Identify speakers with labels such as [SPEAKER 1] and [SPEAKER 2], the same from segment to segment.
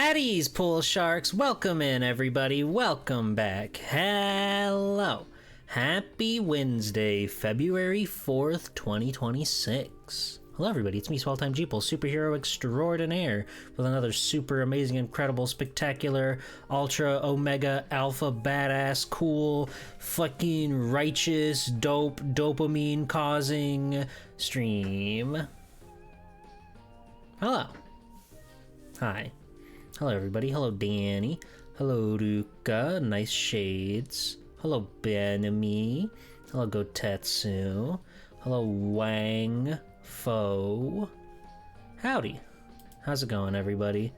[SPEAKER 1] Atties, pool sharks, welcome in everybody, welcome back, hello, happy Wednesday, February 4th, 2026. Hello everybody, it's me, Small Time Jeeple, superhero extraordinaire, with another super amazing, incredible, spectacular, ultra, omega, alpha, badass, cool, fucking righteous, dope, dopamine causing stream. Hello. Hi. Hello everybody, hello Danny, hello Ruka, nice shades, hello Benami, hello Gotetsu, hello Wang Fo. Howdy. How's it going everybody?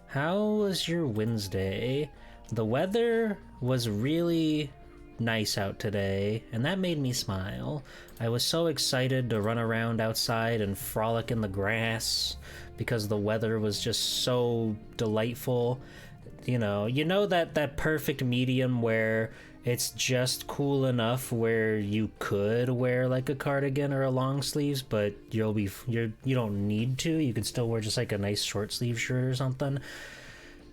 [SPEAKER 1] How was your Wednesday? The weather was really nice out today, and that made me smile. I was so excited to run around outside and frolic in the grass because the weather was just so delightful. You know that perfect medium where it's just cool enough where you could wear like a cardigan or a long sleeves, but you don't need to. You can still wear just like a nice short sleeve shirt or something.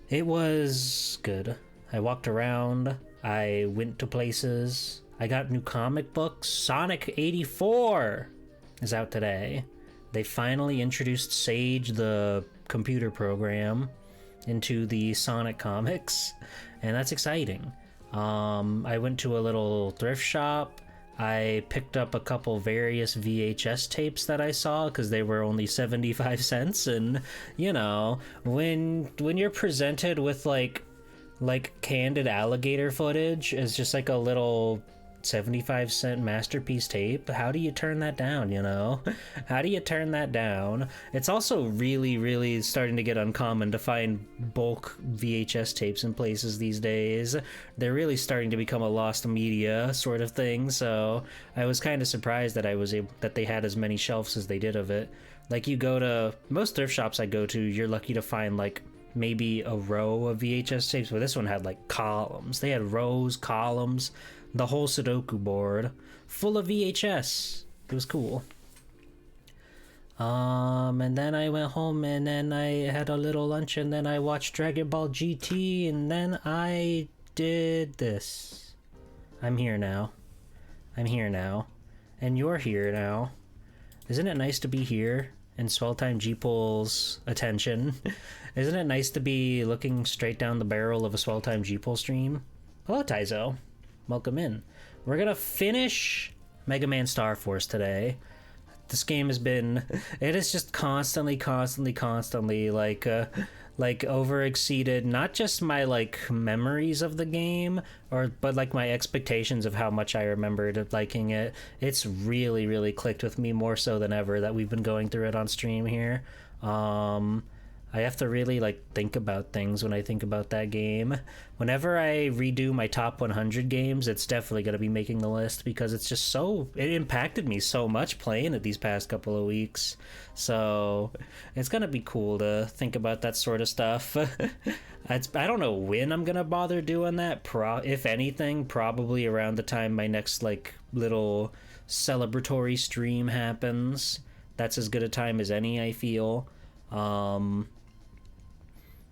[SPEAKER 1] It was good. I walked around, I went to places, I got new comic books. Sonic 84 is out today. They finally introduced Sage, the computer program, into the Sonic comics, and that's exciting. I went to a little thrift shop. I picked up a couple various VHS tapes that I saw because they were only 75 cents, and you know, when you're presented with like candid alligator footage as just like a little 75-cent masterpiece tape, how do you turn that down, you know? How do you turn that down? It's also really starting to get uncommon to find bulk VHS tapes in places these days. They're really starting to become a lost media sort of thing, so I was kind of surprised that that they had as many shelves as they did of it. Like, you go to most thrift shops I go to, you're lucky to find like maybe a row of VHS tapes, but this one had like columns. They had rows, columns, the whole Sudoku board full of VHS. It was cool. And then I went home and then I had a little lunch and then I watched Dragon Ball GT and then I did this. I'm here now. I'm here now. And you're here now. Isn't it nice to be here in Swelltime Jeeple's attention? Isn't it nice to be looking straight down the barrel of a Swelltime Jeeple stream? Hello, Taizo. Welcome in. We're gonna finish Mega Man Star Force today. This game has been... It has just constantly like over exceeded not just my like memories of the game, but like my expectations of how much I remembered liking it. It's really clicked with me more so than ever that we've been going through it on stream here. I have to really like think about things when I think about that game. Whenever I redo my top 100 games, it's definitely going to be making the list because it's just it impacted me so much playing it these past couple of weeks. So it's going to be cool to think about that sort of stuff. I don't know when I'm going to bother doing that. If anything, probably around the time my next like little celebratory stream happens. That's as good a time as any, I feel.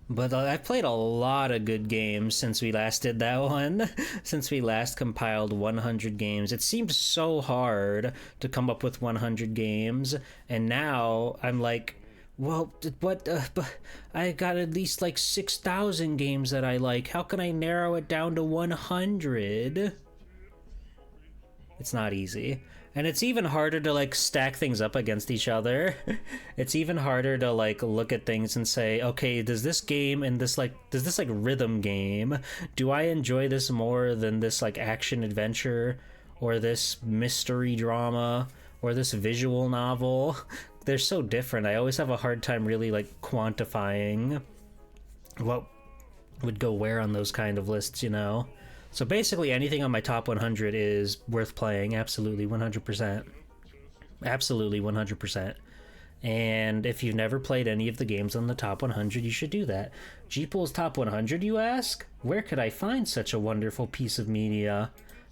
[SPEAKER 1] But I've played a lot of good games since we last did that one. Since we last compiled 100 games. It seemed so hard to come up with 100 games. And now I'm like, well, but I got at least like 6,000 games that I like. How can I narrow it down to 100? It's not easy. And it's even harder to like stack things up against each other. It's even harder to like look at things and say, okay, does this rhythm game, do I enjoy this more than this like action adventure or this mystery drama or this visual novel? They're so different. I always have a hard time really like quantifying what would go where on those kind of lists, you know? So basically anything on my top 100 is worth playing, absolutely 100%. Absolutely 100%. And if you've never played any of the games on the top 100, you should do that. Jeeple's top 100, you ask? Where could I find such a wonderful piece of media?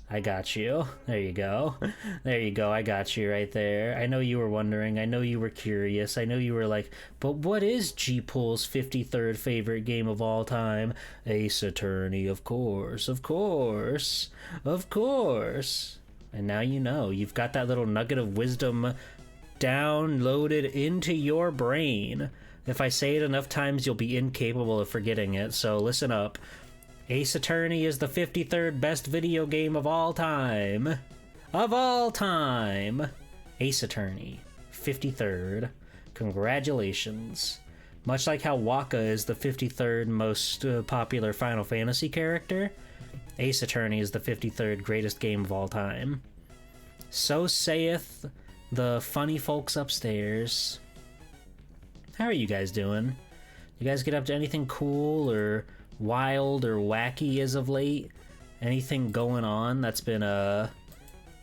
[SPEAKER 1] I got you. There you go. There you go. I got you right there. I know you were wondering. I know you were curious. I know you were like, but what is G-Pool's 53rd favorite game of all time? Ace Attorney, of course. Of course. Of course. And now you know. You've got that little nugget of wisdom downloaded into your brain. If I say it enough times, you'll be incapable of forgetting it. So listen up. Ace Attorney is the 53rd best video game of all time. Of all time! Ace Attorney, 53rd. Congratulations. Much like how Waka is the 53rd most popular Final Fantasy character, Ace Attorney is the 53rd greatest game of all time. So saith the funny folks upstairs. How are you guys doing? You guys get up to anything cool or wild or wacky as of late? Anything going on that's been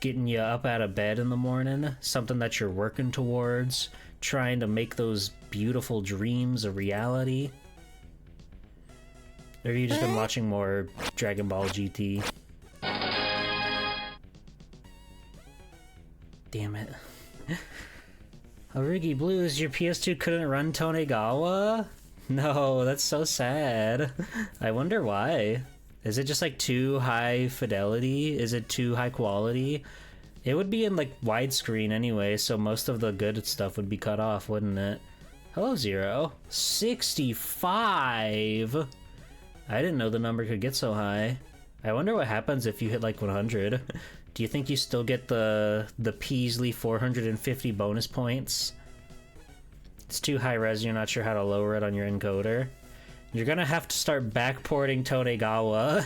[SPEAKER 1] getting you up out of bed in the morning? Something that you're working towards, trying to make those beautiful dreams a reality? Or have you just been watching more Dragon Ball GT? Damn it. Origi Blues, your PS2 couldn't run Tonegawa? No, that's so sad. I wonder why. Is it just like too high fidelity? Is it too high quality? It would be in like widescreen anyway, so most of the good stuff would be cut off, wouldn't it? Hello, Zero. 65! I didn't know the number could get so high. I wonder what happens if you hit like 100. Do you think you still get the Peasley 450 bonus points? It's too high res, you're not sure how to lower it on your encoder. You're gonna have to start backporting Tonegawa.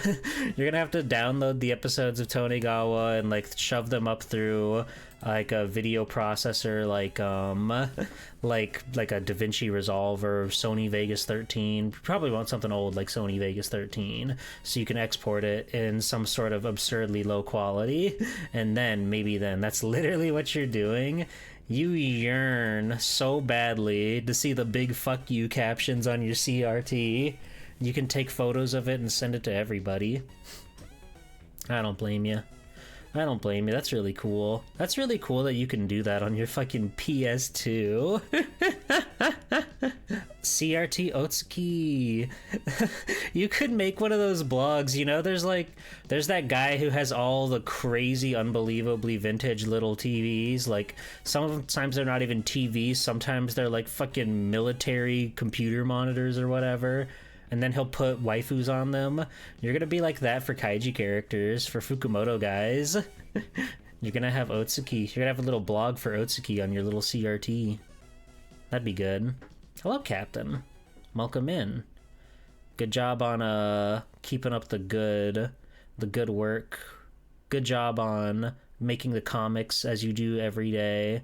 [SPEAKER 1] You're gonna have to download the episodes of Tonegawa and like shove them up through like a video processor like a DaVinci Resolve or Sony Vegas 13. Probably want something old like Sony Vegas 13 so you can export it in some sort of absurdly low quality, and then maybe that's literally what you're doing. You yearn so badly to see the big fuck you captions on your CRT. You can take photos of it and send it to everybody. I don't blame you. I don't blame you. That's really cool. That's really cool that you can do that on your fucking PS2. CRT Otsuki. You could make one of those blogs, you know, there's that guy who has all the crazy, unbelievably vintage little TVs. Like, sometimes they're not even TVs, sometimes they're like fucking military computer monitors or whatever. And then he'll put waifus on them. You're gonna be like that for kaiji characters, for Fukumoto guys. You're gonna have Otsuki. You're gonna have a little blog for Otsuki on your little CRT. That'd be good. Hello, Captain. Welcome in. Good job on keeping up the good work. Good job on making the comics as you do every day.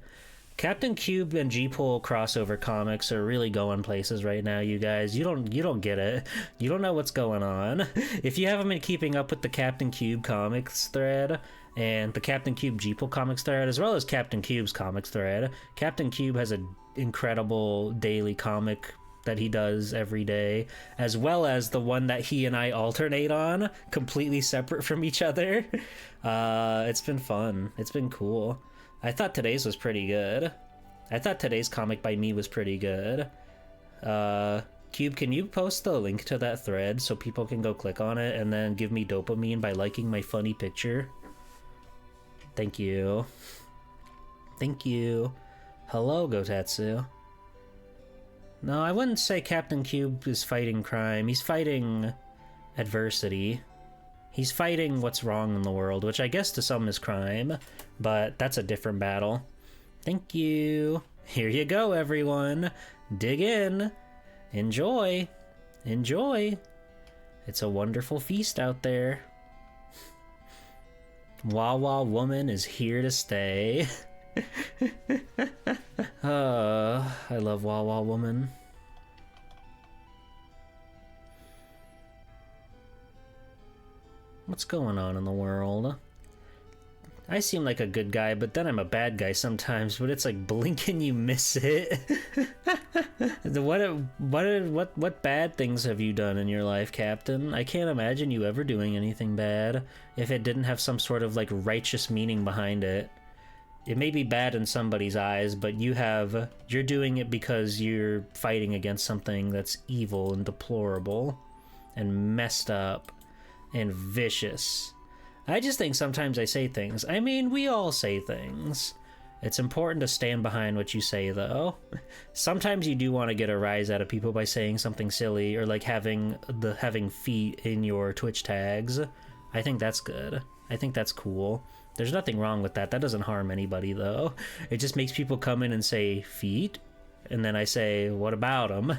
[SPEAKER 1] Captain Cube and G-Pool crossover comics are really going places right now, you guys. You don't get it. You don't know what's going on. If you haven't been keeping up with the Captain Cube comics thread and the Captain Cube G-Pool comics thread, as well as Captain Cube's comics thread, Captain Cube has an incredible daily comic that he does every day, as well as the one that he and I alternate on, completely separate from each other. It's been fun. It's been cool. I thought today's was pretty good. I thought today's comic by me was pretty good. Cube, can you post the link to that thread so people can go click on it and then give me dopamine by liking my funny picture? Thank you. Thank you. Hello, Gotetsu. No, I wouldn't say Captain Cube is fighting crime. He's fighting adversity. He's fighting what's wrong in the world, which I guess to some is crime, but that's a different battle. Thank you. Here you go, everyone. Dig in. Enjoy. Enjoy. It's a wonderful feast out there. Wawa Woman is here to stay. I love Wawa Woman. What's going on in the world? I seem like a good guy, but then I'm a bad guy sometimes, but it's like blink and you miss it. What bad things have you done in your life, Captain? I can't imagine you ever doing anything bad if it didn't have some sort of like righteous meaning behind it. It may be bad in somebody's eyes, but you're doing it because you're fighting against something that's evil and deplorable and messed up and vicious. I just think sometimes I say things. I mean, we all say things. It's important to stand behind what you say, though. Sometimes you do want to get a rise out of people by saying something silly, or like having feet in your Twitch tags. I think that's good. I think that's cool. There's nothing wrong with that. That doesn't harm anybody, though. It just makes people come in and say, feet? And then I say, what about them?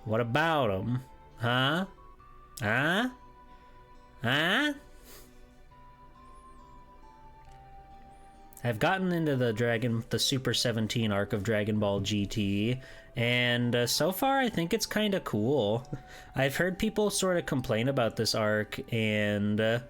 [SPEAKER 1] What about them? Huh? Huh? Huh? I've gotten into the Super 17 arc of Dragon Ball GT, and so far I think it's kind of cool. I've heard people sort of complain about this arc, and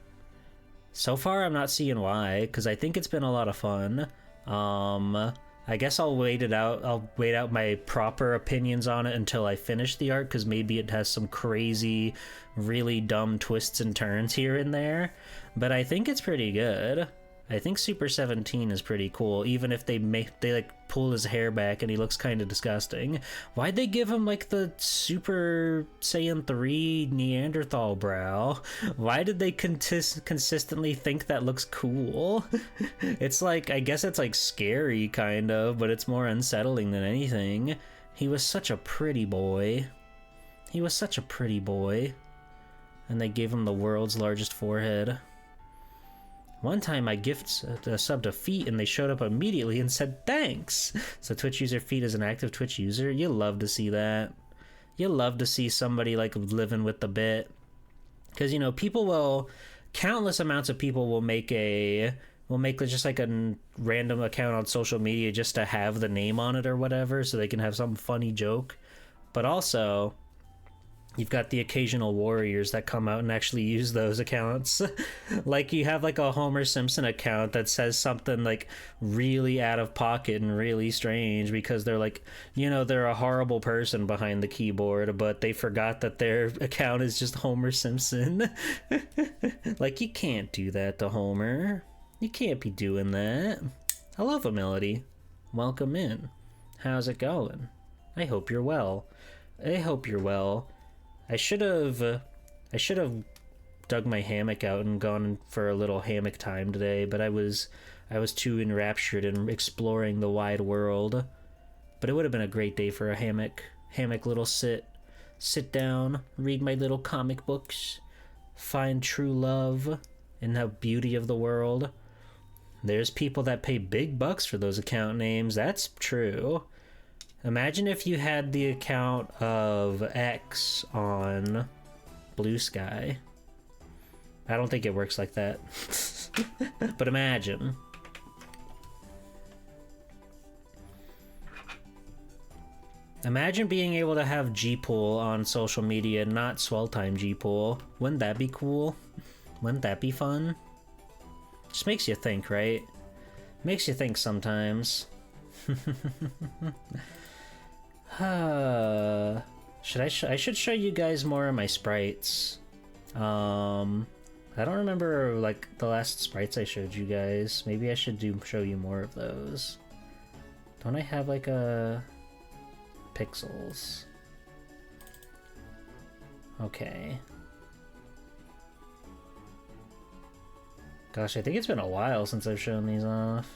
[SPEAKER 1] so far I'm not seeing why, because I think it's been a lot of fun. I guess I'll wait it out. I'll wait out my proper opinions on it until I finish the arc, because maybe it has some crazy, really dumb twists and turns here and there, but I think it's pretty good. I think Super 17 is pretty cool, even if they like pull his hair back and he looks kind of disgusting. Why'd they give him like the Super Saiyan 3 Neanderthal brow? Why did they consistently think that looks cool? It's like, I guess it's like scary kind of, but it's more unsettling than anything. He was such a pretty boy. He was such a pretty boy. And they gave him the world's largest forehead. One time I subbed a Feet and they showed up immediately and said thanks. So Twitch user Feet is an active Twitch user. You love to see that. You love to see somebody like living with the bit. Because, you know, countless amounts of people will make just like a random account on social media just to have the name on it or whatever, so they can have some funny joke. But also, you've got the occasional warriors that come out and actually use those accounts. Like you have like a Homer Simpson account that says something like really out of pocket and really strange because they're like, you know, they're a horrible person behind the keyboard, but they forgot that their account is just Homer Simpson. Like, you can't do that to Homer. You can't be doing that. Hello, Melody. Welcome in. How's it going? I hope you're well. I hope you're well. I should have dug my hammock out and gone for a little hammock time today, but I was too enraptured in exploring the wide world. But it would have been a great day for a hammock little sit down, read my little comic books, find true love and the beauty of the world. There's people that pay big bucks for those account names. That's true. Imagine if you had the account of X on Blue Sky. I don't think it works like that. But imagine. Imagine being able to have G-Pool on social media, not Swelltime G-Pool. Wouldn't that be cool? Wouldn't that be fun? Just makes you think, right? Makes you think sometimes. I should show you guys more of my sprites. I don't remember like the last sprites I showed you guys. Maybe I should show you more of those. Don't I have like a pixels? Okay. Gosh, I think it's been a while since I've shown these off.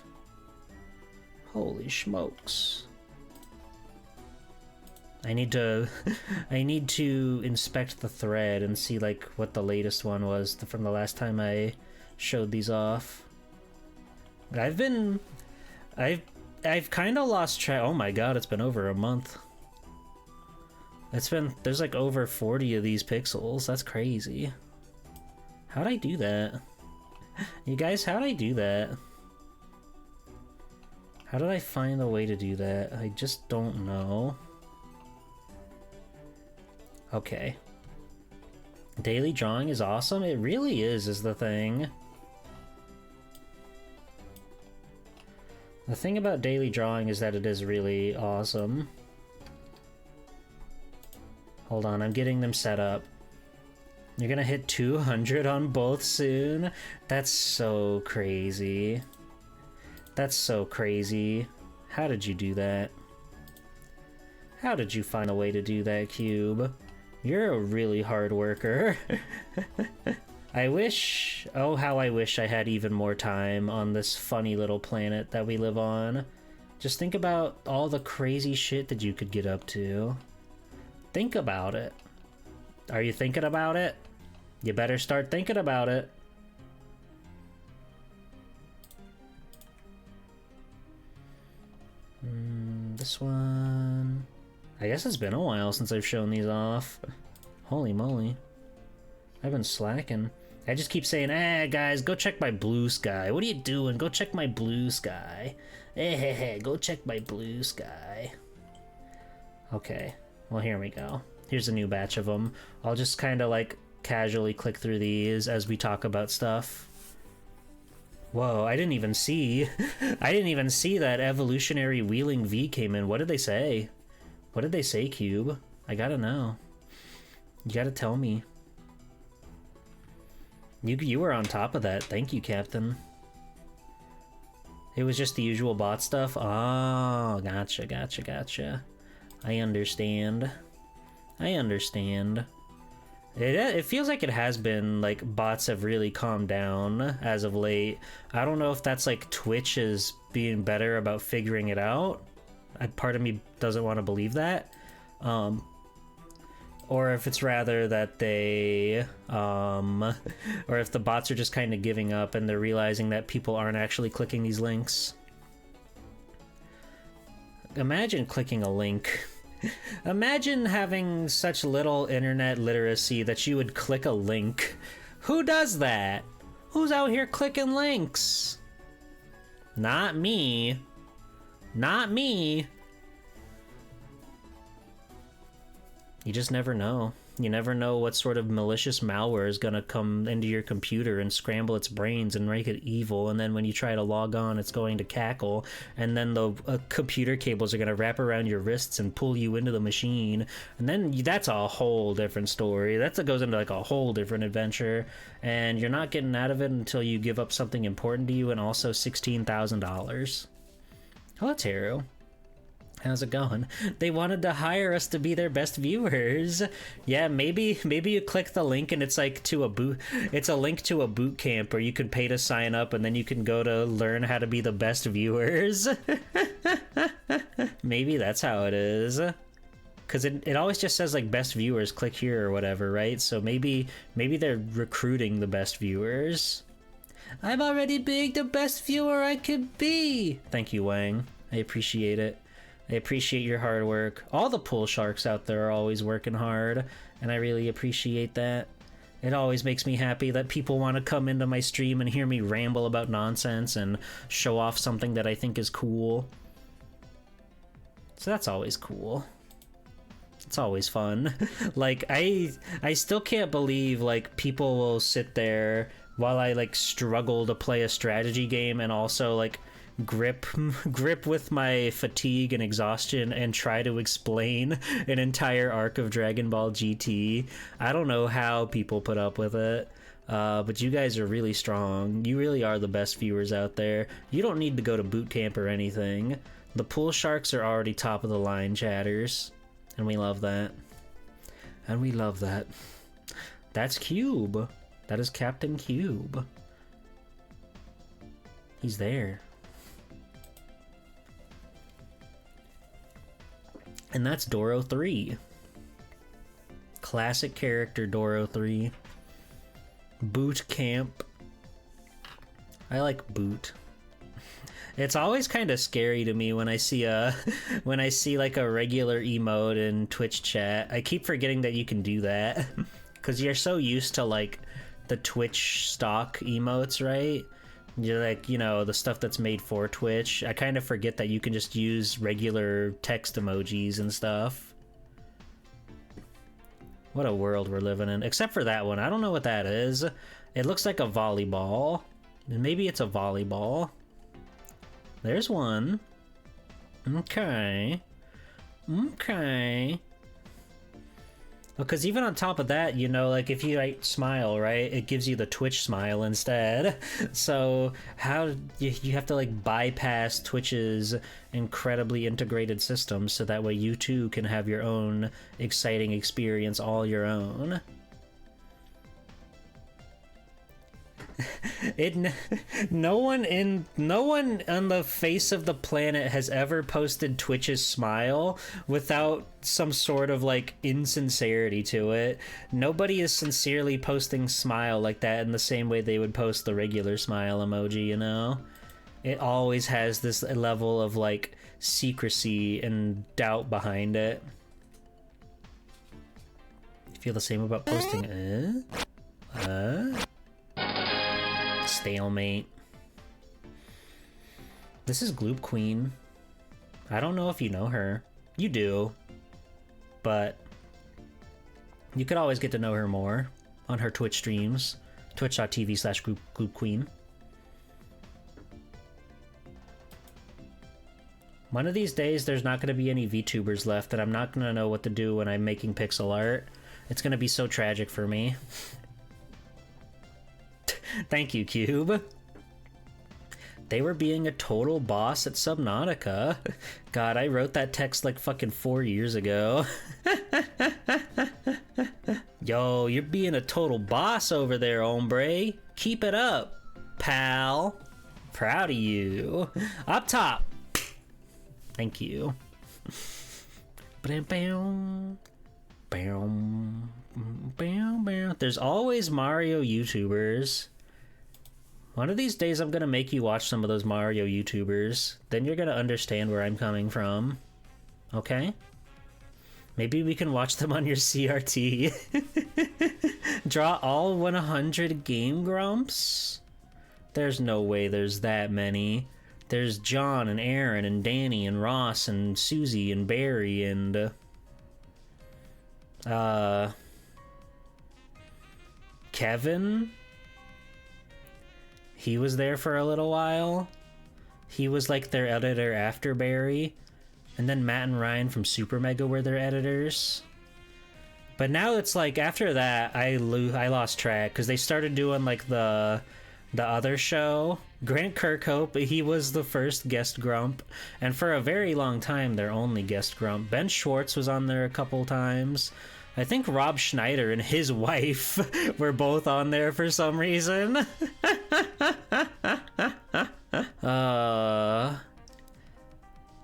[SPEAKER 1] Holy smokes. I need to inspect the thread and see like what the latest one was from the last time I showed these off. I've kind of lost track. Oh my god, it's been over a month. There's like over 40 of these pixels. That's crazy. How'd I do that? You guys, how'd I do that? How did I find a way to do that? I just don't know. Okay. Daily drawing is awesome. It really is the thing. The thing about daily drawing is that it is really awesome. Hold on, I'm getting them set up. You're gonna hit 200 on both soon? That's so crazy. That's so crazy. How did you do that? How did you find a way to do that, Cube? You're a really hard worker. I wish... Oh, how I wish I had even more time on this funny little planet that we live on. Just think about all the crazy shit that you could get up to. Think about it. Are you thinking about it? You better start thinking about it. This one... I guess it's been a while since I've shown these off. Holy moly. I've been slacking. I just keep saying, guys, go check my blue sky. What are you doing? Go check my blue sky. Hey, go check my blue sky. Okay, well, here we go. Here's a new batch of them. I'll just kind of like casually click through these as we talk about stuff. Whoa, I didn't even see. I didn't even see that evolutionary wheeling V came in. What did they say? What did they say, Cube? I gotta know. You gotta tell me. You were on top of that. Thank you, Captain. It was just the usual bot stuff? Oh, gotcha. I understand. It feels like it has been, like, bots have really calmed down as of late. I don't know if that's, like, Twitch is being better about figuring it out. Part of me doesn't want to believe that. Or if it's rather that they, or if the bots are just kind of giving up and they're realizing that people aren't actually clicking these links. Imagine clicking a link. Imagine having such little internet literacy that you would click a link. Who does that? Who's out here clicking links? Not me. Not me. You just never know. You never know what sort of malicious malware is gonna come into your computer and scramble its brains and make it evil, and then when you try to log on, it's going to cackle, and then the computer cables are gonna wrap around your wrists and pull you into the machine, and then that's a whole different story. That goes into like a whole different adventure, and you're not getting out of it until you give up something important to you and also $16,000. Hello, Taro. How's it going? They wanted to hire us to be their best viewers. Yeah, maybe you click the link and it's like it's a link to a boot camp where you can pay to sign up and then you can go to learn how to be the best viewers. Maybe that's how it is. Cause it always just says like best viewers, click here or whatever, right? So maybe they're recruiting the best viewers. I'm already being the best viewer I could be. Thank you, Wang. I appreciate it. I appreciate your hard work. All the pool sharks out there are always working hard, and I really appreciate that. It always makes me happy that people want to come into my stream and hear me ramble about nonsense and show off something that I think is cool. So that's always cool. It's always fun. Like, I still can't believe, like, people will sit there while I, like, struggle to play a strategy game and also, like, grip with my fatigue and exhaustion and try to explain an entire arc of Dragon Ball GT. I don't know how people put up with it, but you guys are really strong. You really are the best viewers out there. You don't need to go to boot camp or anything. The pool sharks are already top of the line chatters, and we love that. And we love that. That's Cube. That is Captain Cube. He's there. And that's Doro 3. Classic character Doro 3. Boot camp. I like boot. It's always kind of scary to me when I see like a regular emote in Twitch chat. I keep forgetting that you can do that because you're so used to like the Twitch stock emotes, right? You're like, you know, the stuff that's made for Twitch. I kind of forget that you can just use regular text emojis and stuff. What a world we're living in. Except for that one. I don't know what that is. It looks like a volleyball. Maybe it's a volleyball. There's one. Okay. Okay. Because even on top of that, you know, like if you write smile, right, it gives you the Twitch smile instead. So how you have to like bypass Twitch's incredibly integrated system so that way you too can have your own exciting experience all your own. No one on the face of the planet has ever posted Twitch's smile without some sort of like insincerity to it. Nobody is sincerely posting smile like that in the same way they would post the regular smile emoji, you know? It always has this level of like secrecy and doubt behind it. You feel the same about posting stalemate. This is Gloop Queen. I don't know if you know her. You do. But you could always get to know her more on her Twitch streams. Twitch.tv/Gloop Queen. One of these days there's not going to be any VTubers left and I'm not going to know what to do when I'm making pixel art. It's going to be so tragic for me. Thank you, Cube. They were being a total boss at Subnautica. God, I wrote that text like fucking 4 years ago. Yo, you're being a total boss over there, hombre. Keep it up, pal. Proud of you. Up top. Thank you. There's always Mario YouTubers. One of these days I'm gonna make you watch some of those Mario YouTubers. Then you're gonna understand where I'm coming from. Okay? Maybe we can watch them on your CRT. Draw all 100 Game Grumps? There's no way there's that many. There's John and Aaron and Danny and Ross and Susie and Barry and Kevin. He was there for a little while. He was like their editor after Barry. And then Matt and Ryan from Super Mega were their editors. But now it's like after that I lost track because they started doing like the other show. Grant Kirkhope, he was the first guest grump, and for a very long time their only guest grump. Ben Schwartz was on there a couple times. I think Rob Schneider and his wife were both on there for some reason.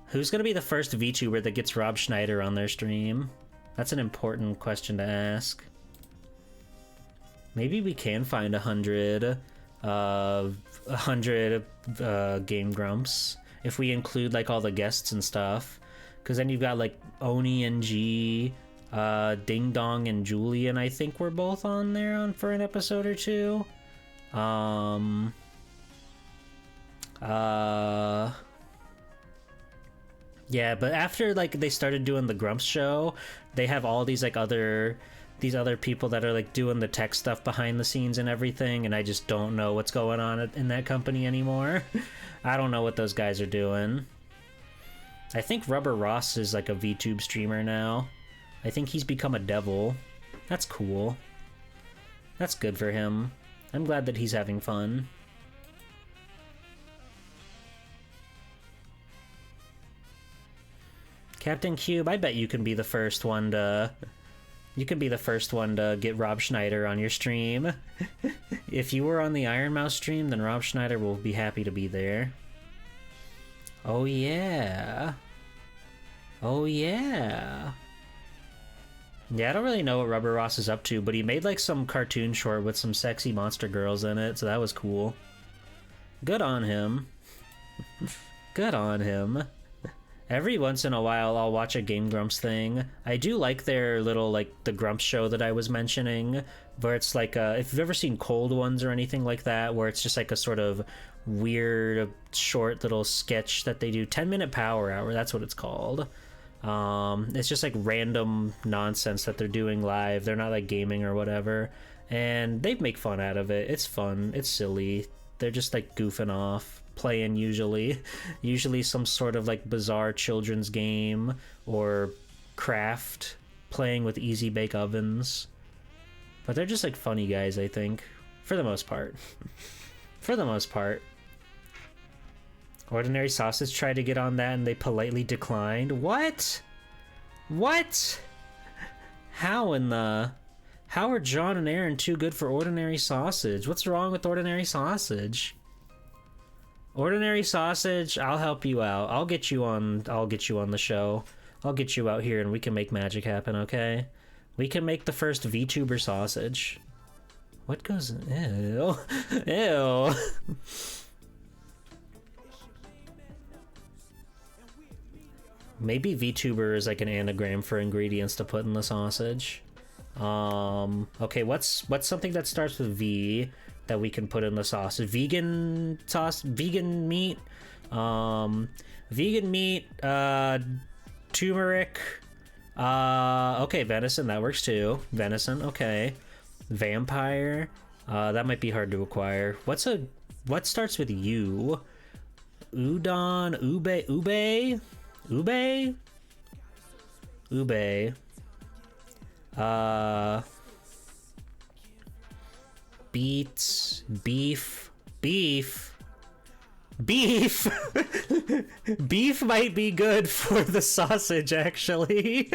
[SPEAKER 1] Who's gonna be the first VTuber that gets Rob Schneider on their stream? That's an important question to ask. Maybe we can find 100 Game Grumps if we include like all the guests and stuff, because then you've got like Oni and G, Ding Dong and Julian, I think were both on there for an episode or two. Yeah, but after like they started doing the Grumps show, they have all these like these other people that are like doing the tech stuff behind the scenes and everything, and I just don't know what's going on in that company anymore. I don't know what those guys are doing. I think Rubber Ross is like a VTube streamer now. I think he's become a devil. That's cool. That's good for him. I'm glad that he's having fun. Captain Cube, I bet you can be the first one to... You could be the first one to get Rob Schneider on your stream. If you were on the Iron Mouse stream, then Rob Schneider will be happy to be there. Oh yeah. Oh yeah. Yeah, I don't really know what Rubber Ross is up to, but he made like some cartoon short with some sexy monster girls in it, so that was cool. Good on him. Good on him. Every once in a while, I'll watch a Game Grumps thing. I do like their little, like, the Grumps show that I was mentioning, where it's like, if you've ever seen Cold Ones or anything like that, where it's just like a sort of weird, short little sketch that they do. 10-minute Power Hour, that's what it's called. It's just like random nonsense that they're doing live. They're not like gaming or whatever. And they make fun out of it. It's fun. It's silly. They're just like goofing off. Playing usually some sort of like bizarre children's game or craft playing with easy bake ovens. But they're just like funny guys, I think. For the most part. For the most part. Ordinary Sausage tried to get on that and they politely declined. What? What? How in the... How are John and Aaron too good for Ordinary Sausage? What's wrong with Ordinary Sausage? Ordinary Sausage, I'll help you out. I'll get you on the show. I'll get you out here and we can make magic happen, okay? We can make the first VTuber sausage. What goes... Ew. Ew. Maybe VTuber is like an anagram for ingredients to put in the sausage. Okay, what's something that starts with V that we can put in the sausage? Vegan sauce, vegan meat, turmeric, okay, venison, that works too. Venison, okay. Vampire, that might be hard to acquire. What starts with U? Udon, ube, beets, beef. Beef might be good for the sausage, actually.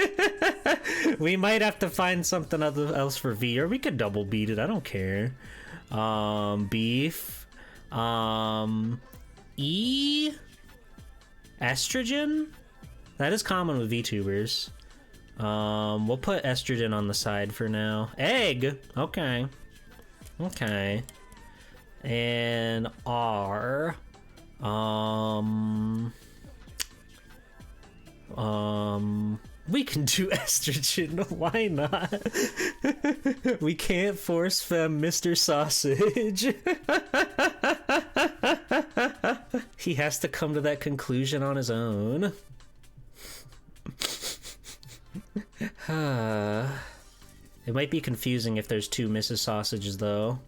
[SPEAKER 1] We might have to find something else for V, or we could double beat it, I don't care. Beef, E, estrogen? That is common with VTubers. We'll put estrogen on the side for now. Egg! Okay. Okay. And R. We can do estrogen, why not? We can't force femme Mr. Sausage. He has to come to that conclusion on his own. It might be confusing if there's two Mrs. Sausages, though.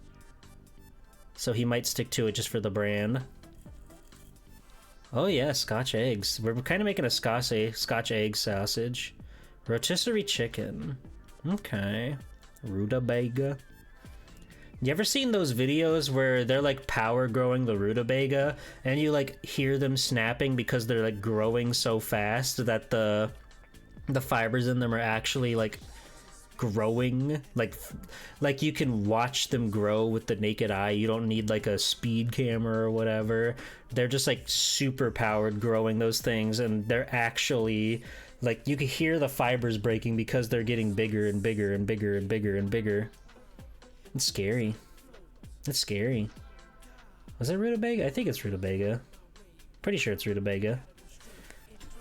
[SPEAKER 1] So he might stick to it just for the brand. Oh yeah, Scotch eggs. We're kind of making a Scotch egg sausage. Rotisserie chicken. Okay. Rutabaga. You ever seen those videos where they're like power growing the rutabaga and you like hear them snapping because they're like growing so fast that the fibers in them are actually like growing, like you can watch them grow with the naked eye. You don't need like a speed camera or whatever. They're just like super powered growing those things, and they're actually like, you can hear the fibers breaking because they're getting bigger and bigger and bigger and bigger and bigger. It's scary. It's scary. Was it rutabaga? I think it's rutabaga. Pretty sure it's rutabaga.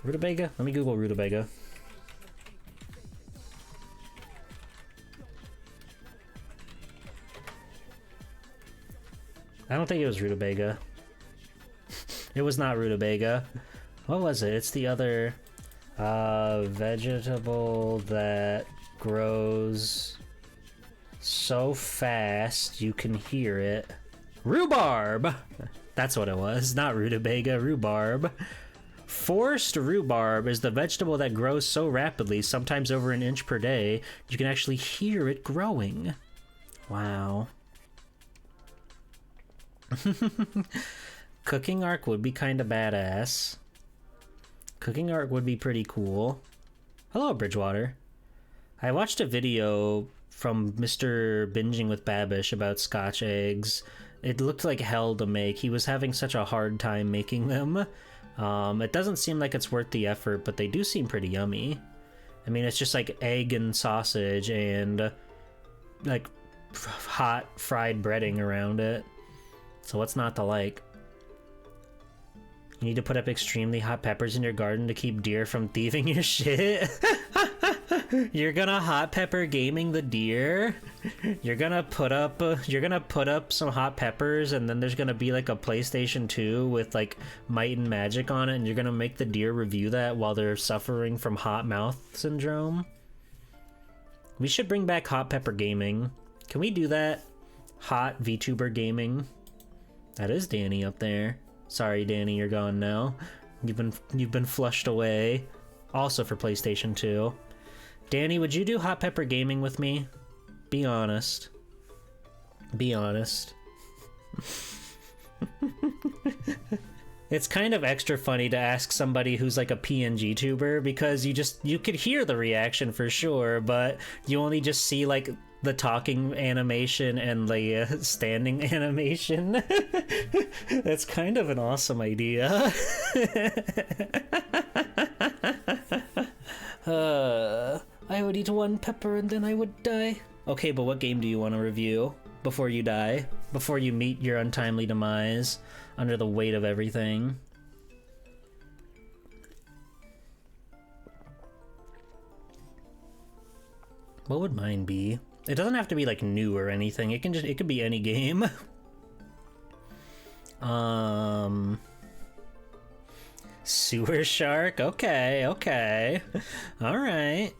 [SPEAKER 1] Rutabaga? Let me Google rutabaga. I don't think it was rutabaga. It was not rutabaga. What was it? It's the other vegetable that grows so fast you can hear it. Rhubarb! That's what it was. Not rutabaga, rhubarb. Forced rhubarb is the vegetable that grows so rapidly, sometimes over an inch per day, you can actually hear it growing. Wow. Cooking arc would be kind of badass. Cooking arc would be pretty cool. Hello, Bridgewater. I watched a video from Mr. Binging with Babish about Scotch eggs. It looked like hell to make. He was having such a hard time making them. It doesn't seem like it's worth the effort, but they do seem pretty yummy. I mean, it's just like egg and sausage and like hot fried breading around it. So what's not to like? You need to put up extremely hot peppers in your garden to keep deer from thieving your shit? You're gonna hot pepper gaming the deer? You're gonna put up some hot peppers, and then there's gonna be like a PlayStation 2 with like Might and Magic on it, and you're gonna make the deer review that while they're suffering from hot mouth syndrome? We should bring back hot pepper gaming. Can we do that? Hot VTuber gaming. That is Danny up there. Sorry, Danny, you're gone now. You've been flushed away. Also for PlayStation 2. Danny, would you do Hot Pepper Gaming with me? Be honest. Be honest. It's kind of extra funny to ask somebody who's like a PNG tuber, because you could hear the reaction for sure, but you only just see like the talking animation and the standing animation. That's kind of an awesome idea. I would eat one pepper and then I would die. Okay, but what game do you want to review before you die? Before you meet your untimely demise under the weight of everything? What would mine be? It doesn't have to be like new or anything. It could be any game. Sewer Shark? Okay, okay. Alright.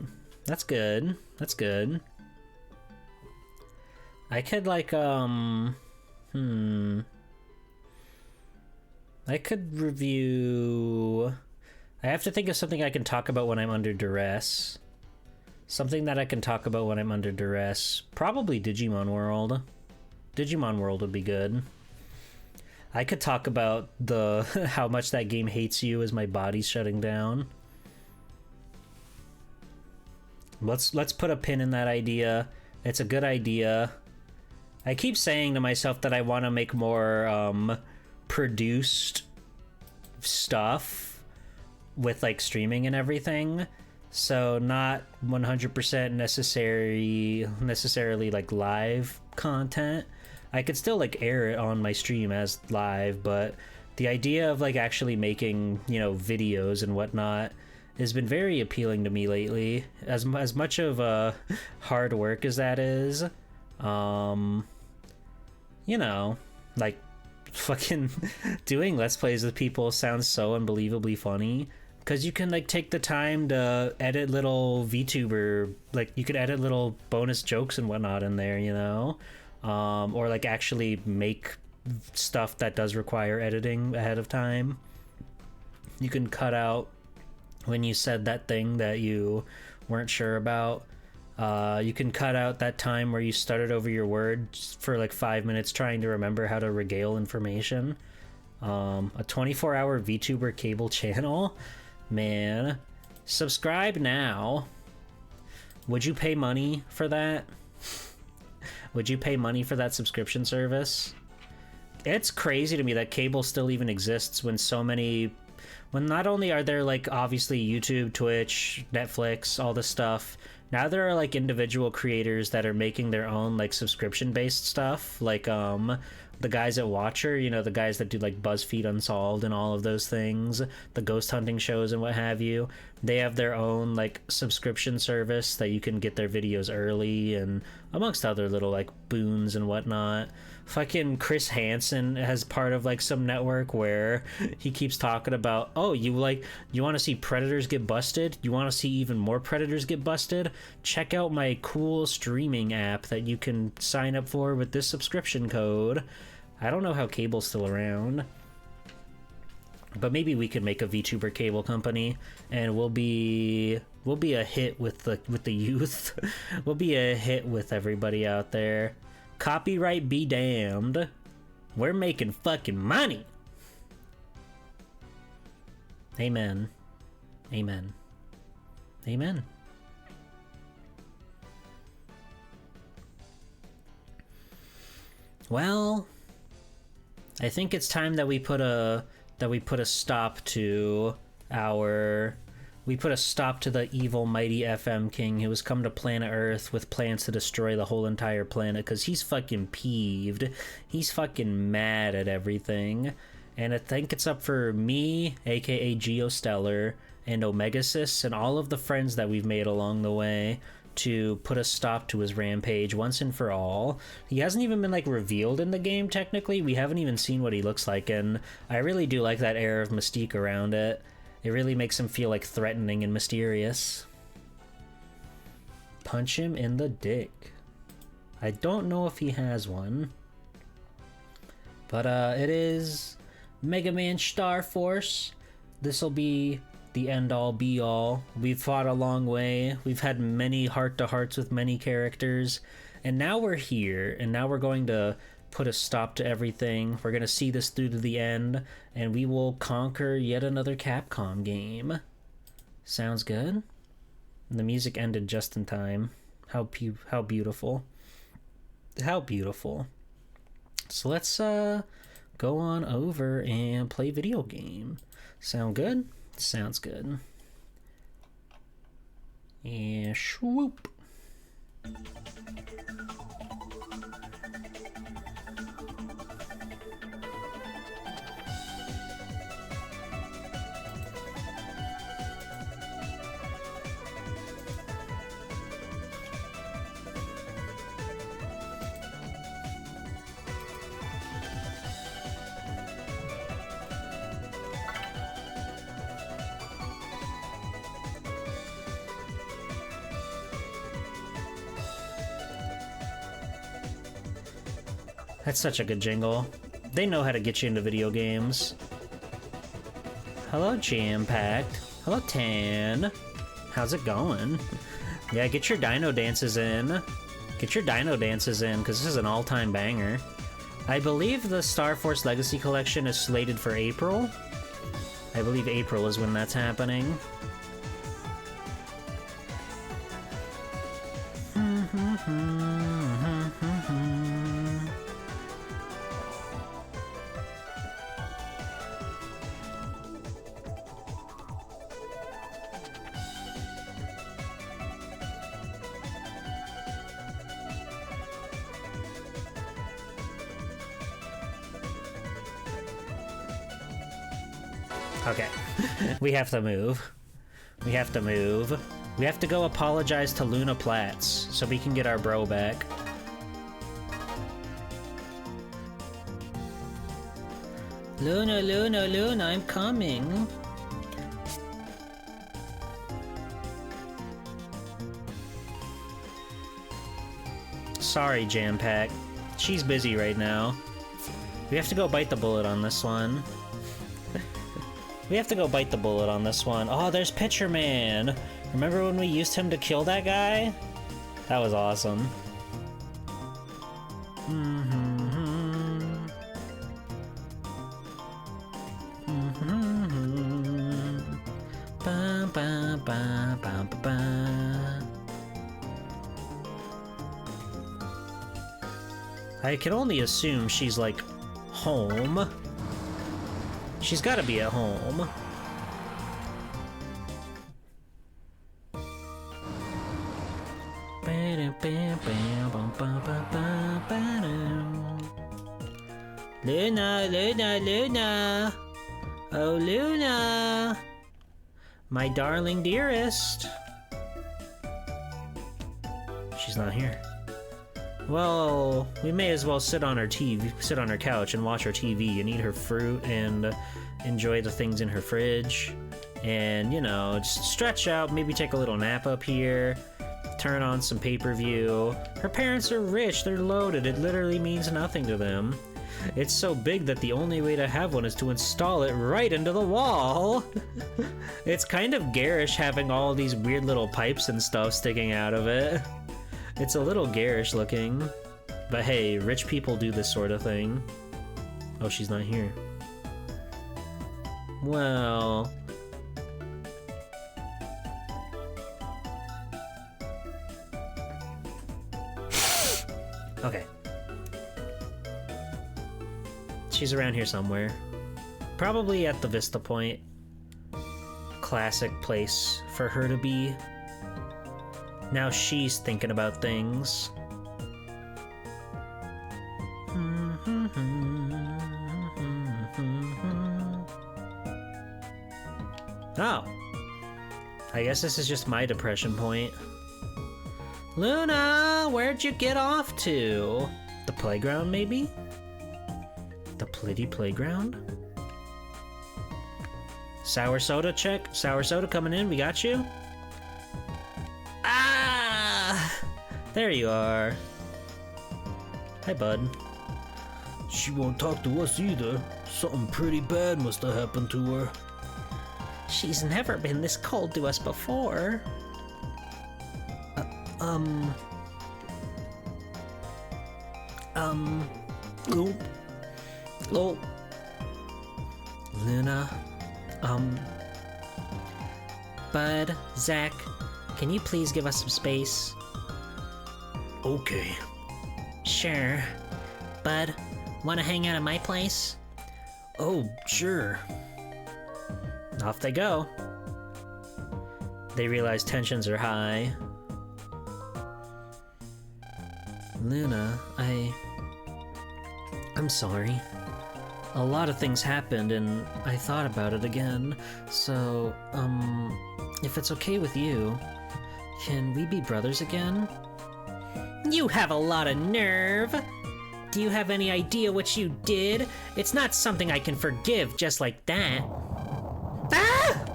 [SPEAKER 1] That's good. That's good. I could like, I could review... I have to think of something I can talk about when I'm under duress. Something that I can talk about when I'm under duress. Probably Digimon World. Digimon World would be good. I could talk about the how much that game hates you as my body's shutting down. Let's put a pin in that idea. It's a good idea. I keep saying to myself that I want to make more produced stuff with like streaming and everything. So not 100% necessarily like live content. I could still like air it on my stream as live, but the idea of like actually making, you know, videos and whatnot has been very appealing to me lately. As much of hard work as that is, you know, like fucking doing Let's Plays with people sounds so unbelievably funny. Because you can like take the time to edit little VTuber, like you could edit little bonus jokes and whatnot in there, you know? Or like actually make stuff that does require editing ahead of time. You can cut out when you said that thing that you weren't sure about. You can cut out that time where you stuttered over your words for like 5 minutes trying to remember how to regale information. A 24-hour VTuber cable channel. Man, subscribe now. Would you pay money for that? Would you pay money for that subscription service? It's crazy to me that cable still even exists when so many... When not only are there like obviously YouTube, Twitch, Netflix, all this stuff, now there are like individual creators that are making their own like subscription-based stuff. Like the guys at Watcher, you know, the guys that do like BuzzFeed Unsolved and all of those things, the ghost hunting shows and what have you. They have their own like subscription service that you can get their videos early, and amongst other little like boons and whatnot. Fucking Chris Hansen has part of like some network where he keeps talking about, oh, you want to see predators get busted? You want to see even more predators get busted? Check out my cool streaming app that you can sign up for with this subscription code. I don't know how cable's still around, but maybe we could make a VTuber cable company, and we'll be a hit with the youth. We'll be a hit with everybody out there. Copyright be damned. We're making fucking money. Amen. Amen. Amen. Well, I think it's time that we put a stop to the evil mighty FM King who has come to planet Earth with plans to destroy the whole entire planet, because he's fucking peeved. He's fucking mad at everything. And I think it's up for me, aka Geostellar, and Omegasis, and all of the friends that we've made along the way to put a stop to his rampage once and for all. He hasn't even been like revealed in the game technically. We haven't even seen what he looks like, and I really do like that air of mystique around it. It really makes him feel like threatening and mysterious. Punch him in the dick. I don't know if he has one. But it is Mega Man Star Force. This'll be the end-all be-all. We've fought a long way. We've had many heart-to-hearts with many characters. And now we're here, and now we're going to put a stop to everything. We're going to see this through to the end, and we will conquer yet another Capcom game. Sounds good? And the music ended just in time. How beautiful. How beautiful. So let's go on over and play video game. Sound good? Sounds good. And swoop. That's such a good jingle. They know how to get you into video games. Hello, Jam Packed. Hello, Tan. How's it going? Yeah, get your dino dances in. Get your dino dances in, because this is an all-time banger. I believe the Star Force Legacy Collection is slated for April. I believe April is when that's happening. Okay, we have to move. We have to move. We have to go apologize to Luna Platts so we can get our bro back. Luna, Luna, Luna, I'm coming. Sorry, Jam Pack. She's busy right now. We have to go bite the bullet on this one. We have to go bite the bullet on this one. Oh, there's Pitcher Man. Remember when we used him to kill that guy? That was awesome. I can only assume she's like home. She's gotta be at home. Luna, Luna, Luna. Oh, Luna. My darling dearest. She's not here. Well, we may as well sit on our couch and watch our TV and eat her fruit and enjoy the things in her fridge. And, you know, just stretch out, maybe take a little nap up here, turn on some pay-per-view. Her parents are rich, they're loaded, it literally means nothing to them. It's so big that the only way to have one is to install it right into the wall. It's kind of garish having all these weird little pipes and stuff sticking out of it. It's a little garish looking, but hey, rich people do this sort of thing. Oh, she's not here. Well... Okay. She's around here somewhere. Probably at the Vista Point. Classic place for her to be. Now she's thinking about things. Oh. I guess this is just my depression point. Luna, where'd you get off to? The playground, maybe? The Plitty playground? Sour soda check? Sour soda coming in, we got you? Ah! There you are. Hi, bud.
[SPEAKER 2] She won't talk to us either. Something pretty bad must have happened to her.
[SPEAKER 1] She's never been this cold to us before. Oh. Oh. Luna. Bud, Zach, can you please give us some space?
[SPEAKER 2] Okay.
[SPEAKER 1] Sure. Bud, wanna hang out at my place?
[SPEAKER 2] Oh, sure.
[SPEAKER 1] Off they go. They realize tensions are high. Luna, I'm sorry. A lot of things happened and I thought about it again. So, if it's okay with you, can we be brothers again? You have a lot of nerve! Do you have any idea what you did? It's not something I can forgive just like that. Ah!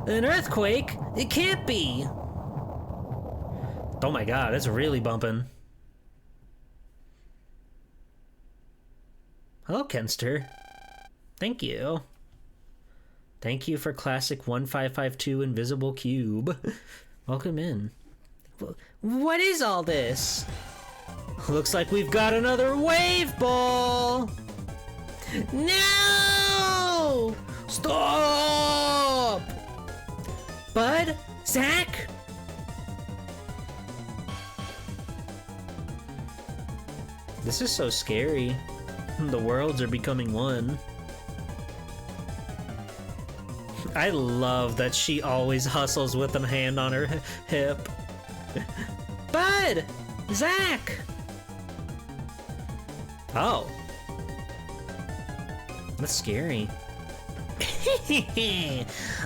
[SPEAKER 1] An earthquake? It can't be! Oh my god, it's really bumping. Hello, Kenster. Thank you. Thank you for classic 1552 invisible cube. Welcome in. What is all this? Looks like we've got another wave ball! No! Stop! Bud? Zach? This is so scary. The worlds are becoming one. I love that she always hustles with a hand on her hip. Bud! Zach! Oh. That's scary.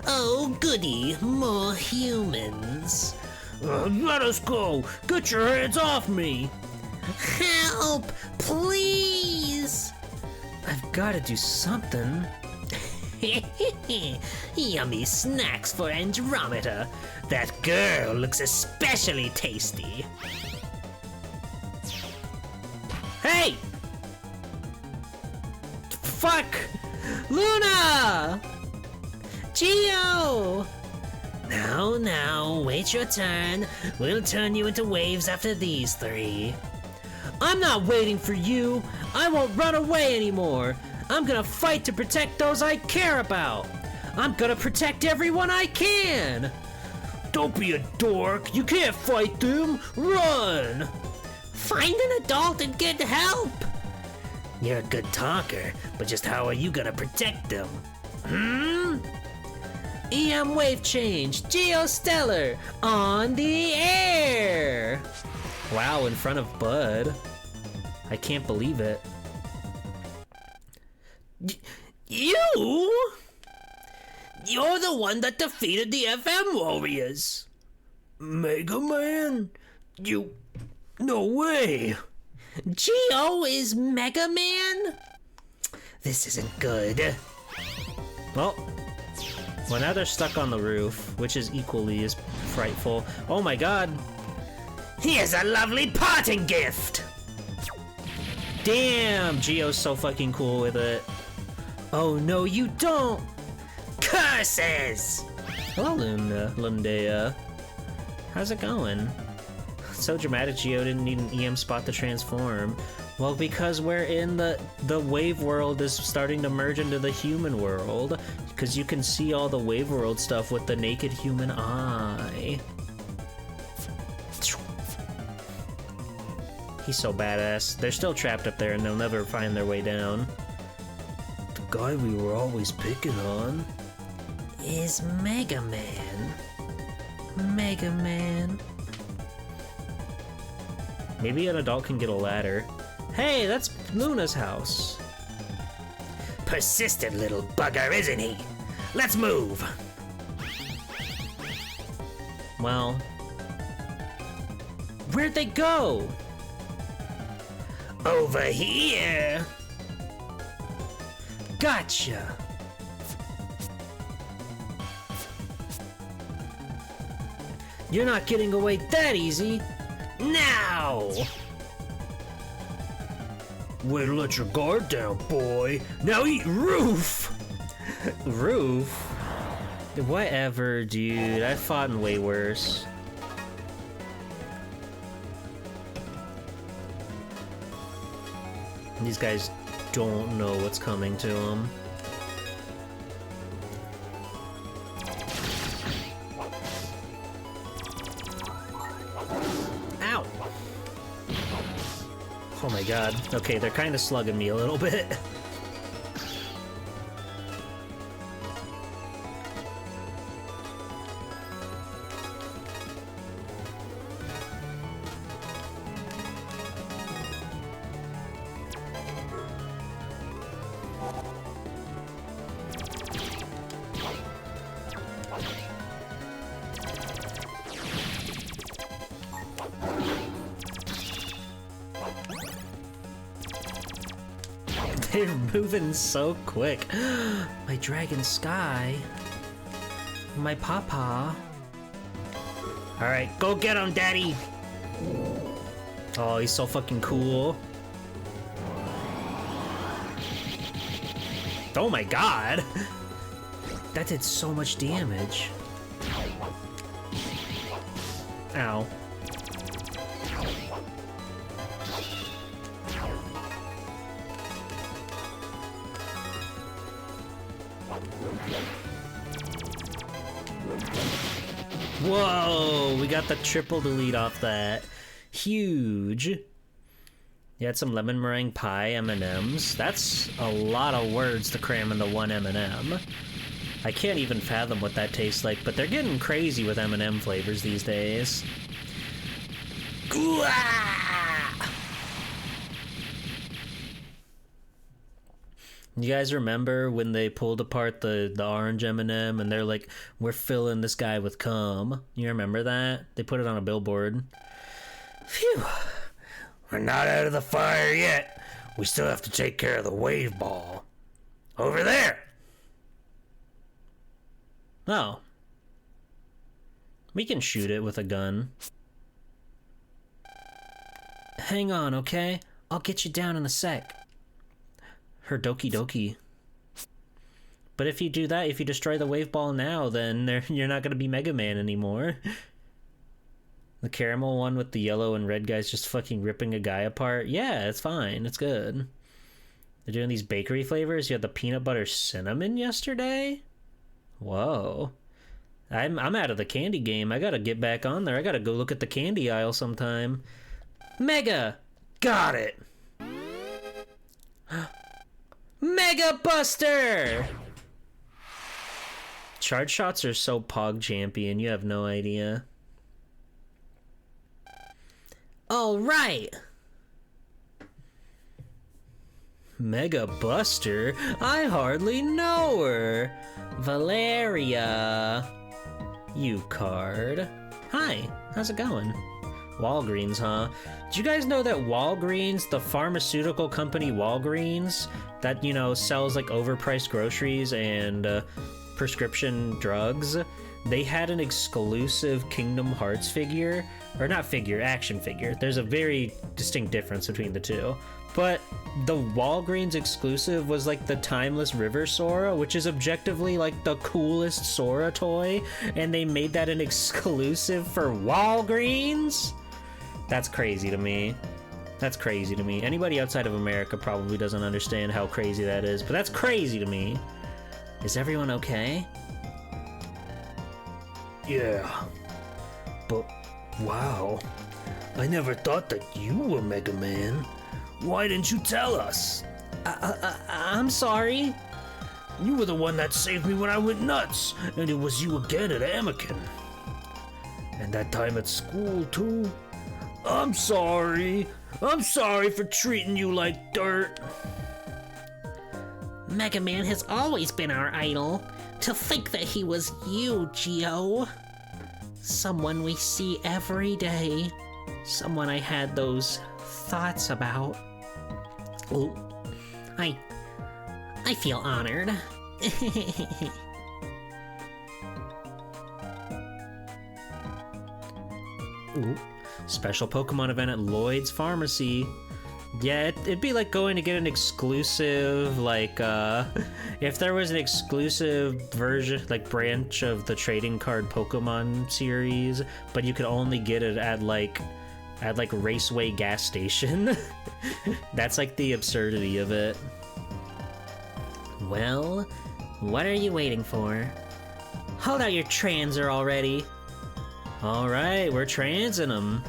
[SPEAKER 1] Oh, goody. More humans.
[SPEAKER 2] Let us go! Get your hands off me!
[SPEAKER 1] Help! Please! I've got to do something. Yummy snacks for Andromeda. That girl looks especially tasty. Hey! Fuck! Luna! Geo! Now, wait your turn. We'll turn you into waves after these three. I'm not waiting for you. I won't run away anymore. I'm gonna fight to protect those I care about. I'm gonna protect everyone I can.
[SPEAKER 2] Don't be a dork. You can't fight them. Run!
[SPEAKER 1] Find an adult and get help. You're a good talker, but just how are you gonna protect them? EM wave change, Geostellar, on the air! Wow, in front of Bud. I can't believe it.
[SPEAKER 2] You? You're the one that defeated the FM Warriors. Mega Man? You... No way.
[SPEAKER 1] Geo is Mega Man? This isn't good. Well, now they're stuck on the roof, which is equally as frightful. Oh my god.
[SPEAKER 2] Here's a lovely parting gift.
[SPEAKER 1] Damn, Geo's so fucking cool with it. Oh no, you don't.
[SPEAKER 2] Curses.
[SPEAKER 1] Hello, Lundea. How's it going? So dramatic, Geo didn't need an EM spot to transform. Well, because we're in the wave world is starting to merge into the human world, because you can see all the wave world stuff with the naked human eye. He's so badass. They're still trapped up there and they'll never find their way down.
[SPEAKER 2] The guy we were always picking on
[SPEAKER 1] is Mega Man. Mega Man. Maybe an adult can get a ladder. Hey, that's Luna's house.
[SPEAKER 2] Persistent little bugger, isn't he? Let's move.
[SPEAKER 1] Well, where'd they go?
[SPEAKER 2] Over here.
[SPEAKER 1] Gotcha. You're not getting away that easy.
[SPEAKER 2] Now! Way to let your guard down, boy. Now eat roof!
[SPEAKER 1] Roof? Whatever, dude. I've fought in way worse. These guys don't know what's coming to them. Ow! Oh my god. Okay, they're kind of slugging me a little bit. They're moving so quick. My Dragon Sky. My Papa. Alright, go get him, Daddy! Oh, he's so fucking cool. Oh my god! That did so much damage. Ow. Whoa, we got the triple delete off that. Huge. You had some lemon meringue pie M&Ms. That's a lot of words to cram into one M&M. I can't even fathom what that tastes like, but they're getting crazy with M&M flavors these days. You guys remember when they pulled apart the orange M&M and they're like, we're filling this guy with cum? You remember that? They put it on a billboard.
[SPEAKER 2] Phew. We're not out of the fire yet. We still have to take care of the wave ball. Over there!
[SPEAKER 1] Oh. We can shoot it with a gun. Hang on, okay? I'll get you down in a sec. Her Doki Doki. But if you do that, if you destroy the wave ball now, then you're not going to be Mega Man anymore. The caramel one with the yellow and red guys just fucking ripping a guy apart. Yeah, it's fine. It's good. They're doing these bakery flavors. You had the peanut butter cinnamon yesterday? Whoa. I'm out of the candy game. I gotta get back on there. I gotta go look at the candy aisle sometime. Mega! Got it! Mega Buster! Charge shots are so pog champion, you have no idea. All right. Mega Buster? I hardly know her. Valeria. You card. Hi, how's it going? Walgreens, huh? Did you guys know that Walgreens, the pharmaceutical company Walgreens, that, you know, sells like overpriced groceries and prescription drugs, they had an exclusive Kingdom Hearts figure, or not figure, action figure. There's a very distinct difference between the two. But the Walgreens exclusive was like the Timeless River Sora, which is objectively like the coolest Sora toy, and they made that an exclusive for Walgreens? That's crazy to me. That's crazy to me. Anybody outside of America probably doesn't understand how crazy that is, but that's crazy to me. Is everyone okay?
[SPEAKER 2] Yeah. But, wow. I never thought that you were Mega Man. Why didn't you tell us?
[SPEAKER 1] I'm sorry.
[SPEAKER 2] You were the one that saved me when I went nuts, and it was you again at Anakin. And that time at school, too. I'm sorry. I'm sorry for treating you like dirt.
[SPEAKER 3] Mega Man has always been our idol. To think that he was you, Geo. Someone we see every day. Someone I had those thoughts about.
[SPEAKER 1] Ooh.
[SPEAKER 3] I feel honored.
[SPEAKER 1] Ooh. Special Pokemon event at Lloyd's Pharmacy. Yeah, it'd be like going to get an exclusive, like, if there was an exclusive version, like, branch of the trading card Pokemon series, but you could only get it at, like, Raceway gas station. That's, like, the absurdity of it.
[SPEAKER 3] Well, what are you waiting for? Hold out your transer already.
[SPEAKER 1] Alright, we're transing them.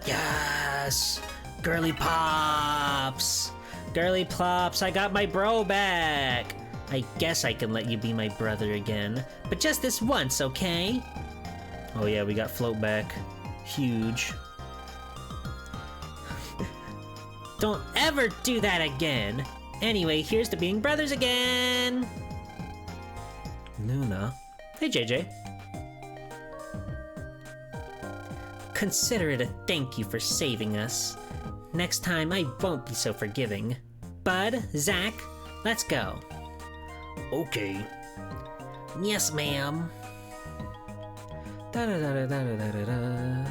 [SPEAKER 3] Yes! Girly Pops!
[SPEAKER 1] Girly Plops, I got my bro back!
[SPEAKER 3] I guess I can let you be my brother again, but just this once, okay?
[SPEAKER 1] Oh yeah, we got Float back. Huge.
[SPEAKER 3] Don't ever do that again! Anyway, here's to being brothers again!
[SPEAKER 1] Luna. Hey, JJ.
[SPEAKER 3] Consider it a thank you for saving us. Next time, I won't be so forgiving. Bud, Zach, let's go.
[SPEAKER 2] Okay.
[SPEAKER 3] Yes, ma'am.
[SPEAKER 1] Da-da-da-da-da-da-da-da.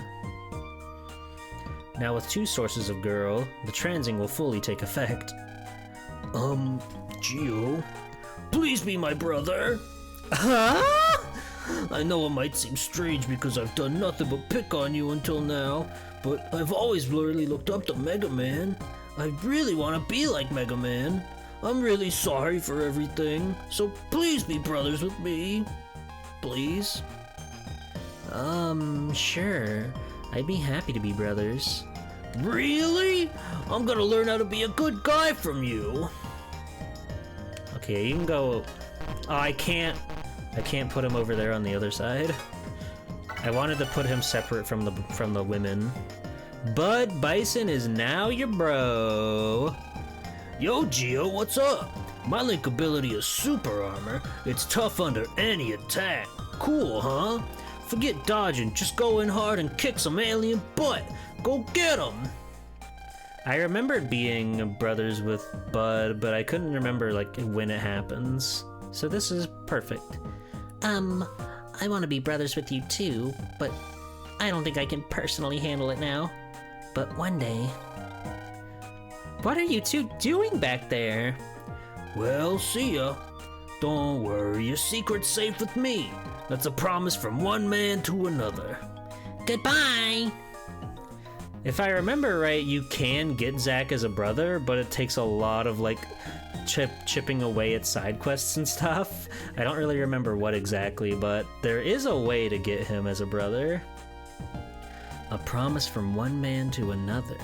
[SPEAKER 1] Now with 2 sources of girl, the transing will fully take effect.
[SPEAKER 2] Geo, please be my brother.
[SPEAKER 1] Huh?
[SPEAKER 2] I know it might seem strange because I've done nothing but pick on you until now, but I've always really looked up to Mega Man. I really want to be like Mega Man. I'm really sorry for everything, so please be brothers with me. Please?
[SPEAKER 3] Sure. I'd be happy to be brothers.
[SPEAKER 2] Really? I'm gonna learn how to be a good guy from you.
[SPEAKER 1] Okay, you can go... Oh, I can't put him over there on the other side. I wanted to put him separate from the women. Bud Bison is now your bro.
[SPEAKER 2] Yo, Geo, what's up? My Link ability is Super Armor. It's tough under any attack. Cool, huh? Forget dodging, just go in hard and kick some alien butt. Go get 'em!
[SPEAKER 1] I remembered being brothers with Bud, but I couldn't remember, like, when it happens. So this is perfect.
[SPEAKER 3] I want to be brothers with you too, but I don't think I can personally handle it now. But one day... What are you two doing back there?
[SPEAKER 2] Well, see ya. Don't worry, your secret's safe with me. That's a promise from one man to another.
[SPEAKER 3] Goodbye!
[SPEAKER 1] If I remember right, you can get Zack as a brother, but it takes a lot of, like, chipping away at side quests and stuff. I don't really remember what exactly, but there is a way to get him as a brother. A promise from one man to another.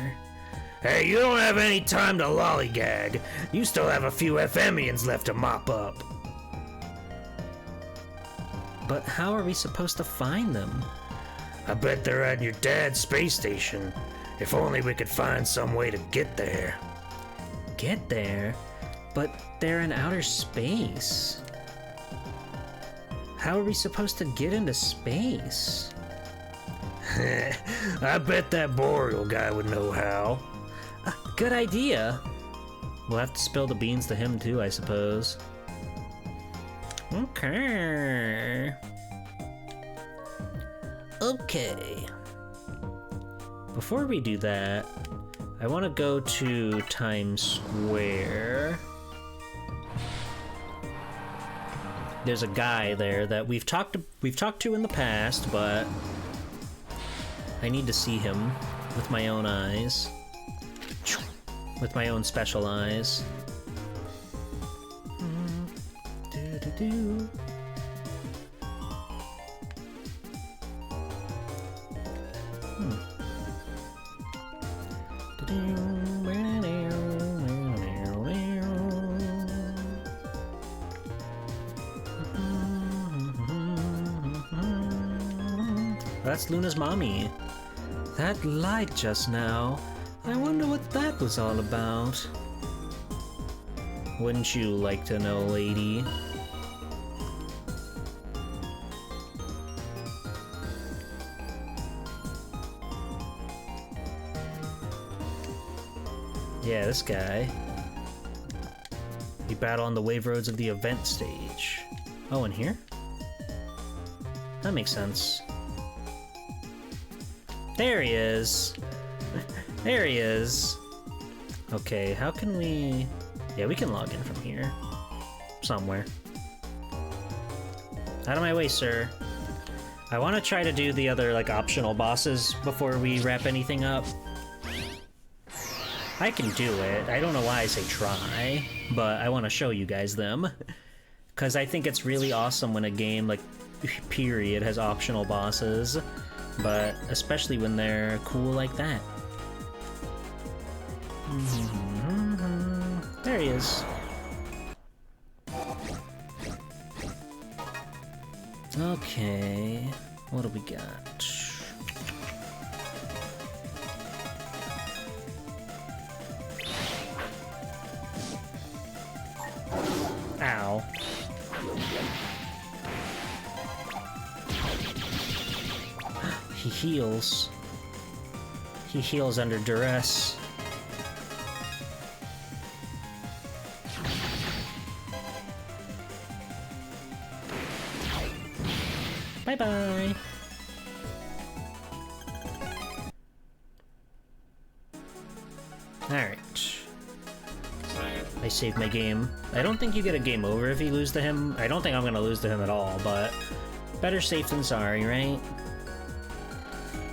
[SPEAKER 2] Hey, you don't have any time to lollygag. You still have a few FMians left to mop up.
[SPEAKER 1] But how are we supposed to find them?
[SPEAKER 2] I bet they're at your dad's space station. If only we could find some way to get there.
[SPEAKER 1] Get there? But they're in outer space. How are we supposed to get into space?
[SPEAKER 2] I bet that Boreal guy would know how.
[SPEAKER 1] Good idea. We'll have to spill the beans to him too, I suppose. Okay.
[SPEAKER 3] Okay.
[SPEAKER 1] Before we do that, I want to go to Times Square. There's a guy there that we've talked to in the past, but I need to see him with my own eyes. With my own special eyes. Do-do-do. That's Luna's mommy. That light just now. I wonder what that was all about. Wouldn't you like to know, lady? Yeah, this guy. We battle on the wave roads of the event stage. Oh, and here? That makes sense. There he is. There he is. Okay, how can we... Yeah, we can log in from here. Somewhere. Out of my way, sir. I want to try to do the other, like, optional bosses before we wrap anything up. I can do it. I don't know why I say try, but I want to show you guys them. Because I think it's really awesome when a game, like, period, has optional bosses. But especially when they're cool like that. There he is. Okay, what do we got? Ow. He heals. He heals under duress. Bye-bye. Alright. I saved my game. I don't think you get a game over if you lose to him. I don't think I'm gonna lose to him at all, but better safe than sorry, right?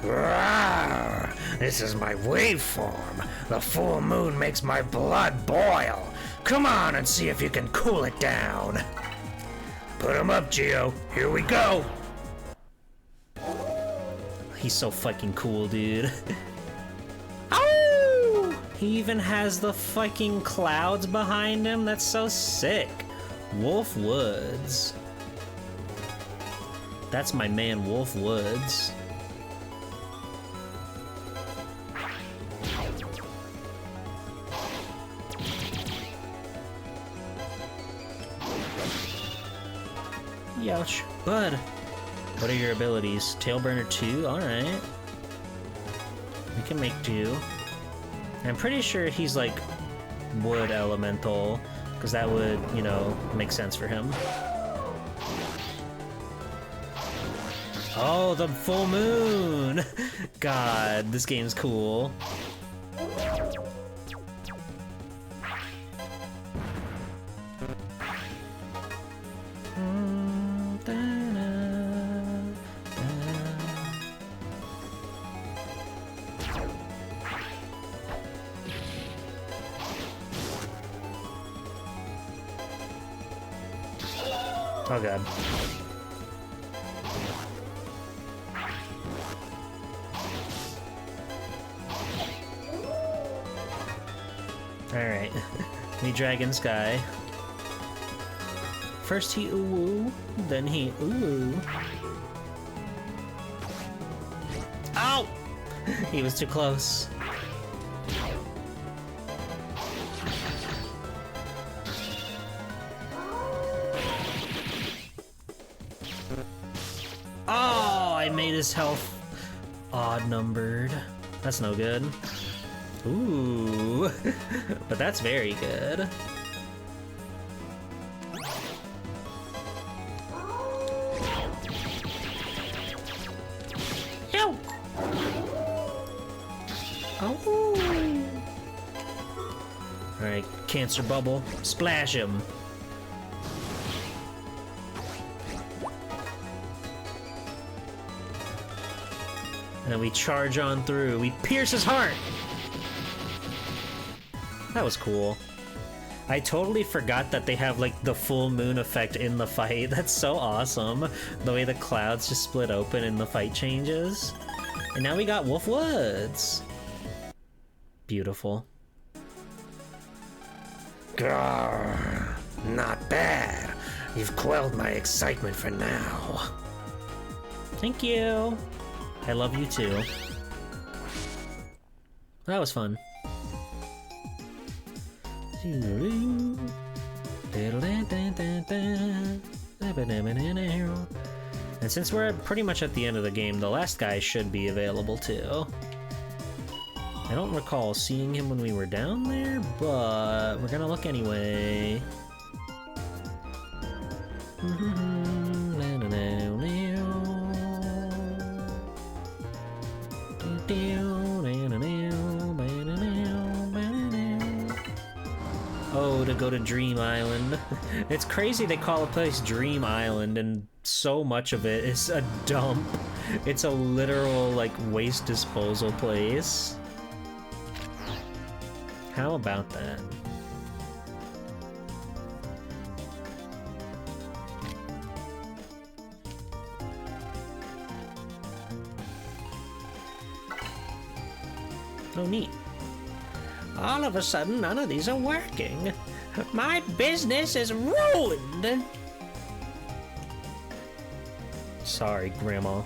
[SPEAKER 2] Rawr! This is my waveform. The full moon makes my blood boil. Come on and see if you can cool it down. Put him up, Geo. Here we go.
[SPEAKER 1] He's so fucking cool, dude. Ow! He even has the fucking clouds behind him. That's so sick. Wolf Woods. That's my man, Wolf Woods. Youch. Bud. What are your abilities? Tailburner 2? Alright. We can make do. I'm pretty sure he's like wood elemental, because that would, you know, make sense for him. Oh, the full moon! God, this game's cool. Oh god. Alright. We Dragon Sky. First he ooh-woo, then he ooh-woo. Ow! He was too close. Oh, I made his health odd numbered. That's no good. Ooh, but that's very good. Ow! Oh! Alright, Cancer Bubble. Splash him. And then we charge on through. We pierce his heart! That was cool. I totally forgot that they have, like, the full moon effect in the fight. That's so awesome. The way the clouds just split open and the fight changes. And now we got Wolf Woods. Beautiful.
[SPEAKER 2] Grrr, not bad. You've quelled my excitement for now.
[SPEAKER 1] Thank you. I love you too. That was fun. And since we're pretty much at the end of the game, the last guy should be available too. I don't recall seeing him when we were down there, but we're gonna look anyway. Oh, to go to Dream Island. It's crazy they call a place Dream Island and so much of it is a dump. It's a literal, like, waste disposal place. How about that? Oh, neat.
[SPEAKER 3] All of a sudden, none of these are working. My business is ruined.
[SPEAKER 1] Sorry, Grandma.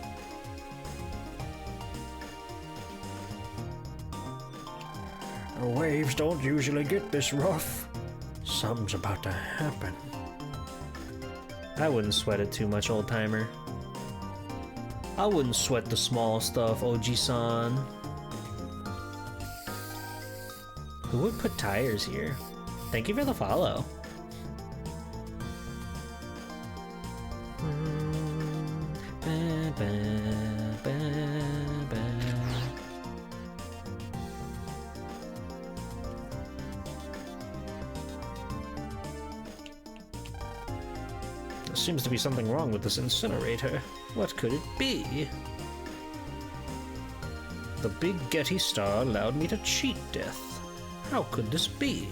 [SPEAKER 2] The waves don't usually get this rough. Something's about to happen.
[SPEAKER 1] I wouldn't sweat it too much, old-timer. I wouldn't sweat the small stuff, Oji-san. Who would put tires here? Thank you for the follow.
[SPEAKER 2] There seems to be something wrong with this incinerator. What could it be? The big Getty star allowed me to cheat death. How could this be?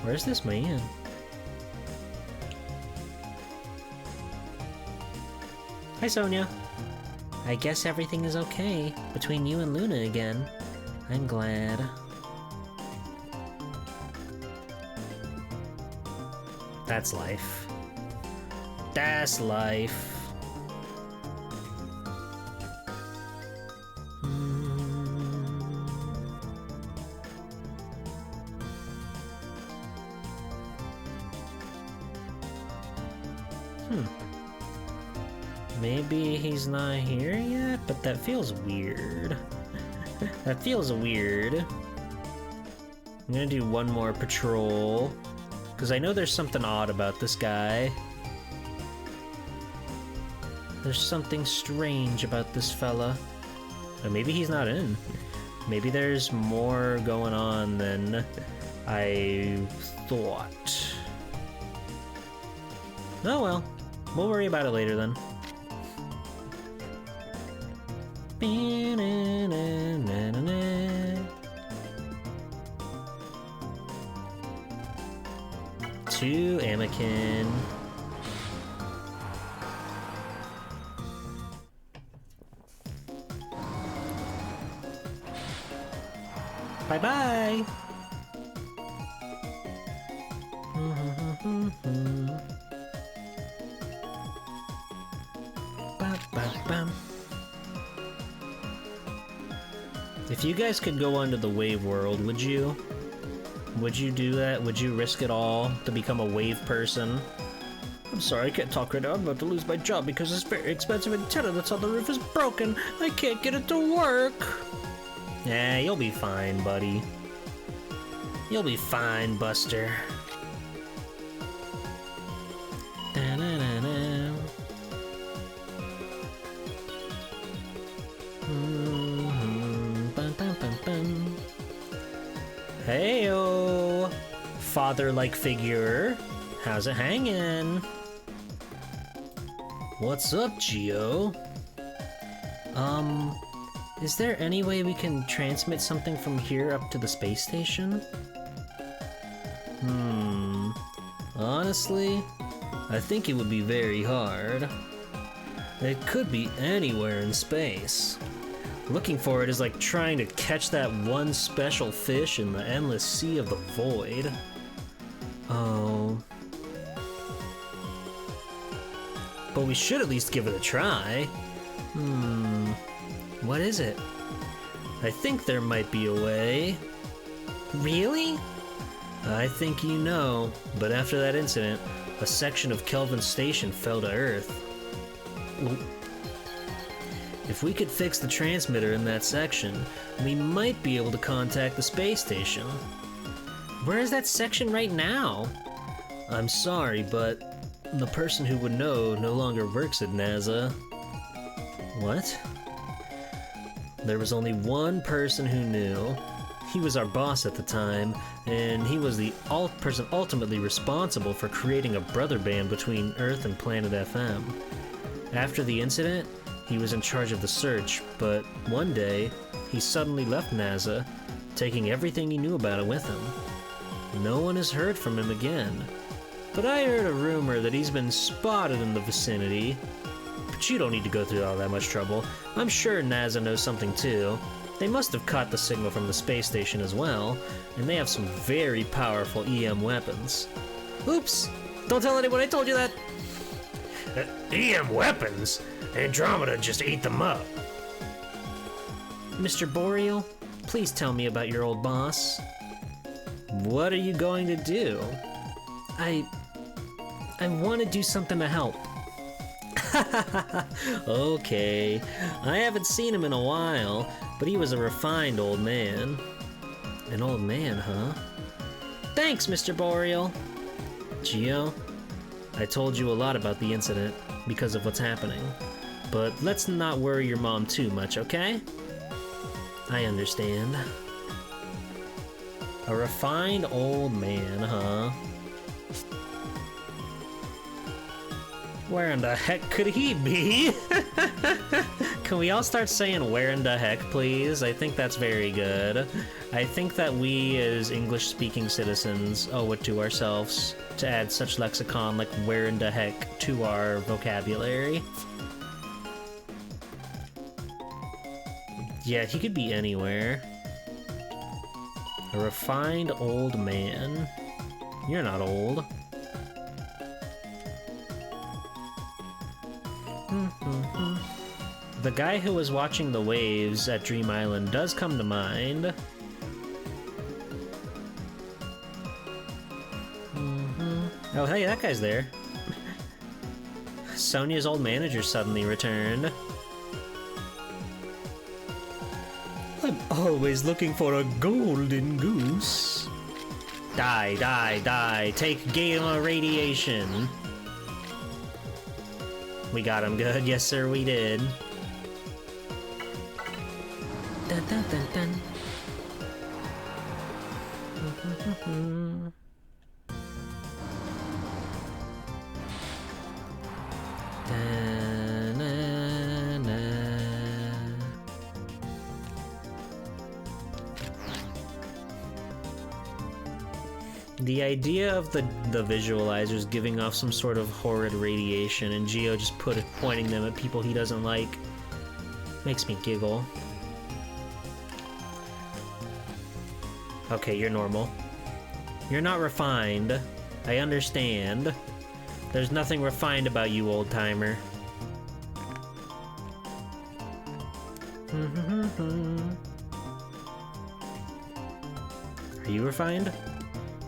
[SPEAKER 1] Where's this man? Hi, Sonia. I guess everything is okay between you and Luna again. I'm glad. That's life. That's life. Maybe he's not here yet, but that feels weird. That feels weird. I'm gonna do one more patrol, because I know there's something odd about this guy. There's something strange about this fella. Or maybe he's not in. Maybe there's more going on than I thought. Oh well, we'll worry about it later then. To Anakin. Bye-bye. If you guys could go onto the wave world, would you? Would you do that? Would you risk it all to become a wave person?
[SPEAKER 2] I'm sorry, I can't talk right now. I'm about to lose my job because this very expensive antenna that's on the roof is broken. I can't get it to work.
[SPEAKER 1] Yeah, you'll be fine, buddy. You'll be fine, Buster. Da-na-na-na. Bum-bum-bum-bum. Heyo, father-like figure. How's it hanging? What's up, Geo? Is there any way we can transmit something from here up to the space station? Honestly, I think it would be very hard. It could be anywhere in space. Looking for it is like trying to catch that one special fish in the endless sea of the void. Oh. But we should at least give it a try. What is it? I think there might be a way. Really? I think you know, but after that incident, a section of Kelvin Station fell to Earth. If we could fix the transmitter in that section, we might be able to contact the space station. Where is that section right now? I'm sorry, but the person who would know no longer works at NASA. What? There was only one person who knew. He was our boss at the time, and he was the person ultimately responsible for creating a brother band between Earth and Planet FM. After the incident, he was in charge of the search, but one day, he suddenly left NASA, taking everything he knew about it with him. No one has heard from him again. But I heard a rumor that he's been spotted in the vicinity. But you don't need to go through all that much trouble. I'm sure NASA knows something too. They must have caught the signal from the space station as well, and they have some very powerful EM weapons. Oops! Don't tell anyone I told you that!
[SPEAKER 2] EM weapons? Andromeda just ate them up.
[SPEAKER 1] Mr. Boreal, please tell me about your old boss. What are you going to do? I want to do something to help. Okay, I haven't seen him in a while, but he was a refined old man. An old man, huh? Thanks, Mr. Boreal. Geo, I told you a lot about the incident because of what's happening, but let's not worry your mom too much, okay? I understand. A refined old man, huh? Where in the heck could he be? Can we all start saying where in the heck, please? I think that's very good. I think that we as English-speaking citizens owe it to ourselves to add such lexicon like where in the heck to our vocabulary. Yeah, he could be anywhere. A refined old man. You're not old. The guy who was watching the waves at Dream Island does come to mind. Oh, hey, that guy's there. Sonia's old manager suddenly returned. I'm always looking for a golden goose. Die, die, die. Take gamma radiation. We got him good. Yes, sir, we did. Dun, dun, dun, dun. The idea of the visualizers giving off some sort of horrid radiation and Geo just pointing them at people he doesn't like makes me giggle. Okay, you're normal. You're not refined. I understand. There's nothing refined about you, old-timer. Are you refined?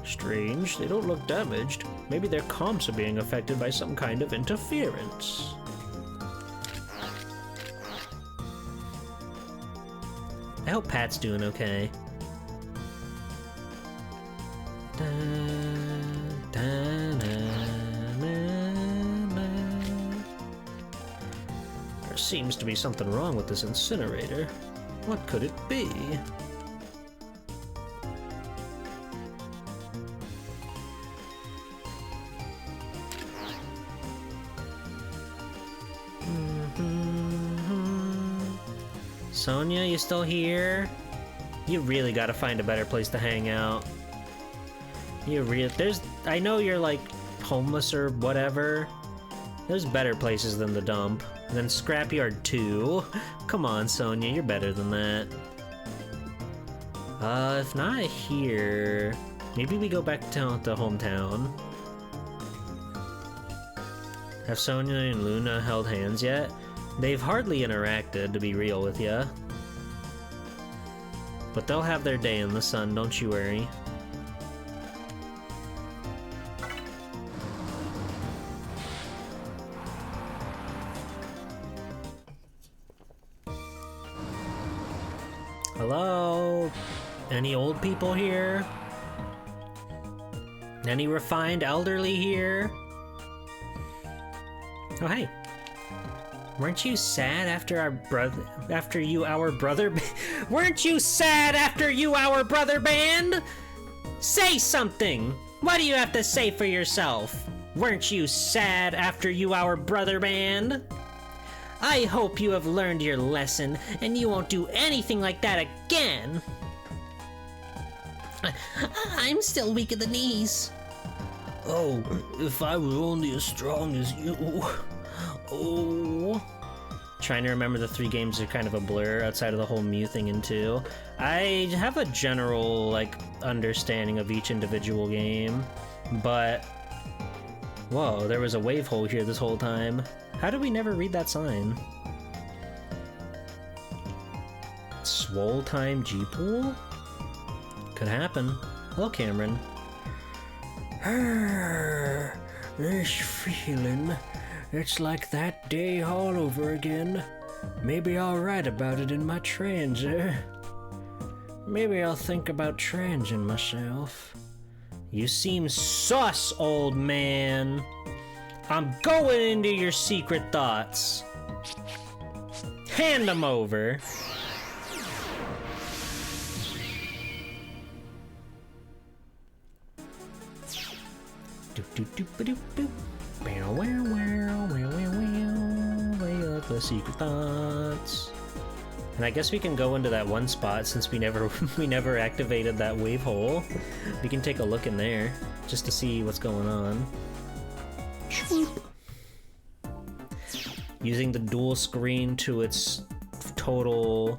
[SPEAKER 1] Strange, they don't look damaged. Maybe their comps are being affected by some kind of interference. I hope Pat's doing okay. There seems to be something wrong with this incinerator. What could it be? Sonia, you still here? You really gotta find a better place to hang out. I know you're like homeless or whatever. There's better places than the dump. Than Scrapyard 2. Come on, Sonia, you're better than that. If not here, maybe we go back to hometown. Have Sonia and Luna held hands yet? They've hardly interacted, to be real with ya. But they'll have their day in the sun, don't you worry. Hello? Any old people here? Any refined elderly here? Oh, hey. Weren't you sad after our brother Weren't you sad after our brother band? Say something! What do you have to say for yourself? Weren't you sad after our brother band? I hope you have learned your lesson and you won't do anything like that again.
[SPEAKER 3] I'm still weak at the knees.
[SPEAKER 2] Oh, if I were only as strong as you. Oh.
[SPEAKER 1] Trying to remember the 3 games are kind of a blur outside of the whole Mew thing and 2. I have a general, like, understanding of each individual game, but... Whoa, there was a wave hole here this whole time. How did we never read that sign? Swole time G-Pool? Could happen. Hello, Cameron.
[SPEAKER 2] This feeling, it's like that day all over again. Maybe I'll write about it in my transer. Maybe I'll think about transing myself.
[SPEAKER 1] You seem sus, old man. I'm going into your secret thoughts. Hand them over. The secret thoughts. And I guess we can go into that one spot since we never activated that wave hole. We can take a look in there just to see what's going on. Using the dual screen to its total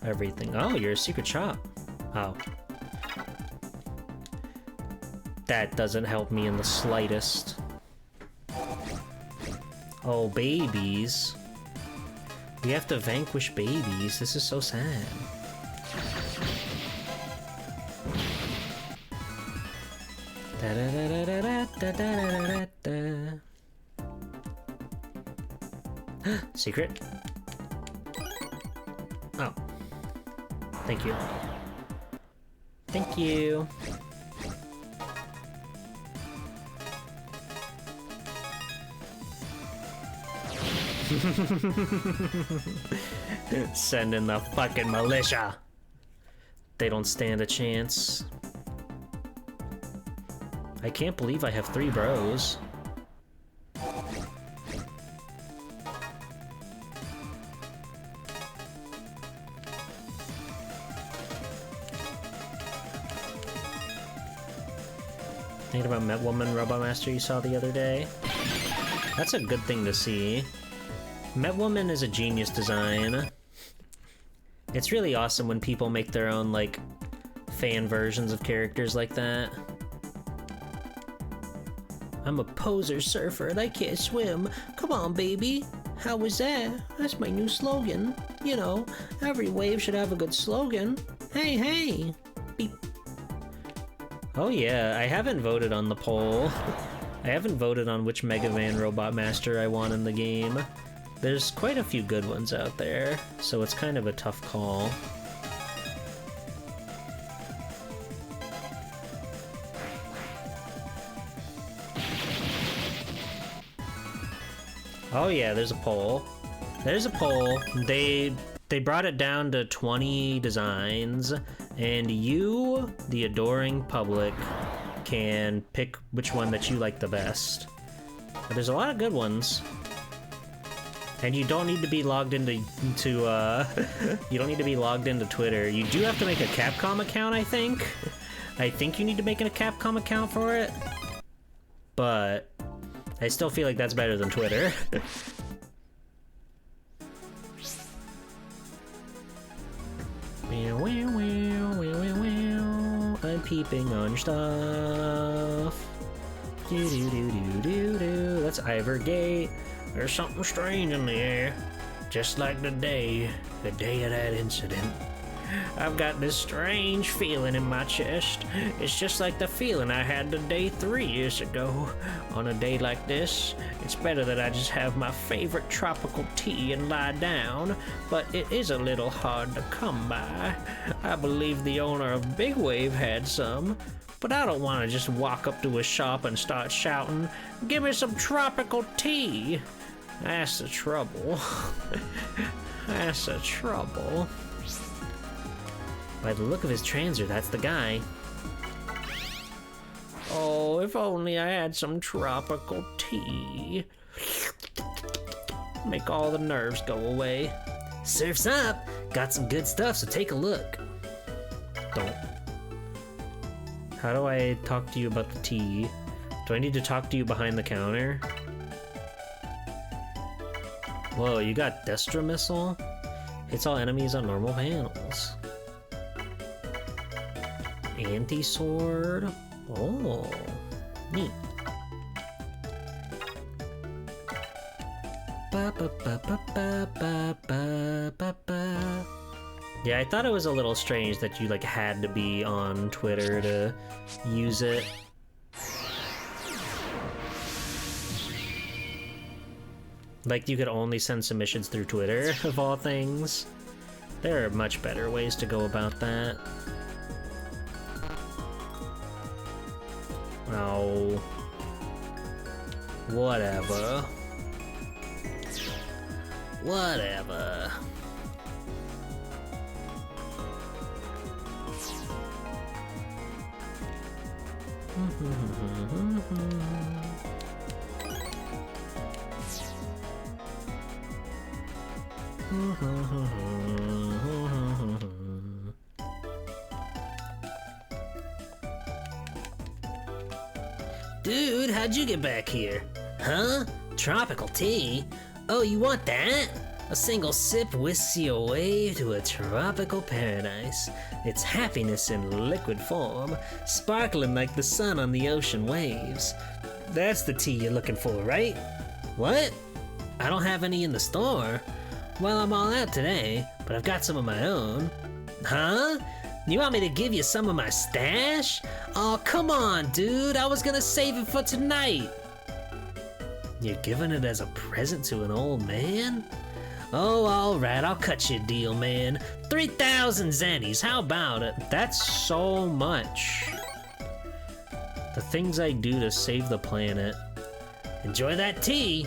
[SPEAKER 1] everything. Oh, you're a secret shop. Oh. That doesn't help me in the slightest. Oh, babies. We have to vanquish babies. This is so sad. Secret? Oh. Thank you. Thank you. Send in the fucking militia. They don't stand a chance. I can't believe I have 3 bros. Thinking about Metwoman Robot Master you saw the other day? That's a good thing to see. Metwoman is a genius design. It's really awesome when people make their own, like, fan versions of characters like that. I'm a poser surfer and I can't swim. Come on, baby. How was that? That's my new slogan. You know, every wave should have a good slogan. Hey, hey. Beep. Oh yeah, I haven't voted on the poll. I haven't voted on which Mega Man Robot Master I want in the game. There's quite a few good ones out there, so it's kind of a tough call. Oh yeah, there's a poll. There's a poll. They brought it down to 20 designs, and you, the adoring public, can pick which one that you like the best. But there's a lot of good ones. And you don't need to be logged into you don't need to be logged into Twitter. You do have to make a Capcom account, I think. I think you need to make a Capcom account for it. But I still feel like that's better than Twitter. I'm peeping on your stuff. That's Ivorgate. There's something strange in the air, just like the day of that incident. I've got this strange feeling in my chest. It's just like the feeling I had the day 3 years ago. On a day like this, it's better that I just have my favorite tropical tea and lie down, but it is a little hard to come by. I believe the owner of Big Wave had some, but I don't want to just walk up to a shop and start shouting, "Give me some tropical tea!" That's the trouble. That's the trouble. By the look of his transer, that's the guy. Oh, if only I had some tropical tea. Make all the nerves go away. Surf's up! Got some good stuff, so take a look. Don't. How do I talk to you about the tea? Do I need to talk to you behind the counter? Whoa, you got Destra Missile? Hits all enemies on normal panels. Anti-sword? Oh, neat. Ba, ba, ba, ba, ba, ba, ba, ba, ba. Yeah, I thought it was a little strange that you like had to be on Twitter to use it. Like you could only send submissions through Twitter, of all things. There are much better ways to go about that. Oh. Whatever. Whatever. Dude, how'd you get back here? Huh? Tropical tea? Oh, you want that? A single sip whisks you away to a tropical paradise. It's happiness in liquid form, sparkling like the sun on the ocean waves. That's the tea you're looking for, right? What? I don't have any in the store. Well, I'm all out today, but I've got some of my own. Huh? You want me to give you some of my stash? Oh, come on, dude. I was gonna save it for tonight. You're giving it as a present to an old man? Oh, alright, I'll cut you a deal, man. 3,000 zennies, how about it? That's so much. The things I do to save the planet. Enjoy that tea.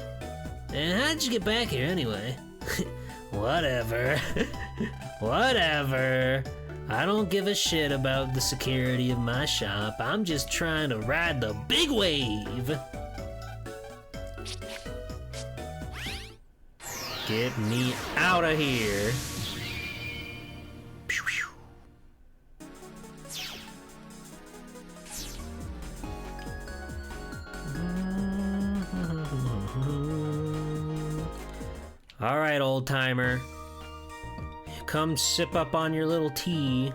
[SPEAKER 1] And how'd you get back here anyway? Whatever. Whatever. I don't give a shit about the security of my shop. I'm just trying to ride the big wave. Get me out of here. Pew, pew. All right, old timer. Come sip up on your little tea.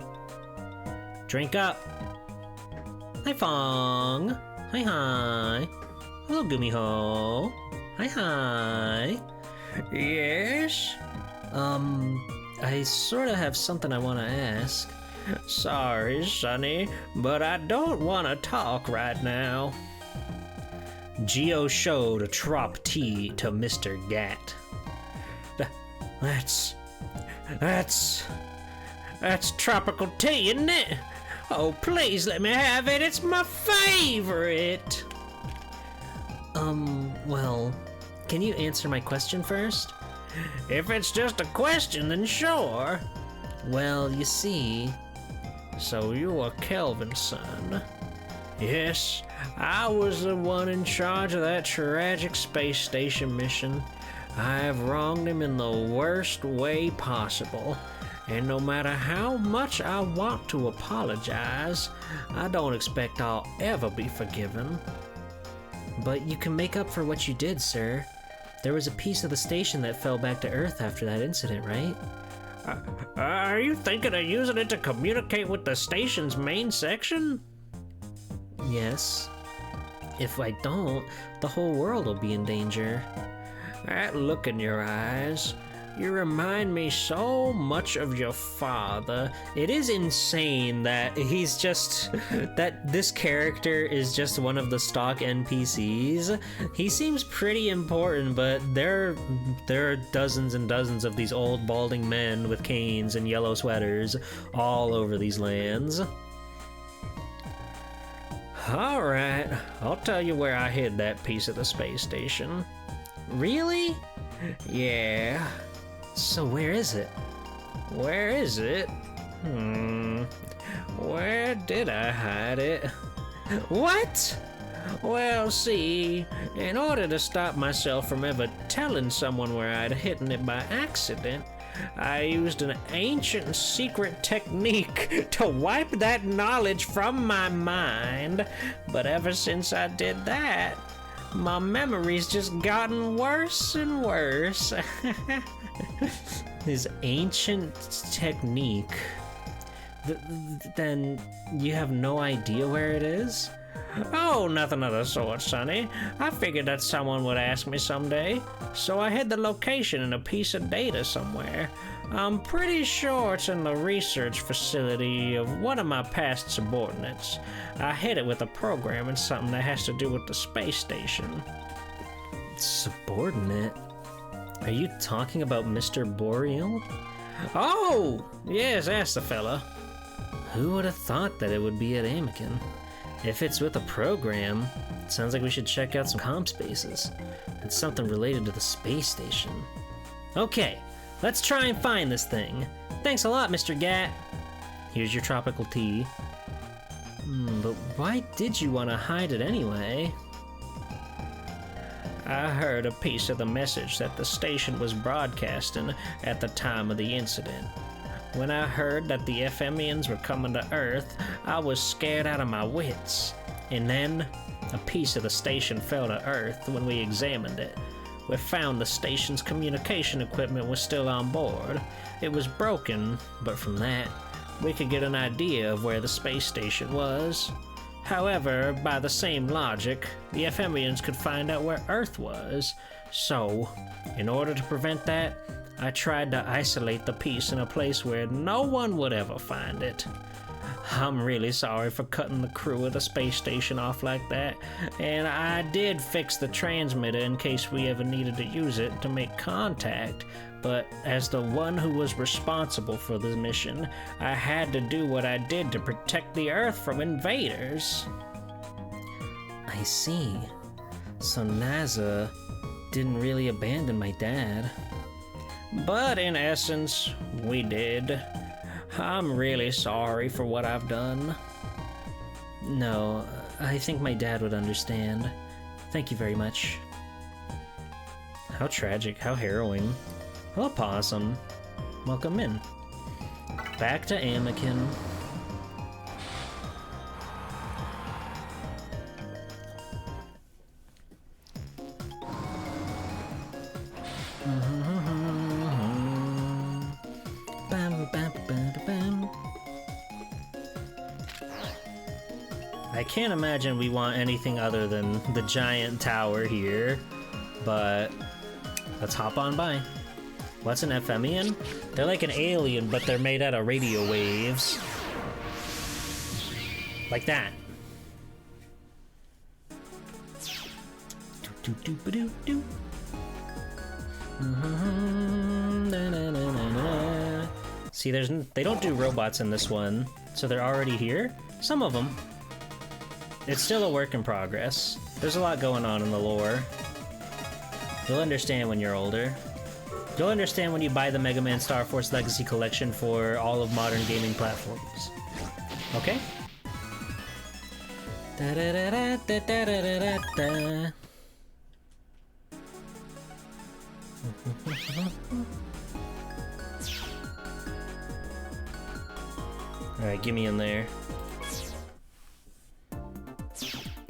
[SPEAKER 1] Drink up. Hi, Fong. Hi, hi. Hello, Gumiho. Hi, hi. Yes? I sort of have something I want to ask. Sorry, Sonny, but I don't want to talk right now. Geo showed a trop tea to Mr. Gat. That's tropical tea, isn't it? Oh, please let me have it. It's my favorite. Well, can you answer my question first? If it's just a question, then sure. Well, you see... So you were Kelvin's son. Yes, I was the one in charge of that tragic space station mission. I have wronged him in the worst way possible. And no matter how much I want to apologize, I don't expect I'll ever be forgiven. But you can make up for what you did, sir. There was a piece of the station that fell back to Earth after that incident, right? Are you thinking of using it to communicate with the station's main section? Yes. If I don't, the whole world will be in danger. That look in your eyes, you remind me so much of your father. It is insane that he's just, that this character is just one of the stock NPCs. He seems pretty important, but there are dozens and dozens of these old balding men with canes and yellow sweaters all over these lands. Alright, I'll tell you where I hid that piece of the space station. Really?
[SPEAKER 2] Yeah.
[SPEAKER 1] So where is it?
[SPEAKER 2] Where is it? Where did I hide it?
[SPEAKER 1] What?
[SPEAKER 2] Well, see, in order to stop myself from ever telling someone where I'd hidden it by accident, I used an ancient secret technique to wipe that knowledge from my mind. But ever since I did that, my memory's just gotten worse and worse.
[SPEAKER 1] His ancient technique. Then you have no idea where it is?
[SPEAKER 2] Oh, nothing of the sort, Sonny. I figured that someone would ask me someday, so I hid the location in a piece of data somewhere. I'm pretty sure it's in the research facility of one of my past subordinates. I hid it with a program and something that has to do with the space station.
[SPEAKER 1] Subordinate? Are you talking about Mr. Boreal?
[SPEAKER 2] Oh, yes, that's the fella.
[SPEAKER 1] Who would have thought that it would be at Amiken? If it's with a program, it sounds like we should check out some comm spaces. It's something related to the space station. Okay, let's try and find this thing. Thanks a lot, Mr. Gat. Here's your tropical tea. But why did you want to hide it anyway?
[SPEAKER 2] I heard a piece of the message that the station was broadcasting at the time of the incident. When I heard that the FMians were coming to Earth, I was scared out of my wits. And then, a piece of the station fell to Earth when we examined it. We found the station's communication equipment was still on board. It was broken, but from that, we could get an idea of where the space station was. However, by the same logic, the FMians could find out where Earth was. So, in order to prevent that, I tried to isolate the piece in a place where no one would ever find it. I'm really sorry for cutting the crew of the space station off like that, and I did fix the transmitter in case we ever needed to use it to make contact, but as the one who was responsible for the mission, I had to do what I did to protect the Earth from invaders.
[SPEAKER 1] I see. So NASA didn't really abandon my dad.
[SPEAKER 2] But in essence, we did. I'm really sorry for what I've done.
[SPEAKER 1] No, I think my dad would understand. Thank you very much. How tragic, how harrowing. Hello, Possum. Welcome in. Back to Amiken. I can't imagine we want anything other than the giant tower here, but let's hop on by. What's an FMian? They're like an alien, but they're made out of radio waves. Like that. See, they don't do robots in this one, so they're already here. Some of them. It's still a work in progress. There's a lot going on in the lore. You'll understand when you're older. You'll understand when you buy the Mega Man Star Force Legacy Collection for all of modern gaming platforms. Okay? Alright, get me in there.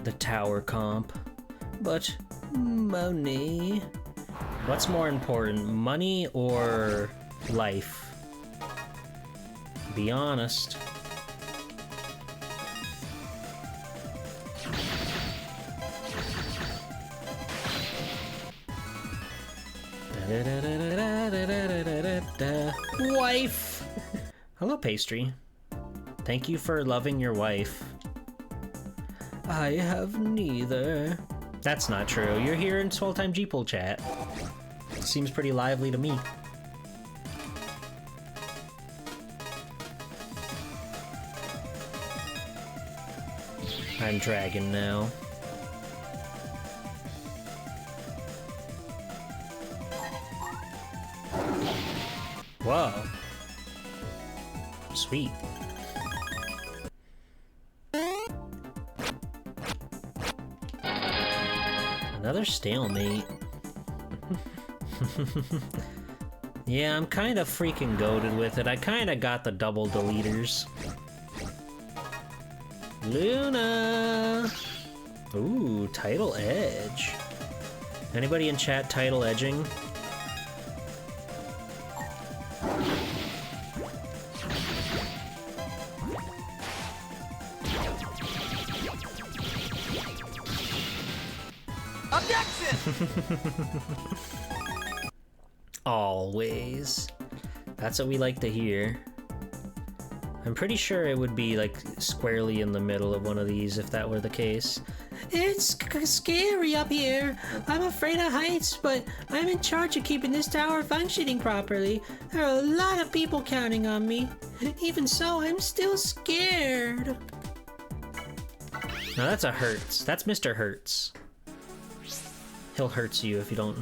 [SPEAKER 1] The tower comp. But money. What's more important, money or life? Be honest. Wife! Hello, Pastry. Thank you for loving your wife. I have neither. That's not true. You're here in Full-Time G-Pool chat. Seems pretty lively to me. I'm dragon now. Sweet. Another stalemate. Yeah, I'm kind of freaking goated with it. I kind of got the double deleters. Luna! Ooh, title edge. Anybody in chat title edging? Always. That's what we like to hear. I'm pretty sure it would be like squarely in the middle of one of these if that were the case.
[SPEAKER 3] It's scary up here. I'm afraid of heights, but I'm in charge of keeping this tower functioning properly. There are a lot of people counting on me. Even so, I'm still scared.
[SPEAKER 1] Now that's a Hertz. That's Mr. Hertz. He'll hurt you if you don't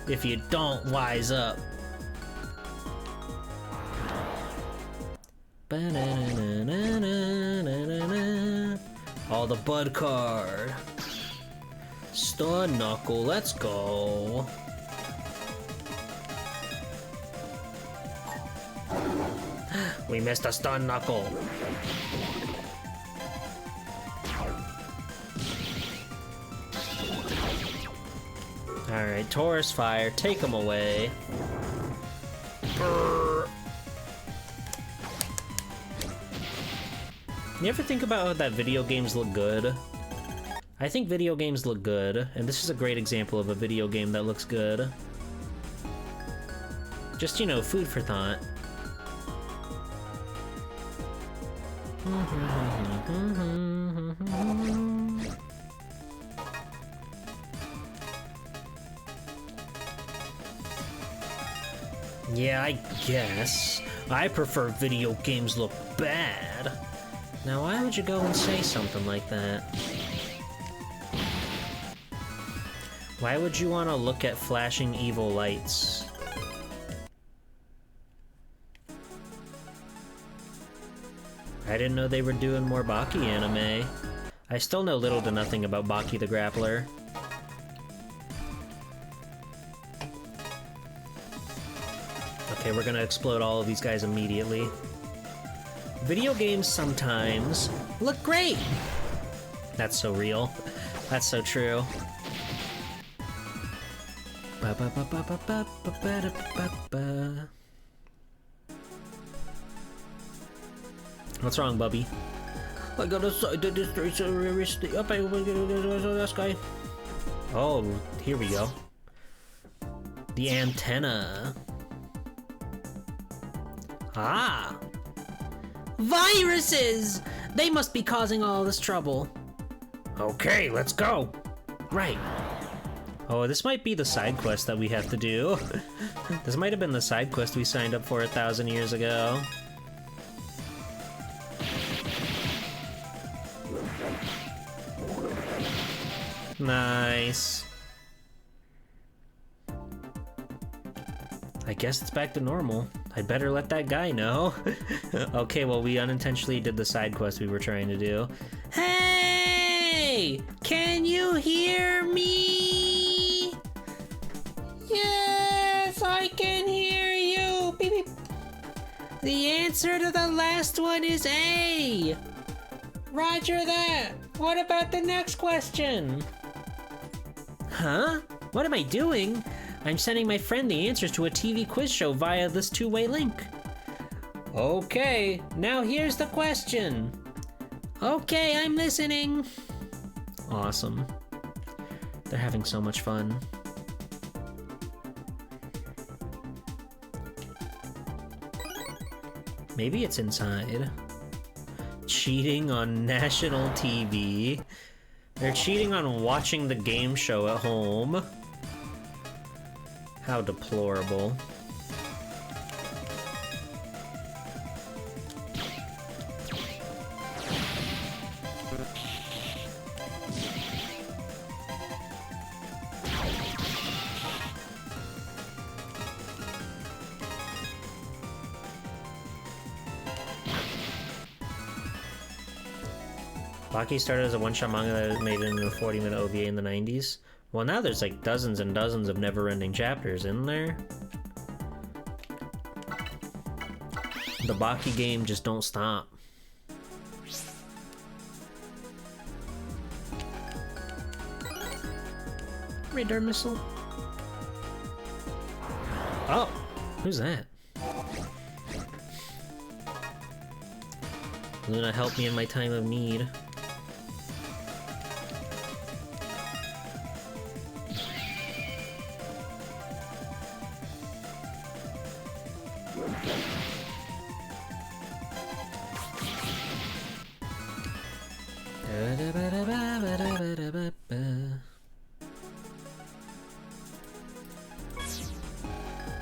[SPEAKER 1] if you don't wise up. All the Bud card. Stun Knuckle, let's go. We missed a Stun Knuckle. Alright, Taurus Fire, take him away. Brrr. You ever think about that video games look good? I think video games look good, and this is a great example of a video game that looks good. Just, you know, food for thought. Yeah, I guess. I prefer video games look bad. Now, why would you go and say something like that? Why would you want to look at flashing evil lights? I didn't know they were doing more Baki anime. I still know little to nothing about Baki the Grappler. Okay, we're gonna explode all of these guys immediately. Video games sometimes look great! That's so real. That's so true. What's wrong, Bubby? I gotta side the district up this guy. Oh, here we go. The antenna. Ah!
[SPEAKER 3] Viruses! They must be causing all this trouble.
[SPEAKER 2] Okay, let's go.
[SPEAKER 1] Right. Oh, this might be the side quest that we have to do. This might have been the side quest we signed up for 1,000 years ago. Nice. I guess it's back to normal. I'd better let that guy know. Okay, well, we unintentionally did the side quest we were trying to do.
[SPEAKER 3] Hey! Can you hear me? Yes, I can hear you! Beep, beep. The answer to the last one is A! Roger that! What about the next question?
[SPEAKER 1] Huh? What am I doing? I'm sending my friend the answers to a TV quiz show via this two-way link.
[SPEAKER 3] Okay, now here's the question. Okay, I'm listening.
[SPEAKER 1] Awesome. They're having so much fun. Maybe it's inside. Cheating on national TV. They're cheating on watching the game show at home. How deplorable. Baki started as a one-shot manga that made it into a 40-minute OVA in the 90s. Well, now there's like dozens and dozens of never-ending chapters in there. The Baki game just don't stop. Radar missile. Oh, who's that? Luna, help me in my time of need.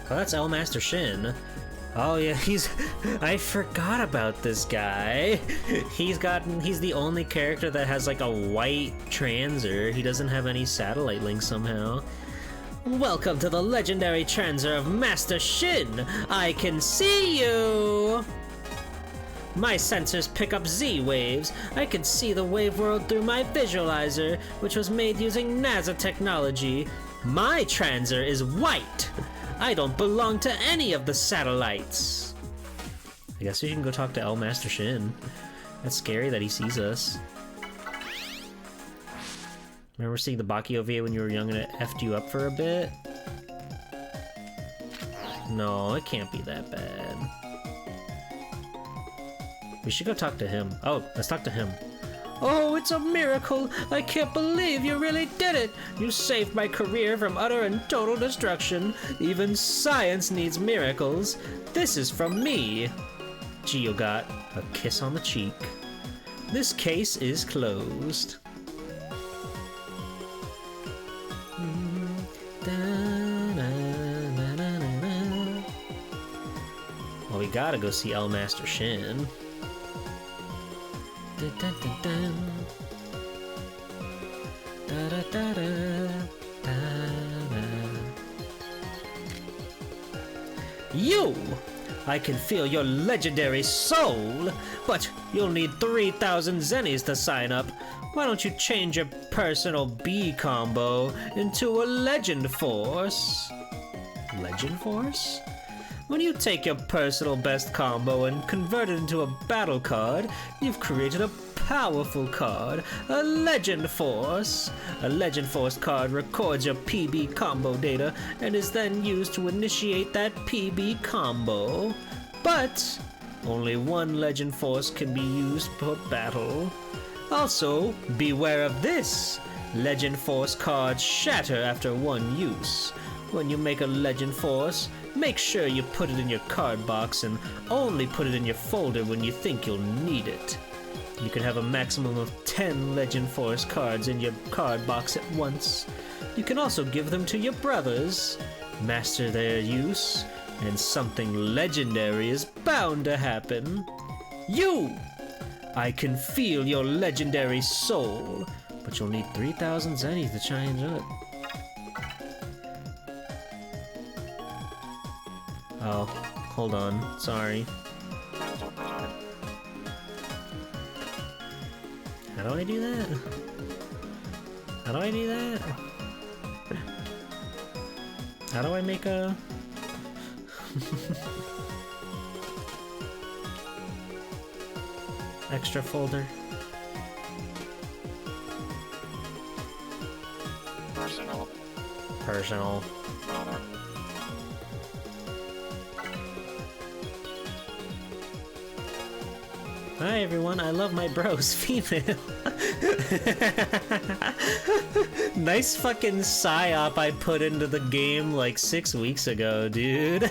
[SPEAKER 1] Oh, that's L Master Shin. Oh yeah, I forgot about this guy. He's the only character that has like a white transer. He doesn't have any satellite link somehow. Welcome to the legendary transer of Master Shin. I can see you. My sensors pick up Z waves. I can see the wave world through my visualizer, which was made using NASA technology. My transer is white. I don't belong to any of the satellites. I guess we can go talk to L Master Shin. That's scary that he sees us. Remember seeing the Baki OVA when you were young and it effed you up for a bit? No, it can't be that bad. We should go talk to him. Oh, let's talk to him. Oh, it's a miracle! I can't believe you really did it! You saved my career from utter and total destruction. Even science needs miracles. This is from me. Gio got a kiss on the cheek. This case is closed. Well, we gotta go see L Master Shin. Dun, dun, dun, dun. Da, da, da, da, da, da. You! I can feel your legendary soul, but you'll need 3,000 zennies to sign up. Why don't you change your personal B combo into a Legend Force? Legend Force? When you take your personal best combo and convert it into a battle card, you've created a powerful card, a Legend Force. A Legend Force card records your PB combo data and is then used to initiate that PB combo. But only one Legend Force can be used per battle. Also, beware of this. Legend Force cards shatter after one use. When you make a Legend Force, make sure you put it in your card box and only put it in your folder when you think you'll need it. You can have a maximum of 10 Legend Force cards in your card box at once. You can also give them to your brothers. Master their use, and something legendary is bound to happen. You! I can feel your legendary soul, but you'll need 3,000 zennies to change it. Oh, hold on. Sorry. How do I do that? How do I do that? How do I make a... extra folder? Personal. Hi everyone, I love my bros, female. Nice fucking psyop I put into the game like 6 weeks ago, dude.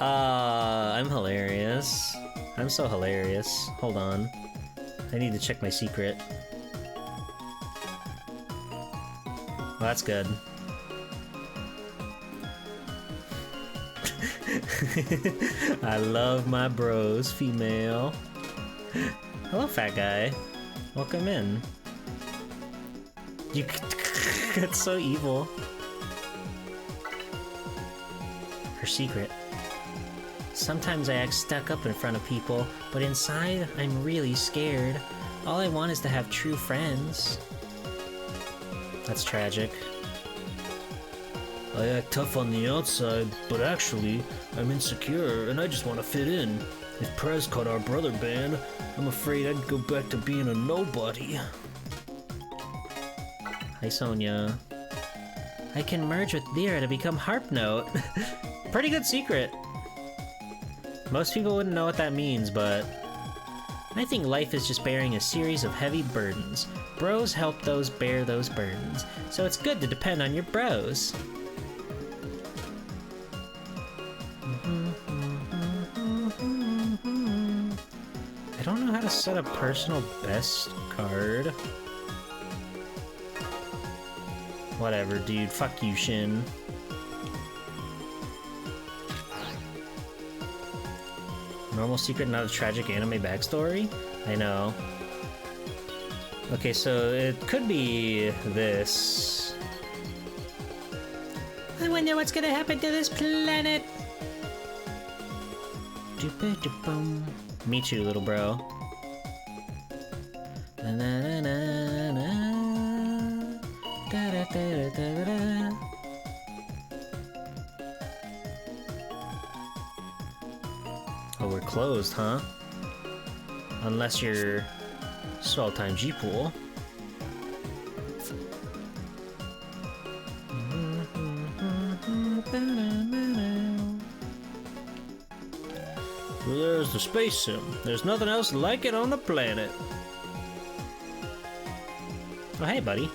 [SPEAKER 1] I'm hilarious. I'm so hilarious. Hold on. I need to check my secret. Well, that's good. I love my bros, female. Hello, fat guy. Welcome in. You. That's so evil. Her secret. Sometimes I act stuck up in front of people, but inside, I'm really scared. All I want is to have true friends. That's tragic.
[SPEAKER 2] I act tough on the outside, but actually, I'm insecure and I just want to fit in. If Prez caught our brother band, I'm afraid I'd go back to being a nobody.
[SPEAKER 1] Hi, Sonia. I can merge with Lyra to become Harp Note. Pretty good secret. Most people wouldn't know what that means, but I think life is just bearing a series of heavy burdens. Bros help those bear those burdens, so it's good to depend on your bros. I don't know how to set a personal best card. Whatever, dude. Fuck you, Shin. Normal secret, not a tragic anime backstory? I know. Okay, so it could be this.
[SPEAKER 3] I wonder what's gonna happen to this planet.
[SPEAKER 1] Me too, little bro. Oh, we're closed, huh? Unless you're Swell Time G-Pool.
[SPEAKER 2] Well, there's the space sim. There's nothing else like it on the planet.
[SPEAKER 1] Oh, hey, buddy.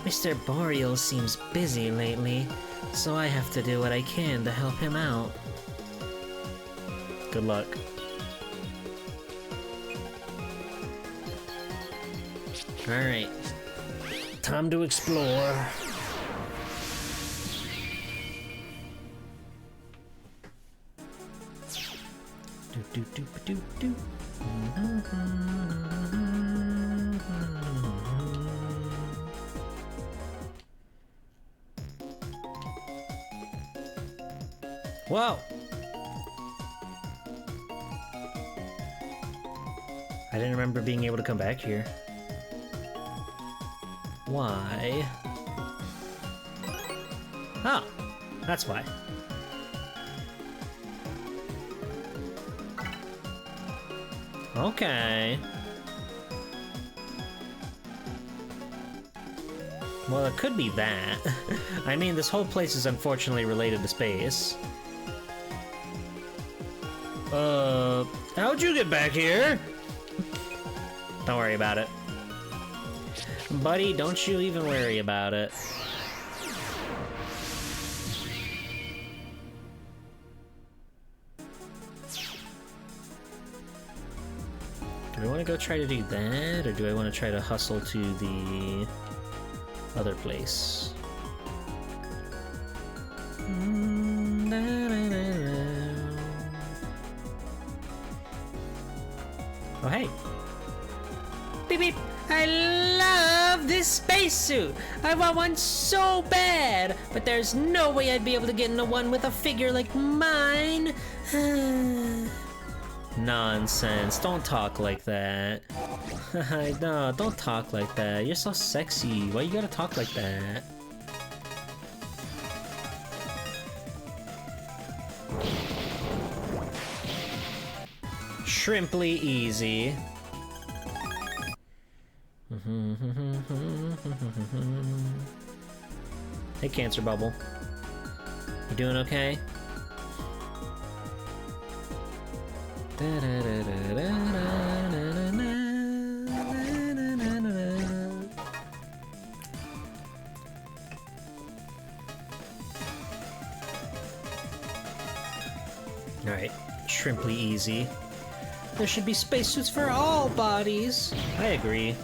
[SPEAKER 3] Mr. Boreal seems busy lately, so I have to do what I can to help him out.
[SPEAKER 1] Good luck. Alright.
[SPEAKER 2] Time to explore.
[SPEAKER 1] Whoa! I didn't remember being able to come back here. Why? Oh, that's why. Okay. Well, it could be that. I mean, this whole place is unfortunately related to space.
[SPEAKER 2] How'd you get back here?
[SPEAKER 1] Don't worry about it. Buddy, don't you even worry about it. Do I want to go try to do that, or do I want to try to hustle to the other place? Oh, hey.
[SPEAKER 3] Beep beep! I love this spacesuit! I want one so bad! But there's no way I'd be able to get into one with a figure like mine!
[SPEAKER 1] Nonsense. Don't talk like that. No, don't talk like that. You're so sexy. Why you gotta talk like that? Shrimply easy. Hey, Cancer Bubble. You doing okay? Alright, Shrimply easy. There should be spacesuits for all bodies. I agree.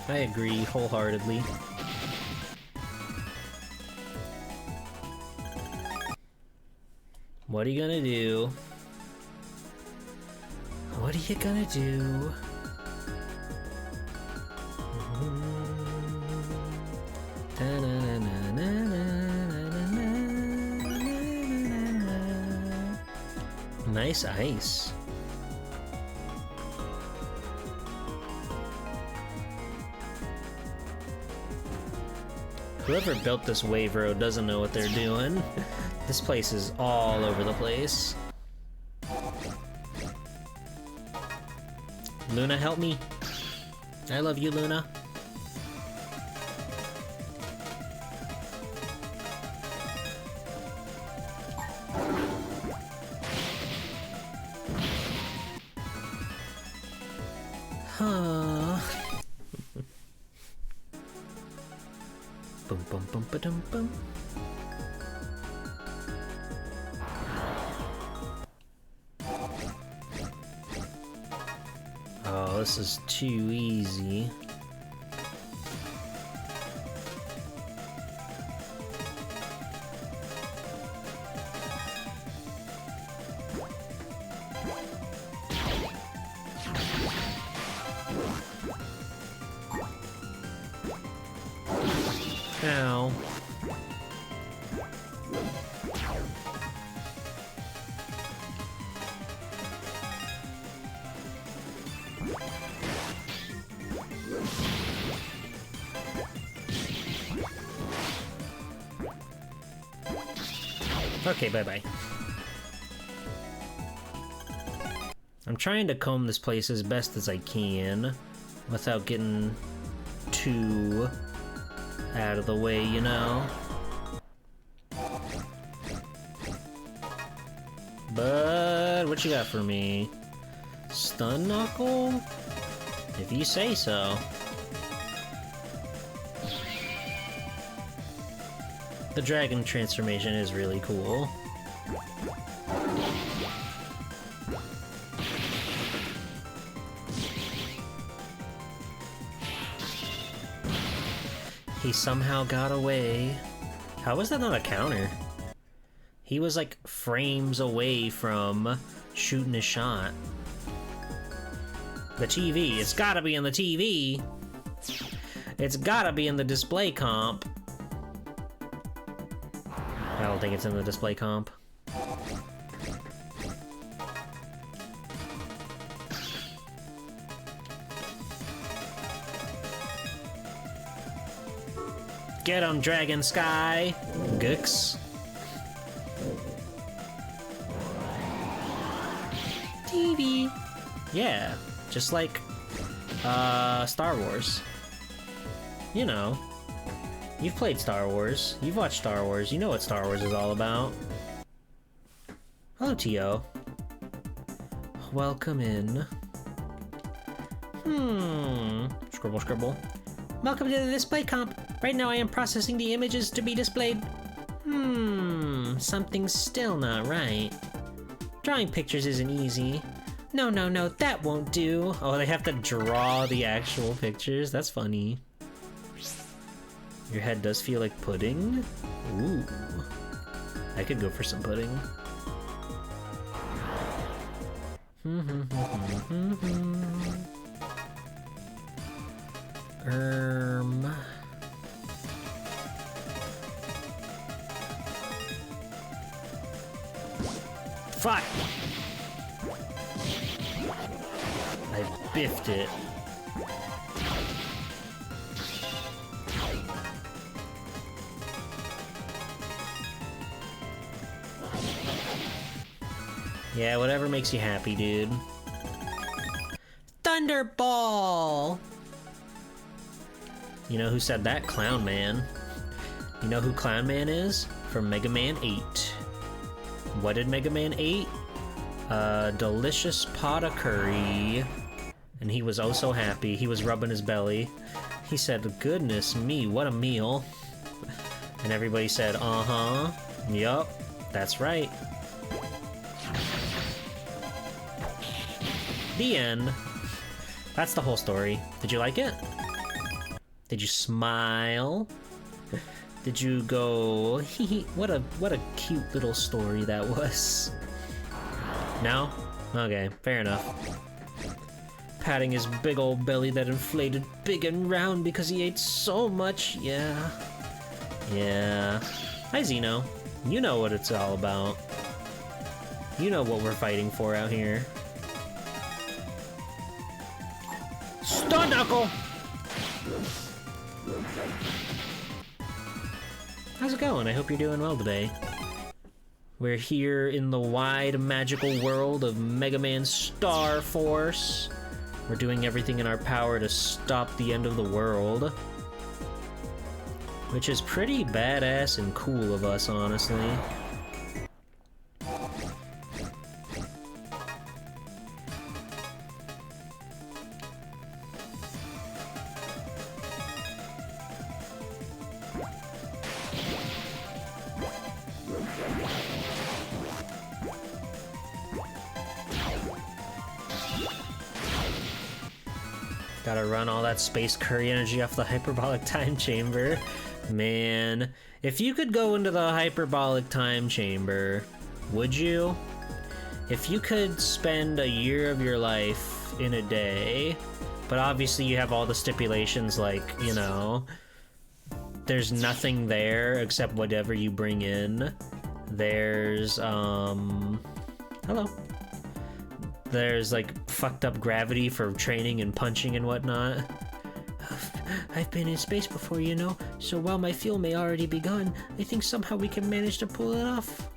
[SPEAKER 1] I agree wholeheartedly. What are you gonna do? What are you gonna do? nice ice. Whoever built this wave road doesn't know what they're doing. This place is all over the place. Luna, help me. I love you, Luna. Huh. Boom, boom, boom, ba-dum, boom. Oh, this is too easy. Ow. Okay, bye-bye. I'm trying to comb this place as best as I can without getting too out of the way, you know? But what you got for me? Stun Knuckle? If you say so. The dragon transformation is really cool. He somehow got away. How was that not a counter? He was like frames away from shooting a shot. The TV, it's gotta be in the TV. It's gotta be in the display comp. I don't think it's in the display comp. Get him, Dragon Sky! Gooks. TV! Yeah, just like, Star Wars. You know. You've played Star Wars. You've watched Star Wars. You know what Star Wars is all about. Hello, T.O. Welcome in. Scribble, scribble. Welcome to the display comp. Right now I am processing the images to be displayed. Something's still not right. Drawing pictures isn't easy. No, that won't do. Oh, they have to draw the actual pictures? That's funny. Your head does feel like pudding? Ooh. I could go for some pudding. Fuck! I biffed it. Yeah, whatever makes you happy, dude. Thunderball! You know who said that? Clown Man. You know who Clown Man is? From Mega Man 8. What did Mega Man 8? A delicious pot of curry. And he was oh so happy. He was rubbing his belly. He said, goodness me, what a meal. And everybody said, uh-huh. Yup, that's right. The end. That's the whole story. Did you like it? Did you smile? Did you go, hee hee, what a cute little story that was. No? Okay, fair enough. Patting his big old belly that inflated big and round because he ate so much, yeah. Yeah. Hi, Xeno. You know what it's all about. You know what we're fighting for out here.
[SPEAKER 2] Star Knuckle!
[SPEAKER 1] How's it going? I hope you're doing well today. We're here in the wide magical world of Mega Man Star Force. We're doing everything in our power to stop the end of the world. Which is pretty badass and cool of us, honestly. Gotta run all that space curry energy off the hyperbolic time chamber. Man, if you could go into the hyperbolic time chamber, would you? If you could spend a year of your life in a day, but obviously you have all the stipulations like, you know, there's nothing there except whatever you bring in. There's, hello. There's, like, fucked up gravity for training and punching and whatnot.
[SPEAKER 3] I've been in space before, you know, so while my fuel may already be gone, I think somehow we can manage to pull it off.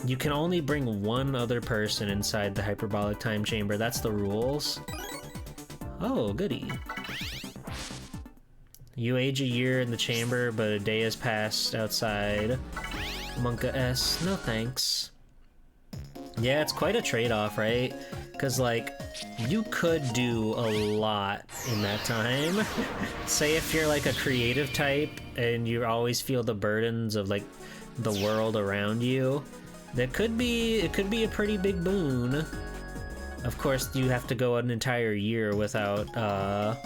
[SPEAKER 1] You can only bring one other person inside the hyperbolic time chamber. That's the rules. Oh, goody. You age a year in the chamber, but a day has passed outside. Monka S, no thanks. Yeah, it's quite a trade-off, right? Because, like, you could do a lot in that time. Say if you're, like, a creative type and you always feel the burdens of, like, the world around you, it could be a pretty big boon. Of course, you have to go an entire year without,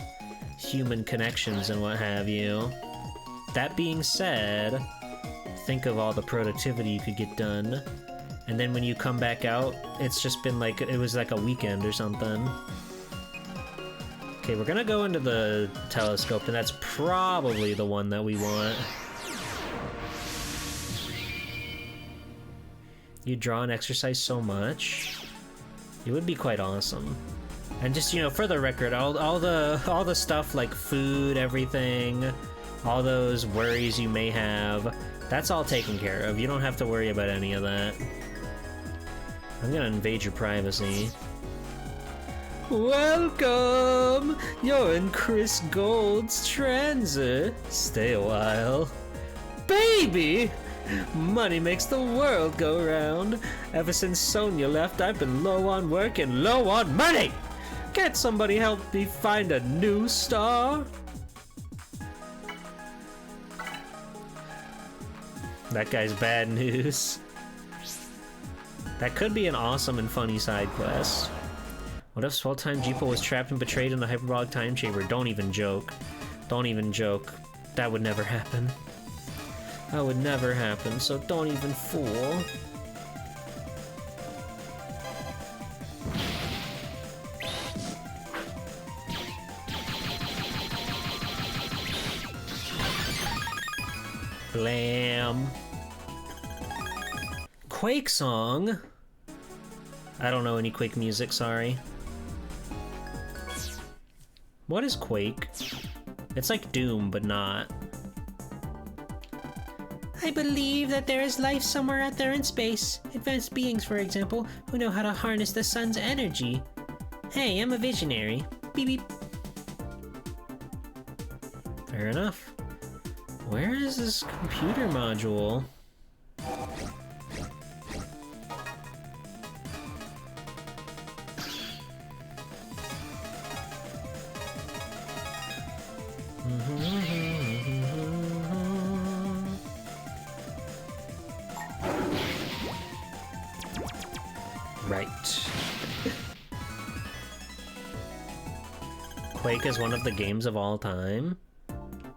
[SPEAKER 1] human connections and what have you. That being said, think of all the productivity you could get done. And then when you come back out, it's just been like, it was like a weekend or something. Okay, we're gonna go into the telescope, and that's probably the one that we want. You draw and exercise so much. It would be quite awesome. And just, you know, for the record, all the stuff like food, everything, all those worries you may have, that's all taken care of. You don't have to worry about any of that. I'm gonna invade your privacy. Welcome! You're in Chris Gold's transit. Stay a while. Baby! Money makes the world go round. Ever since Sonia left, I've been low on work and low on money! Can't somebody help me find a new star? That guy's bad news. That could be an awesome and funny side quest. What if Swell-Time Jeepo was trapped and betrayed in the hyperbolic time chamber? Don't even joke. Don't even joke. That would never happen. That would never happen, so don't even fool. Blam. Quake song? I don't know any Quake music, sorry. What is Quake? It's like Doom, but not.
[SPEAKER 3] I believe that there is life somewhere out there in space. Advanced beings, for example, who know how to harness the sun's energy. Hey, I'm a visionary. Beep beep.
[SPEAKER 1] Fair enough. Where is this computer module? Right. Quake is one of the games of all time.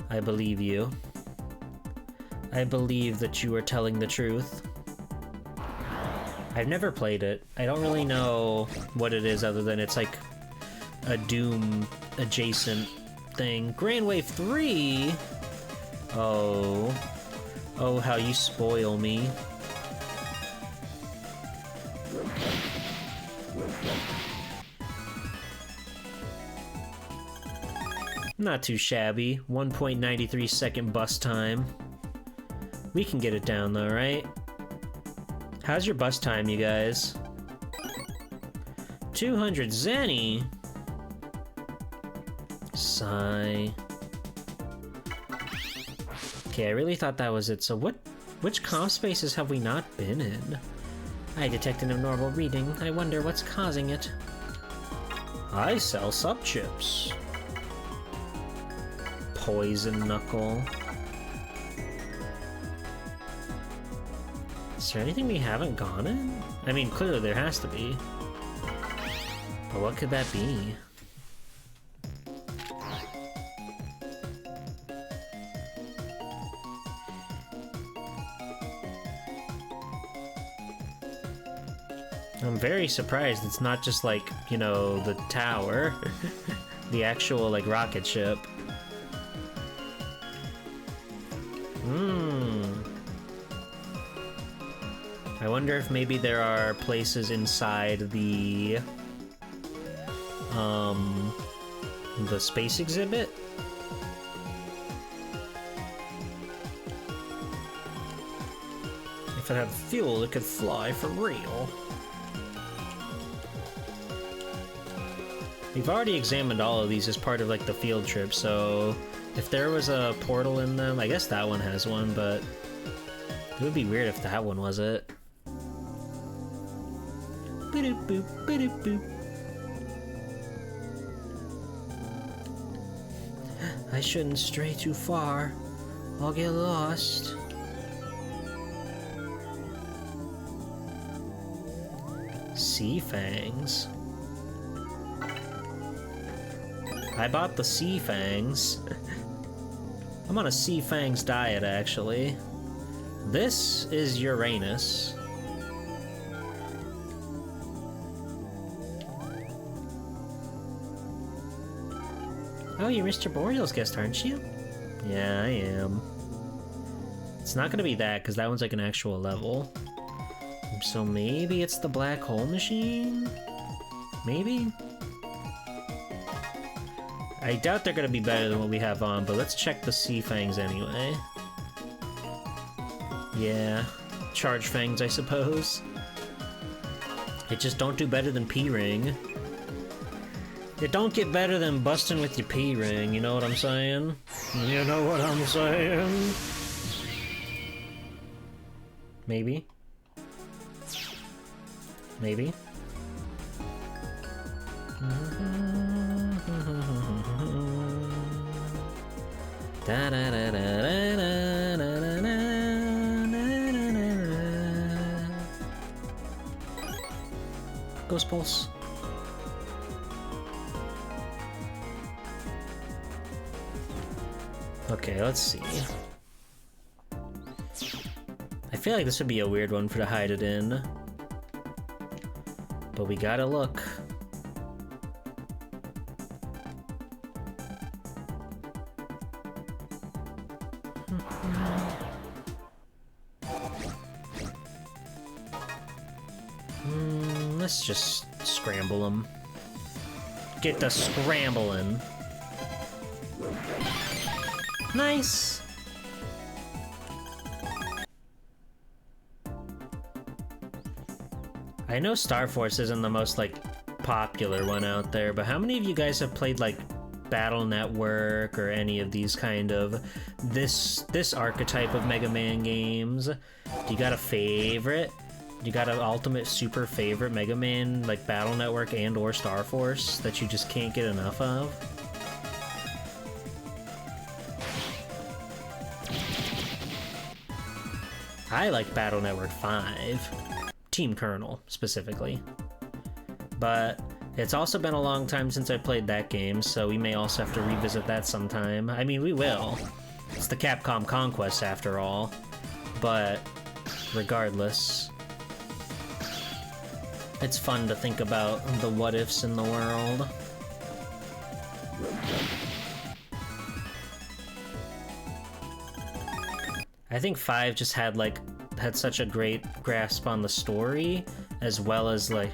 [SPEAKER 1] I believe you. I believe that you are telling the truth. I've never played it. I don't really know what it is other than it's like a Doom adjacent thing. Grand Wave 3? Oh. Oh, how you spoil me. Not too shabby. 1.93 second bus time. We can get it down though, right? How's your bus time, you guys? 200 zenny? Sigh. Okay, I really thought that was it. So which comp spaces have we not been in? I detect an abnormal reading. I wonder what's causing it. I sell sub chips. Poison Knuckle. Is there anything we haven't gone in? I mean, clearly there has to be. But what could that be? I'm very surprised it's not just like, you know, the tower. The actual, like, rocket ship. I wonder if maybe there are places inside the space exhibit? If it had fuel, it could fly for real. We've already examined all of these as part of, like, the field trip, so if there was a portal in them, I guess that one has one, but it would be weird if that one was it. Boop, boop, boop. I shouldn't stray too far. I'll get lost. Sea fangs. I bought the sea fangs. I'm on a sea fangs diet, actually. This is Uranus. Oh, you're Mr. Boreal's guest, aren't you? Yeah, I am. It's not gonna be that, because that one's like an actual level. So maybe it's the black hole machine? Maybe? I doubt they're gonna be better than what we have on, but let's check the sea fangs anyway. Yeah, charge fangs, I suppose. It just don't do better than P-ring. It don't get better than busting with your P-ring, you know what I'm saying? You know what I'm saying? Maybe. Maybe. Da da da da da da da da. Ghost Pulse. Okay, let's see. I feel like this would be a weird one for to hide it in. But we gotta look. Let's just scramble them. Get the scrambling. Nice. I know Star Force isn't the most, like, popular one out there, but how many of you guys have played, like, Battle Network or any of these kind of this archetype of Mega Man games? Do you got a favorite? You got an ultimate super favorite Mega Man, like Battle Network and or Star Force that you just can't get enough of? I like Battle Network 5. Team Colonel, specifically. But it's also been a long time since I played that game, so we may also have to revisit that sometime. I mean, we will. It's the Capcom Conquest, after all. But regardless, it's fun to think about the what-ifs in the world. I think 5 just had such a great grasp on the story, as well as the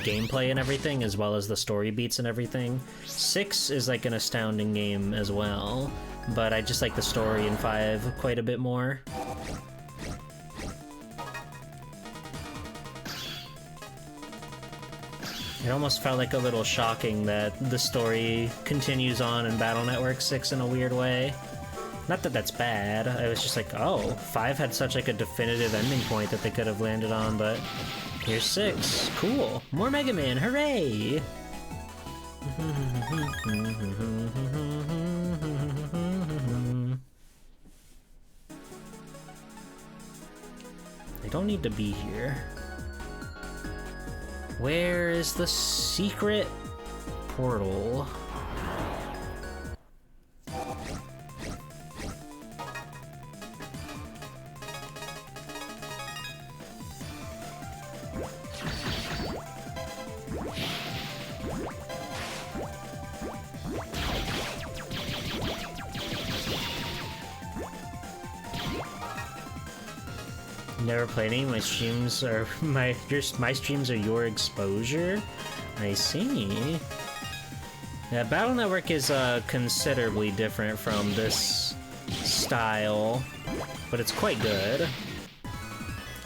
[SPEAKER 1] gameplay and everything, as well as the story beats and everything. 6 is like an astounding game as well, but I just like the story in 5 quite a bit more. It almost felt like a little shocking that the story continues on in Battle Network 6 in a weird way. Not that that's bad, I was just like, oh, 5 had such like a definitive ending point that they could have landed on, but here's 6. Cool. More Mega Man, hooray! They don't need to be here. Where is the secret portal? Never played any. My streams are my streams are your exposure. I see. Yeah, Battle Network is considerably different from this style, but it's quite good.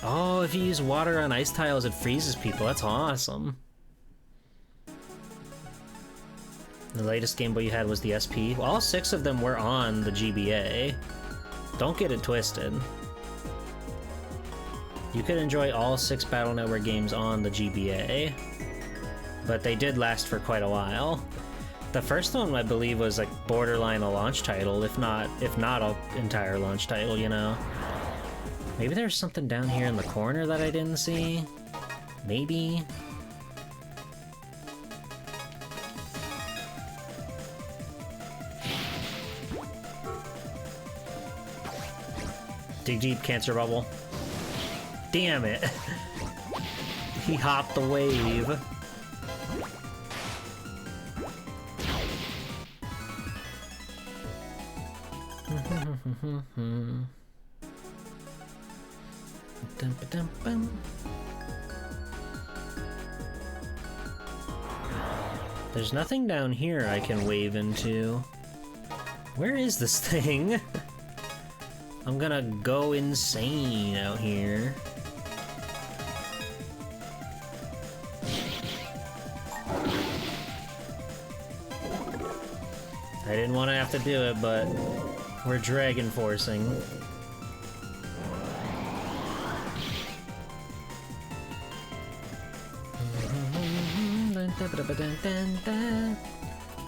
[SPEAKER 1] Oh, if you use water on ice tiles, it freezes people. That's awesome. The latest Game Boy you had was the SP. All 6 of them were on the GBA. Don't get it twisted. You could enjoy all 6 Battle Network games on the GBA, but they did last for quite a while. The first one, I believe, was like borderline a launch title, if not an entire launch title, you know? Maybe there's something down here in the corner that I didn't see? Maybe? Dig deep, Cancer Bubble. Damn it! He hopped the wave. There's nothing down here I can wave into. Where is this thing? I'm gonna go insane out here. I didn't want to have to do it, but we're dragon forcing.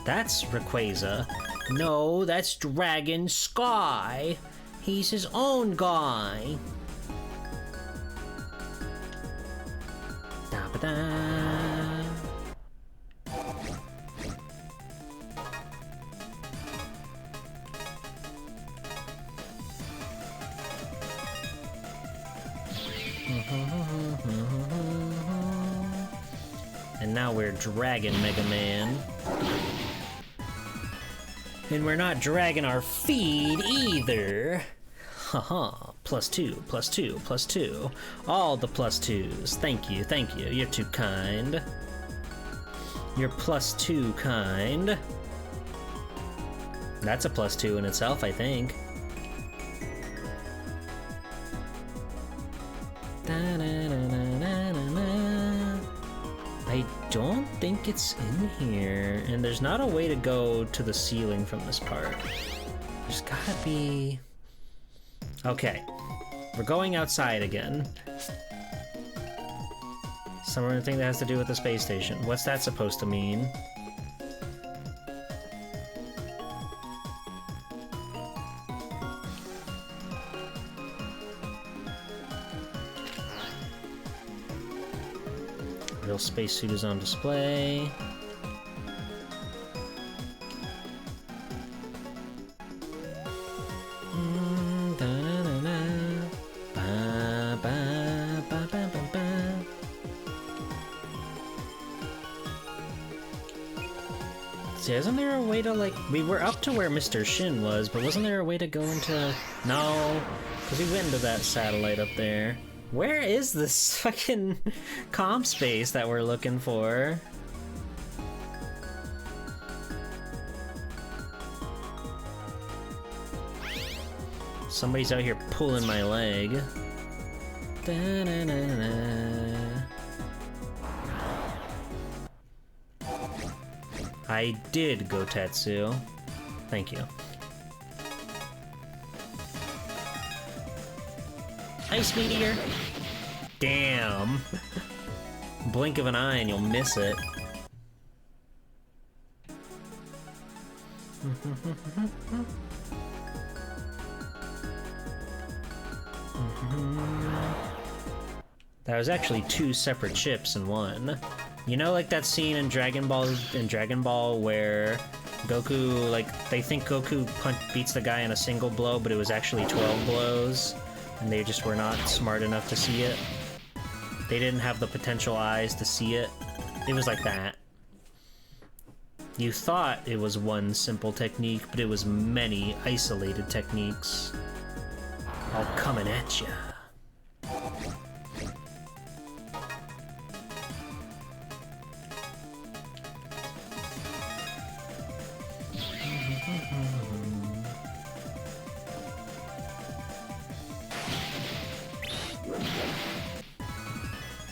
[SPEAKER 1] That's Rayquaza. No, that's Dragon Sky. He's his own guy. Da-ba-da. And now we're Dragon Mega Man. And we're not dragging our feed either. Haha, +2, +2, +2. All the +2s. Thank you, thank you. You're too kind. You're +2 kind. That's a +2 in itself, I think. I don't think it's in here, and there's not a way to go to the ceiling from this part. There's gotta be... Okay, we're going outside again. Somewhere thing that has to do with the space station. What's that supposed to mean? Real spacesuit is on display. See, isn't there a way to, like... We were up to where Mr. Shin was, but wasn't there a way to go into... No, Because we've been to that satellite up there. Where is this fucking comp space that we're looking for? Somebody's out here pulling my leg. Da-na-na-na. I did go Tetsu. Thank you. Ice meteor! Damn! Blink of an eye and you'll miss it. That was actually two separate ships in one. You know, like that scene in Dragon Ball where Goku, like, they think Goku beats the guy in a single blow, but it was actually 12 blows, and they just were not smart enough to see it. They didn't have the potential eyes to see it. It was like that. You thought it was one simple technique, but it was many isolated techniques. All coming at ya.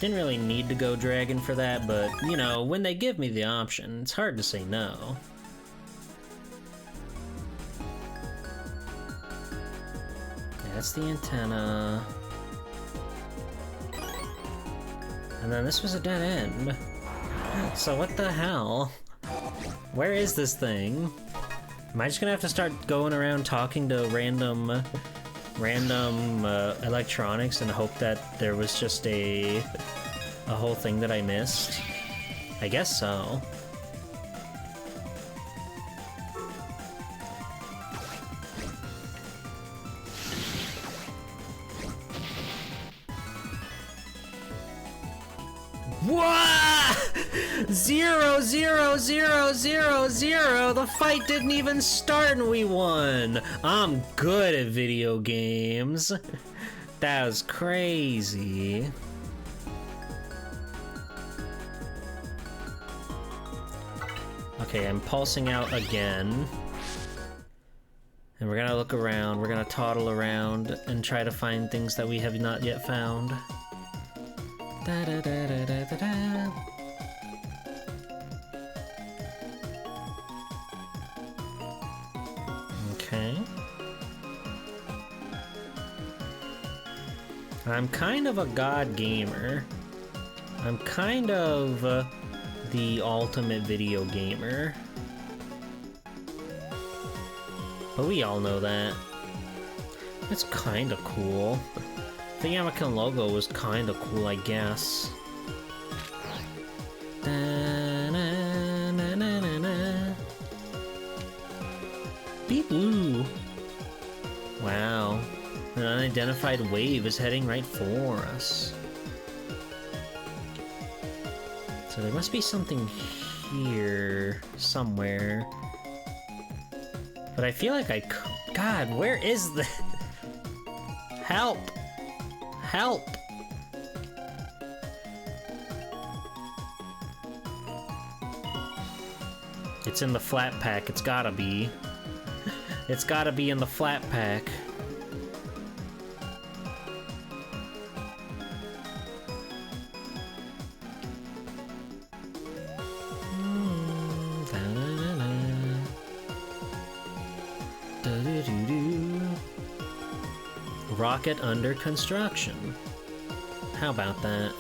[SPEAKER 1] Didn't really need to go dragon for that, but, you know, when they give me the option, it's hard to say no. That's the antenna. And then this was a dead end. So what the hell? Where is this thing? Am I just gonna have to start going around talking to random electronics and hope that there was just a whole thing that I missed? I guess so. What? 0, 0, 0, 0, 0. The fight didn't even start and we won. I'm good at video games. That was crazy. Okay, I'm pulsing out again. And we're gonna look around, we're gonna toddle around and try to find things that we have not yet found. Da da da da da da da. Okay. I'm kind of a god gamer. I'm kind of the ultimate video gamer. But we all know that. It's kind of cool. The Anakin logo was kind of cool, I guess. Beep woo. Wow. An unidentified wave is heading right for us. So there must be something here somewhere. But I feel like God, where is the... Help! Help! It's in the flat pack, it's gotta be. It's gotta be in the flat pack. Rocket under construction. How about that?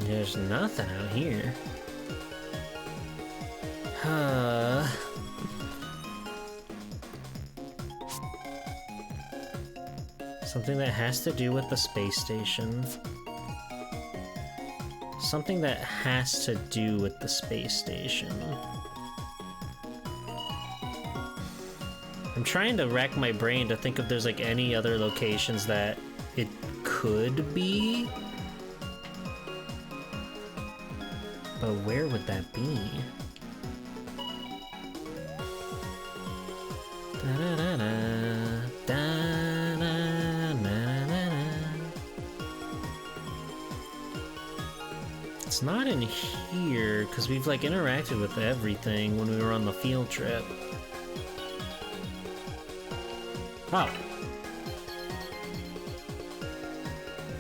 [SPEAKER 1] There's nothing out here. Something that has to do with the space station. Something that has to do with the space station. I'm trying to rack my brain to think if there's like any other locations that it could be. But where would that be? Da-da-da-da, da-na-na-na-na. It's not in here, because we've like interacted with everything when we were on the field trip. Oh.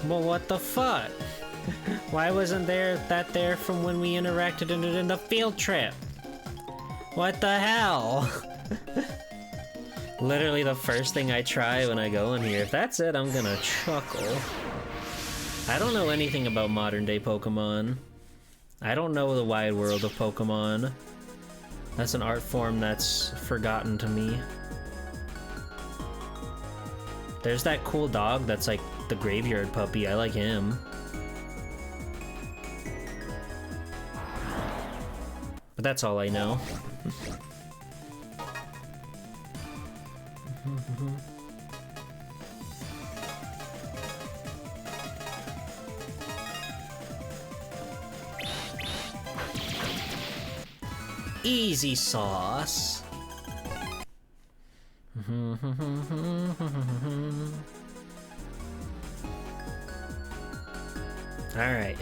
[SPEAKER 1] Well, what the fuck? Why wasn't that there from when we interacted in the field trip? What the hell? Literally the first thing I try when I go in here. If that's it, I'm gonna chuckle. I don't know anything about modern day Pokemon. I don't know the wide world of Pokemon. That's an art form that's forgotten to me. There's that cool dog that's like the graveyard puppy. I like him. But that's all I know. Easy sauce. Alright.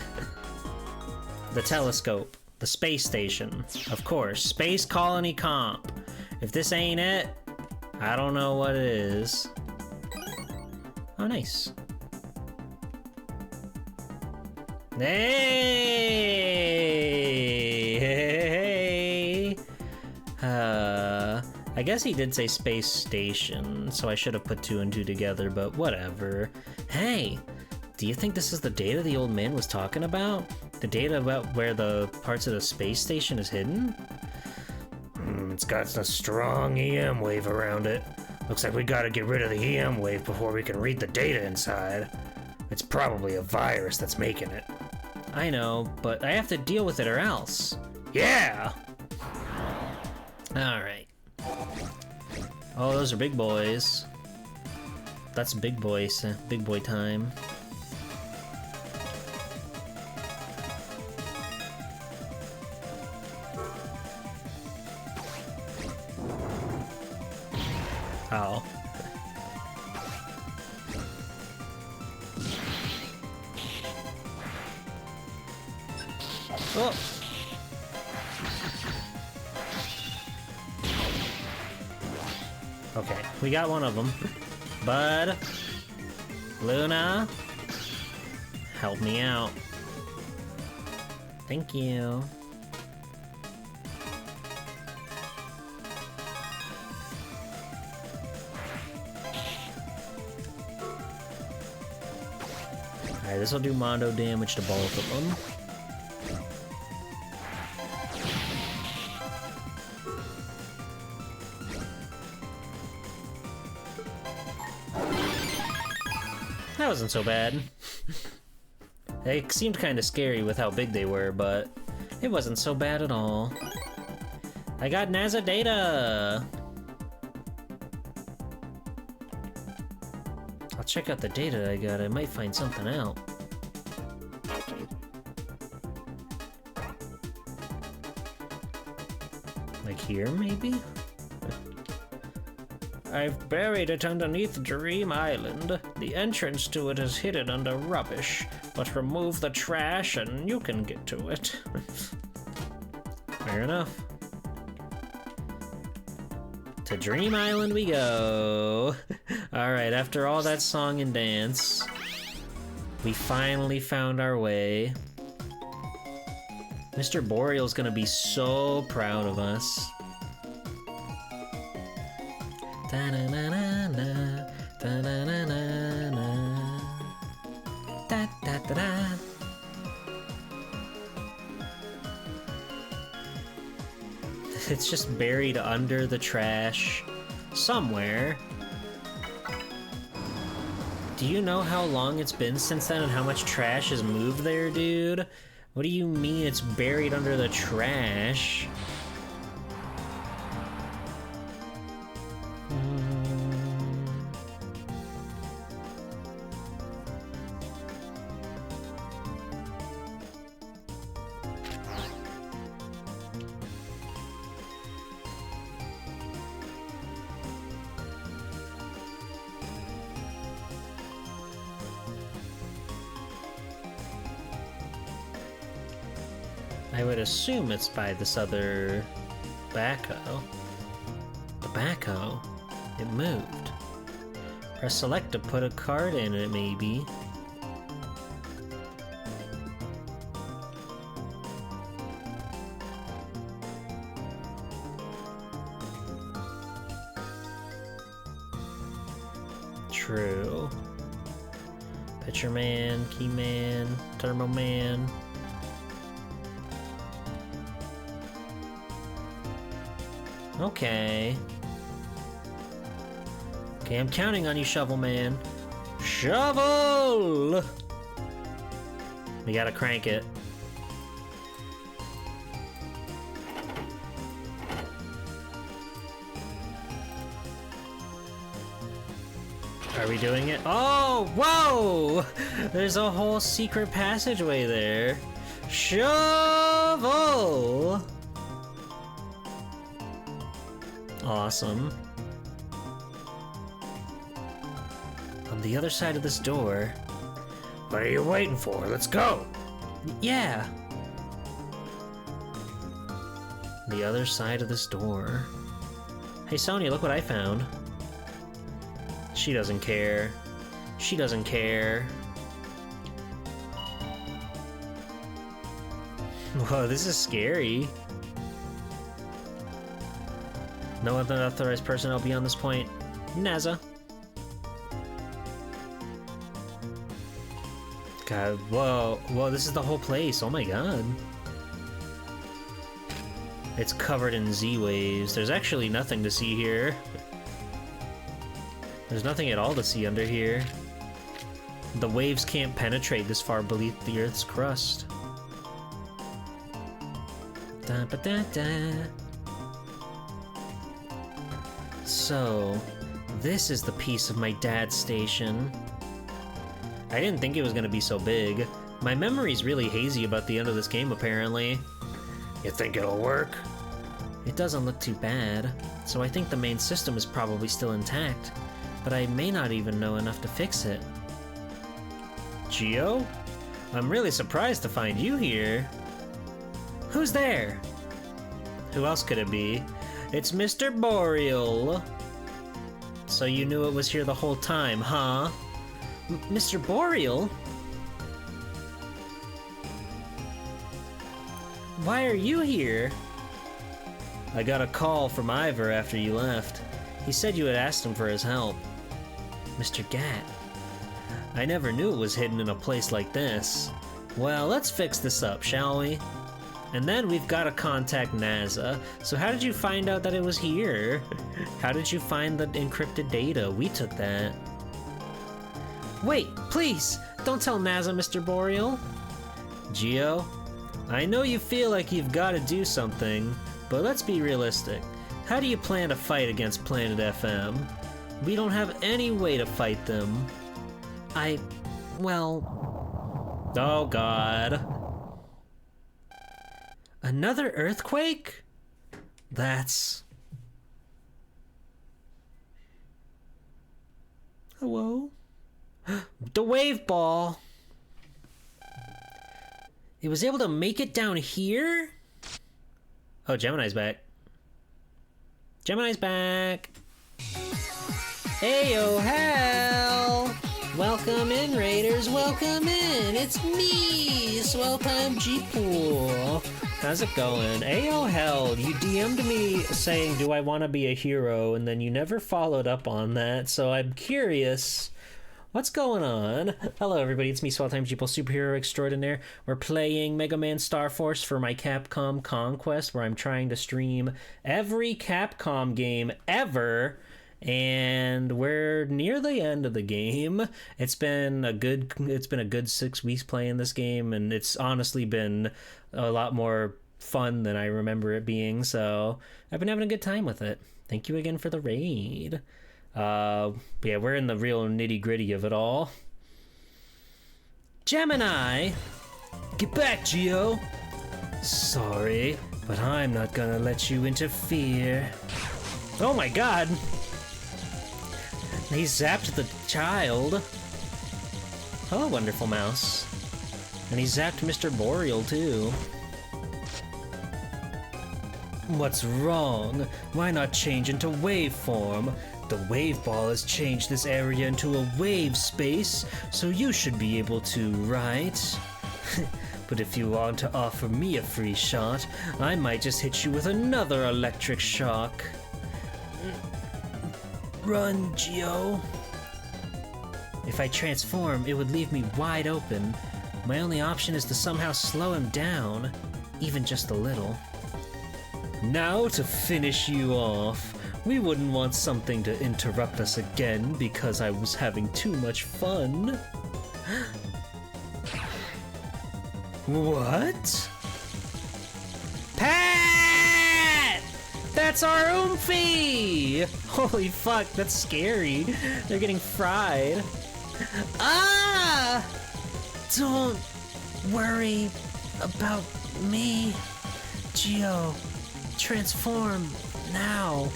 [SPEAKER 1] The telescope. The space station. Of course. Space Colony Comp. If this ain't it, I don't know what it is. Oh, nice. Hey! Hey! I guess he did say space station, so I should have put 2 and 2 together, but whatever. Hey! Do you think this is the data the old man was talking about? The data about where the parts of the space station is hidden?
[SPEAKER 2] It's got a strong EM wave around it. Looks like we gotta get rid of the EM wave before we can read the data inside. It's probably a virus that's making it.
[SPEAKER 1] I know, but I have to deal with it or else.
[SPEAKER 2] Yeah!
[SPEAKER 1] Alright. Oh, those are big boys. That's big boy time. Oh. Oh! Okay, we got one of them. Bud, Luna, help me out. Thank you. Alright, this will do mondo damage to both of them. That wasn't so bad. They seemed kind of scary with how big they were, but it wasn't so bad at all. I got NASA data! I'll check out the data I got. I might find something out. Like here, maybe? I've buried it underneath Dream Island. The entrance to it is hidden under rubbish, but remove the trash and you can get to it. Fair enough. To Dream Island we go. Alright, after all that song and dance, we finally found our way. Mr. Boreal's gonna be so proud of us. Da-na-na-na-na, da-na-na-na-na, da-da-da-da. It's just buried under the trash somewhere. Do you know how long it's been since then and how much trash has moved there, dude? What do you mean it's buried under the trash? I would assume it's by this other backhoe. The backhoe? It moved. Press select to put a card in it, maybe. True. Pitcher Man, Key Man, Thermo Man. Okay. Okay, I'm counting on you, Shovel Man. Shovel! We gotta crank it. Are we doing it? Oh, whoa! There's a whole secret passageway there. Shovel! Awesome. On the other side of this door.
[SPEAKER 2] What are you waiting for? Let's go!
[SPEAKER 1] Yeah. The other side of this door. Hey, Sonya, look what I found. She doesn't care. She doesn't care. Whoa, this is scary. No other authorized personnel beyond this point. NASA. God, whoa, whoa, this is the whole place. Oh my god. It's covered in Z-waves. There's actually nothing to see here. There's nothing at all to see under here. The waves can't penetrate this far beneath the Earth's crust. Da ba da da. So, this is the piece of my dad's station. I didn't think it was gonna be so big. My memory's really hazy about the end of this game, apparently.
[SPEAKER 2] You think it'll work?
[SPEAKER 1] It doesn't look too bad, so I think the main system is probably still intact, but I may not even know enough to fix it. Geo? I'm really surprised to find you here. Who's there? Who else could it be? It's Mr. Boreal. So you knew it was here the whole time, huh? Mr. Boreal? Why are you here? I got a call from Ivor after you left. He said you had asked him for his help. Mr. Gat. I never knew it was hidden in a place like this. Well, let's fix this up, shall we? And then we've got to contact NASA. So how did you find out that it was here? How did you find the encrypted data? We took that. Wait, please! Don't tell NASA, Mr. Boreal. Geo, I know you feel like you've got to do something, but let's be realistic. How do you plan to fight against Planet FM? We don't have any way to fight them. Well... Oh god. Another earthquake? That's... Hello? The wave ball! It was able to make it down here? Oh, Gemini's back. Gemini's back! Heyo, hell! Welcome in, Raiders, welcome in! It's me, Swelltime G-Pool! How's it going? Ayo, hell, you DM'd me saying, do I want to be a hero, and then you never followed up on that, so I'm curious. What's going on? Hello everybody, it's me, Swelltime G-Pool, superhero extraordinaire. We're playing Mega Man Star Force for my Capcom Conquest, where I'm trying to stream every Capcom game ever. And we're near the end of the game. It's been a good 6 weeks playing this game, and it's honestly been a lot more fun than I remember it being, so I've been having a good time with it. Thank you again for the raid. Yeah, we're in the real nitty-gritty of it all. Gemini! Get back, Geo! Sorry, but I'm not gonna let you interfere. Oh my god! He zapped the child. Hello, wonderful mouse. And he zapped Mr. Boreal, too. What's wrong? Why not change into wave form? The wave ball has changed this area into a wave space, so you should be able to, right? But if you want to offer me a free shot, I might just hit you with another electric shock. Run, Geo. If I transform, it would leave me wide open. My only option is to somehow slow him down, even just a little. Now to finish you off, we wouldn't want something to interrupt us again because I was having too much fun. What? Pat! That's our Oomphy! Holy fuck, that's scary. They're getting fried. Ah! Don't worry about me. Geo, transform now.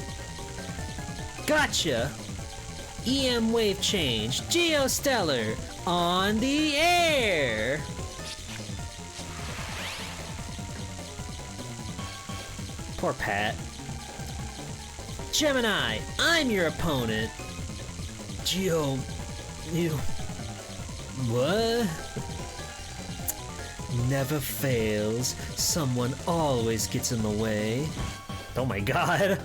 [SPEAKER 1] Gotcha! EM wave change, Geostellar, on the air! Poor Pat. Gemini, I'm your opponent. Geo, you... What? Never fails. Someone always gets in the way. Oh my god.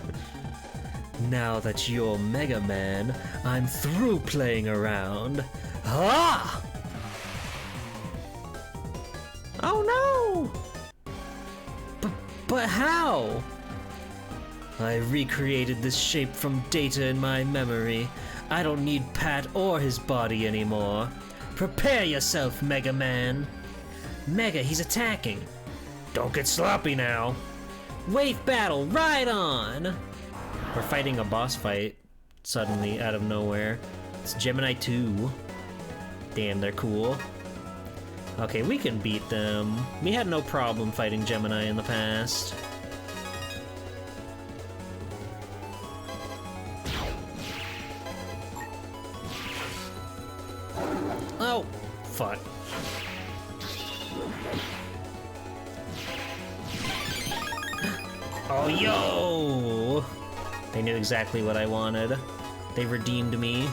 [SPEAKER 1] Now that you're Mega Man, I'm through playing around. Ah! Oh no! But how? I recreated this shape from data in my memory. I don't need Pat or his body anymore. Prepare yourself, Mega Man. Mega, he's attacking.
[SPEAKER 2] Don't get sloppy now.
[SPEAKER 1] Wave battle, right on! We're fighting a boss fight suddenly out of nowhere. It's Gemini 2. Damn, they're cool. Okay, we can beat them. We had no problem fighting Gemini in the past. Oh, fuck. Oh, yo! They knew exactly what I wanted. They redeemed me.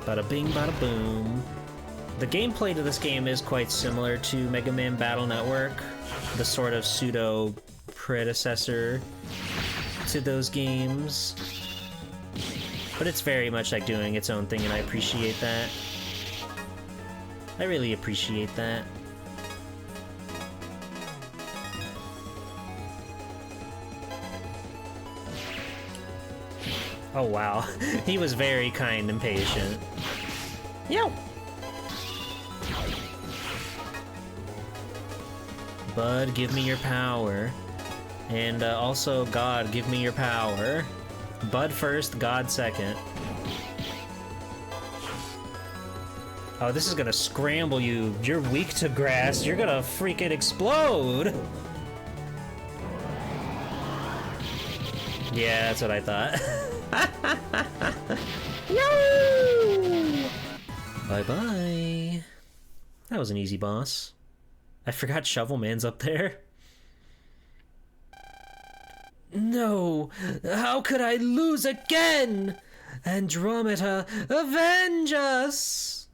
[SPEAKER 1] Bada bing, bada boom. The gameplay to this game is quite similar to Mega Man Battle Network, the sort of pseudo predecessor to those games. But it's very much like doing its own thing, and I appreciate that. I really appreciate that. Oh wow, he was very kind and patient. Yo! Bud, give me your power. And also, God, give me your power. Bud first, God second. Oh, this is gonna scramble you. You're weak to grass. You're gonna freaking explode. Yeah, that's what I thought. Yo! Bye-bye. That was an easy boss. I forgot Shovel Man's up there. No! How could I lose again? Andromeda, avenge us!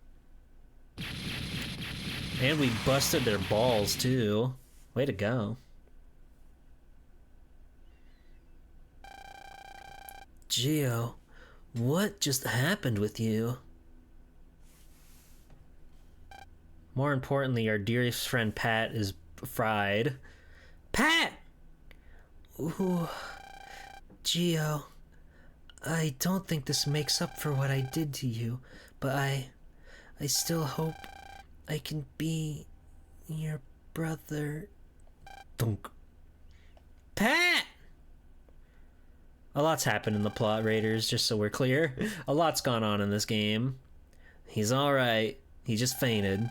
[SPEAKER 1] And we busted their balls, too. Way to go. Geo, what just happened with you? More importantly, our dearest friend Pat is fried. Pat! Ooh, Geo, I don't think this makes up for what I did to you, but I still hope I can be your brother. Dunk. Pat! A lot's happened in the plot, Raiders, just so we're clear. A lot's gone on in this game. He's alright. He just fainted.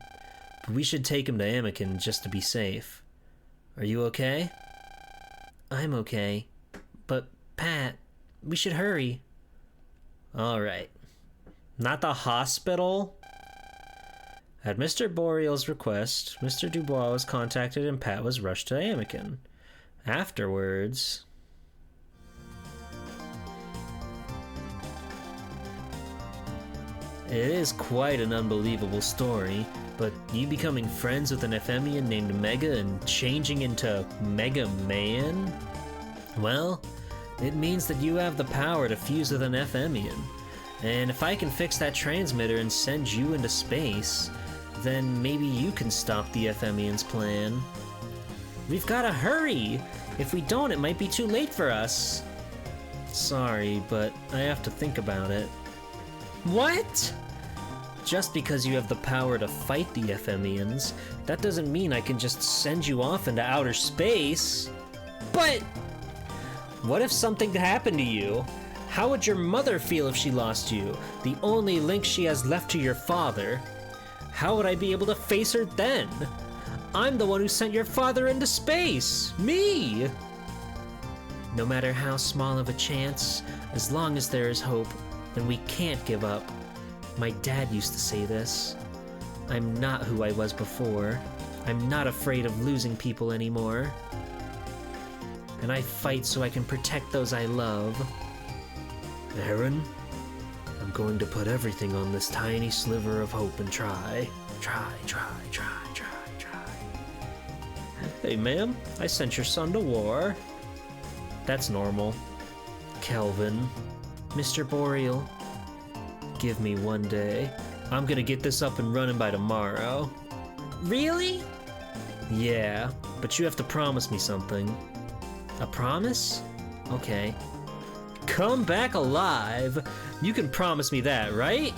[SPEAKER 1] But we should take him to Anakin just to be safe. Are you okay? I'm okay. But, Pat, we should hurry. Alright. Not the hospital? At Mr. Boreal's request, Mr. Dubois was contacted and Pat was rushed to Amican. Afterwards... It is quite an unbelievable story, but you becoming friends with an Ephemian named Mega and changing into Mega Man? Well, it means that you have the power to fuse with an Ephemian. And if I can fix that transmitter and send you into space, then maybe you can stop the Ephemian's plan. We've gotta hurry! If we don't, it might be too late for us. Sorry, but I have to think about it. What? Just because you have the power to fight the Ephemians, that doesn't mean I can just send you off into outer space. But what if something happened to you? How would your mother feel if she lost you, the only link she has left to your father? How would I be able to face her then? I'm the one who sent your father into space! Me! No matter how small of a chance, as long as there is hope, then we can't give up. My dad used to say this. I'm not who I was before. I'm not afraid of losing people anymore. And I fight so I can protect those I love.
[SPEAKER 2] Aaron, I'm going to put everything on this tiny sliver of hope and try. Try.
[SPEAKER 1] Hey ma'am, I sent your son to war. That's normal. Kelvin. Mr. Boreal. Give me one day. I'm gonna get this up and running by tomorrow. Really? Yeah, but you have to promise me something. A promise? Okay. Come back alive! You can promise me that, right?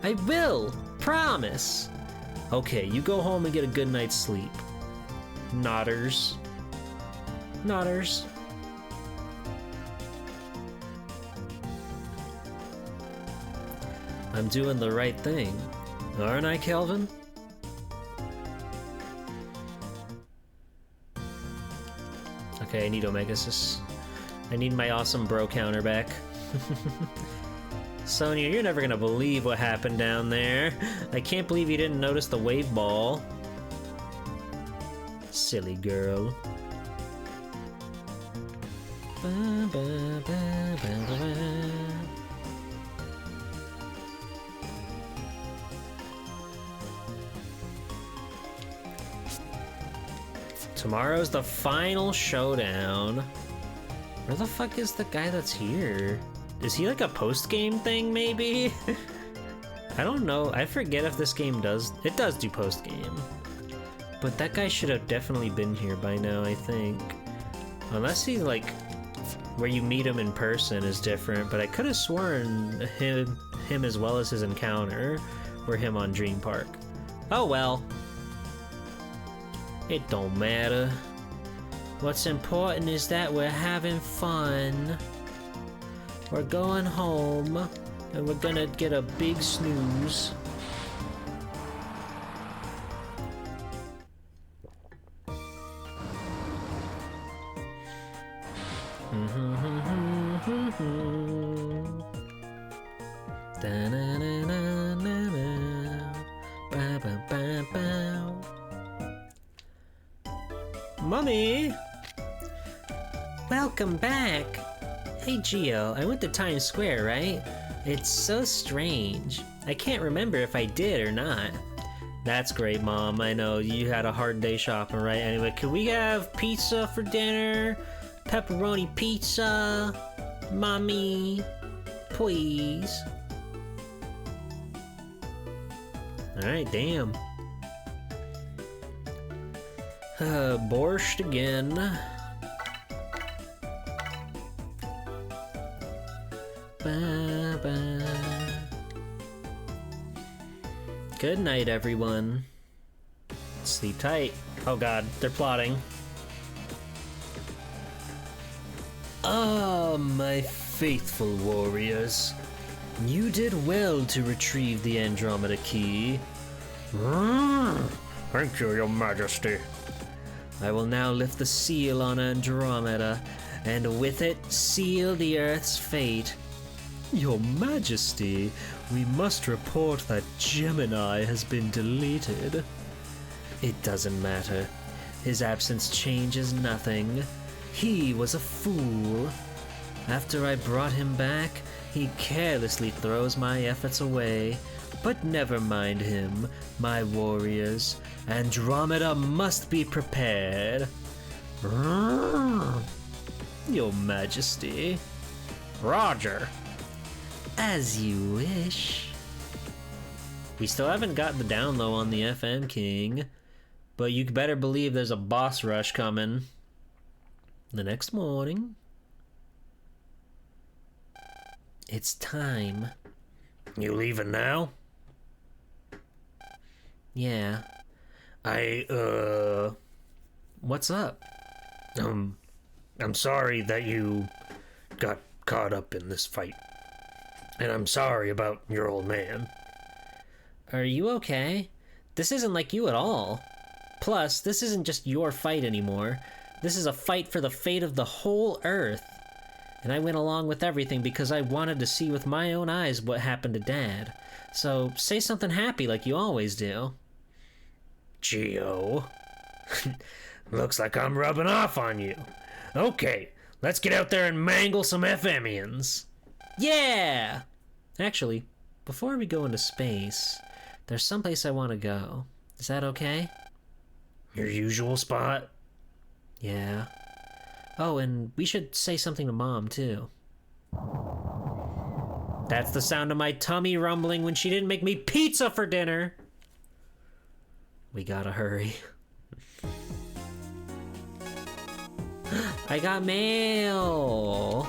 [SPEAKER 1] I will! Promise! Okay, you go home and get a good night's sleep. Nodders. Nodders. I'm doing the right thing. Aren't I, Kelvin? Okay, I need Omegasis. I need my awesome bro counter back. Sonya, you're never gonna believe what happened down there. I can't believe you didn't notice the wave ball. Silly girl. Tomorrow's the final showdown. Where the fuck is the guy that's here? Is he like a post-game thing, maybe? I don't know. I forget if this game does... It does do post-game. But that guy should have definitely been here by now, I think. Unless he, like... Where you meet him in person is different, but I could have sworn him as well as his encounter were him on Dream Park. Oh well. It don't matter. What's important is that we're having fun. We're going home, and we're gonna get a big snooze. Mummy! Welcome back! Hey Gio, I went to Times Square, right? It's so strange. I can't remember if I did or not. That's great, Mom. I know you had a hard day shopping, right? Anyway, can we have pizza for dinner? Pepperoni pizza? Mommy? Please? Alright, damn. Borscht again. Ba-ba. Good night, everyone. Sleep tight. Oh god, they're plotting.
[SPEAKER 2] Ah, my faithful warriors. You did well to retrieve the Andromeda Key.
[SPEAKER 4] Thank you, Your Majesty.
[SPEAKER 2] I will now lift the seal on Andromeda, and with it seal the Earth's fate.
[SPEAKER 1] Your Majesty, we must report that Gemini has been deleted. It doesn't matter. His absence changes nothing. He was a fool. After I brought him back, he carelessly throws my efforts away. But never mind him, my warriors. Andromeda must be prepared. Your Majesty.
[SPEAKER 2] Roger.
[SPEAKER 1] As you wish. We still haven't got the down low on the FM King, but you better believe there's a boss rush coming. The next morning. It's time.
[SPEAKER 2] You leaving now?
[SPEAKER 1] Yeah. What's up?
[SPEAKER 2] I'm sorry that you got caught up in this fight. And I'm sorry about your old man.
[SPEAKER 1] Are you okay? This isn't like you at all. Plus, this isn't just your fight anymore. This is a fight for the fate of the whole Earth. And I went along with everything because I wanted to see with my own eyes what happened to Dad. So say something happy like you always do.
[SPEAKER 2] Geo. Looks like I'm rubbing off on you. Okay, let's get out there and mangle some FMians.
[SPEAKER 1] Yeah! Actually, before we go into space, there's someplace I want to go. Is that okay?
[SPEAKER 2] Your usual spot?
[SPEAKER 1] Yeah. Oh, and we should say something to Mom, too. That's the sound of my tummy rumbling when she didn't make me pizza for dinner. We gotta hurry. I got mail.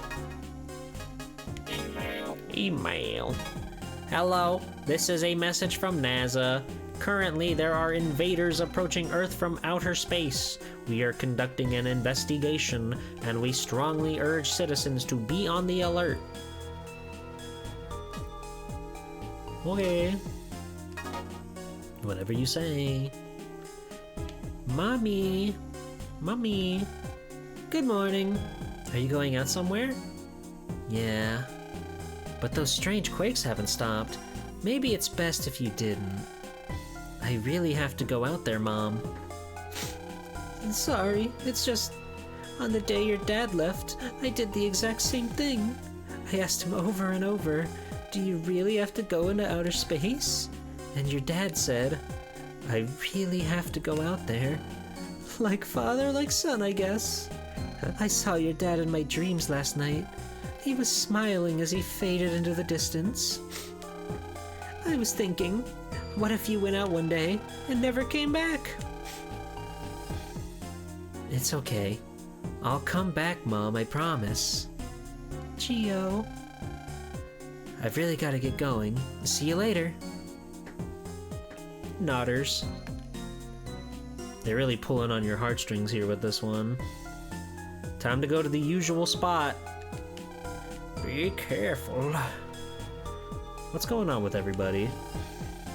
[SPEAKER 1] Email. Hello, this is a message from NASA. Currently, there are invaders approaching Earth from outer space. We are conducting an investigation, and we strongly urge citizens to be on the alert. Okay. Whatever you say. Mommy. Mommy. Good morning. Are you going out somewhere? Yeah. But those strange quakes haven't stopped. Maybe it's best if you didn't. I really have to go out there, Mom. Sorry, it's just... On the day your dad left, I did the exact same thing. I asked him over and over, do you really have to go into outer space? And your dad said, I really have to go out there. Like father, like son, I guess. I saw your dad in my dreams last night. He was smiling as he faded into the distance. I was thinking, what if you went out one day and never came back? It's okay. I'll come back, Mom, I promise. Geo. I've really got to get going. See you later. Nodders. They're really pulling on your heartstrings here with this one. Time to go to the usual spot. Be careful. What's going on with everybody?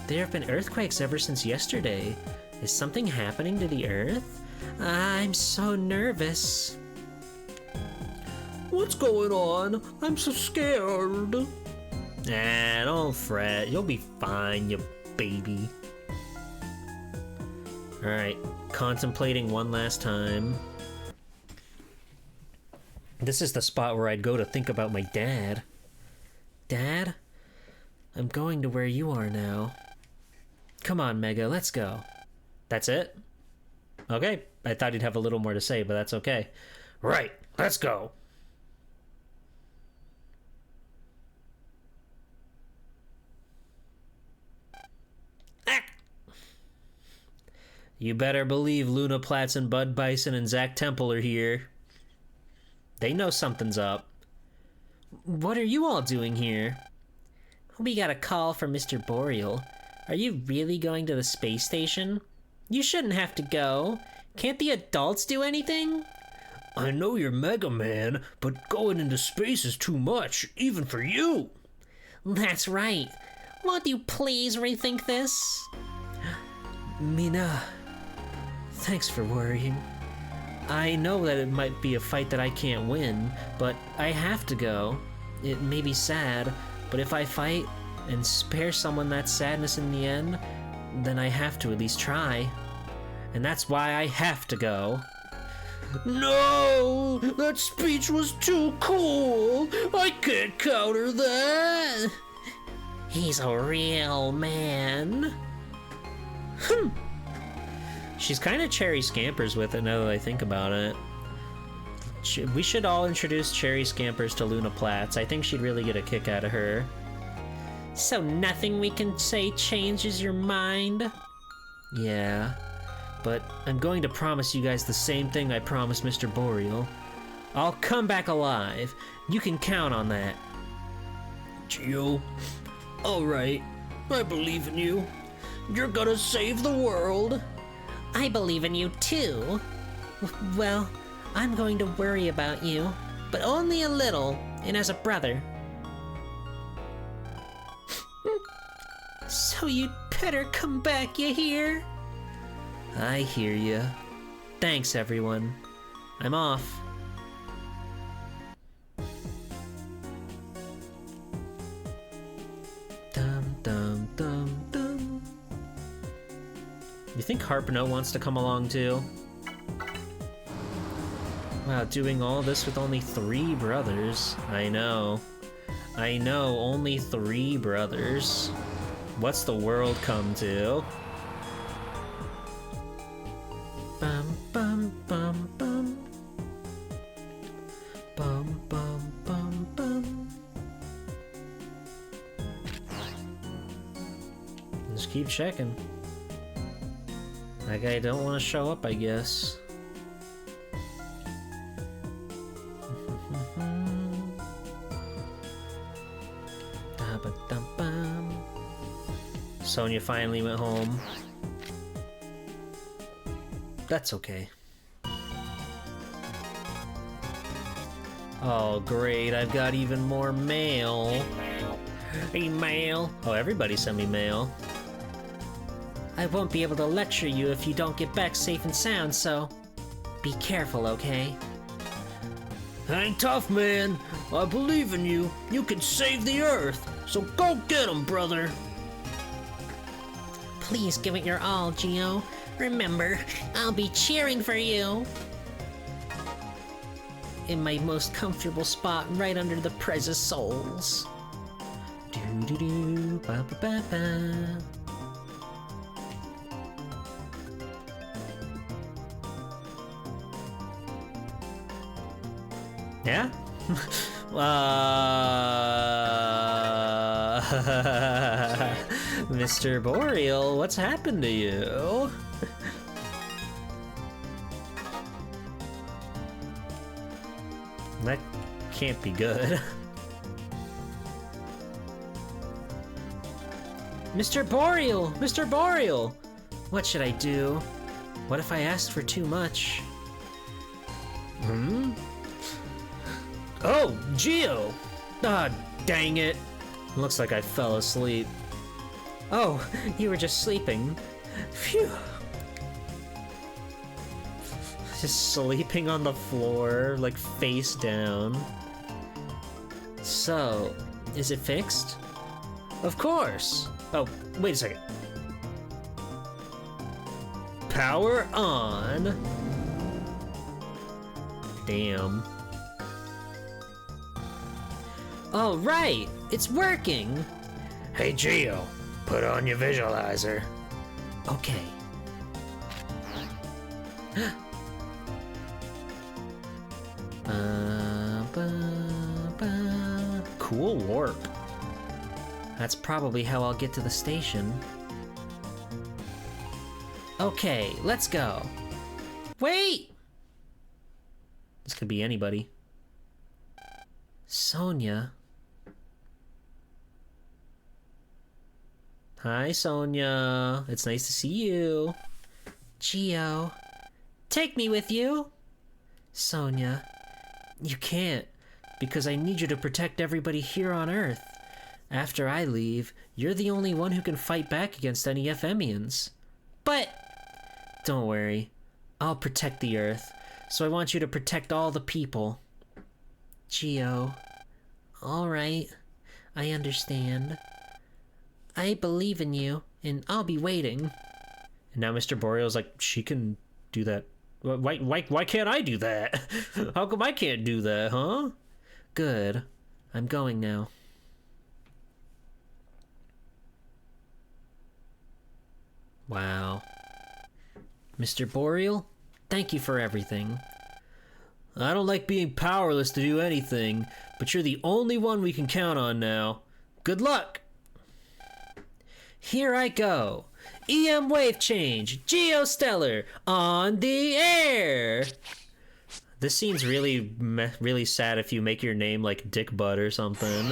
[SPEAKER 1] There have been earthquakes ever since yesterday. Is something happening to the Earth? I'm so nervous.
[SPEAKER 2] What's going on? I'm so scared.
[SPEAKER 1] Nah, don't fret. You'll be fine, you baby. Alright, contemplating one last time. This is the spot where I'd go to think about my dad. Dad? I'm going to where you are now. Come on, Mega, let's go. That's it? Okay, I thought he'd have a little more to say, but that's okay.
[SPEAKER 2] Right, let's go.
[SPEAKER 1] You better believe Luna Platts and Bud Bison and Zach Temple are here. They know something's up. What are you all doing here? We got a call from Mr. Boreal. Are you really going to the space station? You shouldn't have to go. Can't the adults do anything?
[SPEAKER 2] I know you're Mega Man, but going into space is too much, even for you.
[SPEAKER 3] That's right. Won't you please rethink this?
[SPEAKER 1] Mina, thanks for worrying. I know that it might be a fight that I can't win, but I have to go. it may be sad, but if I fight and spare someone that sadness in the end, then I have to at least try. And that's why I have to go.
[SPEAKER 2] No! That speech was too cool! I can't counter that!
[SPEAKER 3] He's a real man.
[SPEAKER 1] She's kind of Cherry Scampers with it now that I think about it. We should all introduce Cherry Scampers to Luna Platts. I think she'd really get a kick out of her.
[SPEAKER 3] So nothing we can say changes your mind?
[SPEAKER 1] Yeah, but I'm going to promise you guys the same thing I promised Mr. Boreal. I'll come back alive. You can count on that.
[SPEAKER 2] Geo, alright, I believe in you. You're gonna save the world.
[SPEAKER 3] I believe in you too. Well, I'm going to worry about you, but only a little, and as a brother. So you'd better come back, you hear?
[SPEAKER 1] I hear ya. Thanks, everyone. I'm off. Dum dum dum dum. You think Harpno wants to come along too? Wow, doing all this with only 3 brothers. I know, only 3 brothers. What's the world come to? Bum bum bum bum. Bum bum bum bum. Just keep checking. That guy don't want to show up, I guess. Sonia finally went home. That's okay. Oh, great. I've got even more mail. Email. Oh, everybody sent me mail.
[SPEAKER 3] I won't be able to lecture you if you don't get back safe and sound, so be careful, okay?
[SPEAKER 2] Hang tough, man. I believe in you. You can save the Earth. So go get him, brother.
[SPEAKER 3] Please give it your all, Geo. Remember, I'll be cheering for you. In my most comfortable spot, right under the Precious Souls.
[SPEAKER 1] Do ba ba ba ba. Yeah? Mr. Boreal, what's happened to you? That can't be good. Mr. Boreal! Mr. Boreal! What should I do? What if I asked for too much?
[SPEAKER 2] Oh, Geo!
[SPEAKER 1] Ah, dang it. Looks like I fell asleep. Oh, you were just sleeping. Phew. Just sleeping on the floor, like face down. So, is it fixed? Of course. Oh, wait a second. Power on. Damn. All right, it's working.
[SPEAKER 2] Hey, Geo, put on your visualizer.
[SPEAKER 1] Okay. Cool warp. That's probably how I'll get to the station. Okay, let's go. Wait! This could be anybody. Sonia. Hi, Sonia. It's nice to see you.
[SPEAKER 3] Geo, take me with you.
[SPEAKER 1] Sonia, you can't, because I need you to protect everybody here on Earth. After I leave, you're the only one who can fight back against any Femians.
[SPEAKER 3] But
[SPEAKER 1] don't worry, I'll protect the Earth, so I want you to protect all the people.
[SPEAKER 3] Geo, All right. I understand. I believe in you, and I'll be waiting.
[SPEAKER 1] And now Mr. Boreal's like, she can do that. Why can't I do that? How come I can't do that, huh?
[SPEAKER 3] Good. I'm going now.
[SPEAKER 1] Wow. Mr. Boreal, thank you for everything. I don't like being powerless to do anything, but you're the only one we can count on now. Good luck! Here I go. EM wave change, Geostellar, on the air! This scene's really sad if you make your name like Dick Butt or something.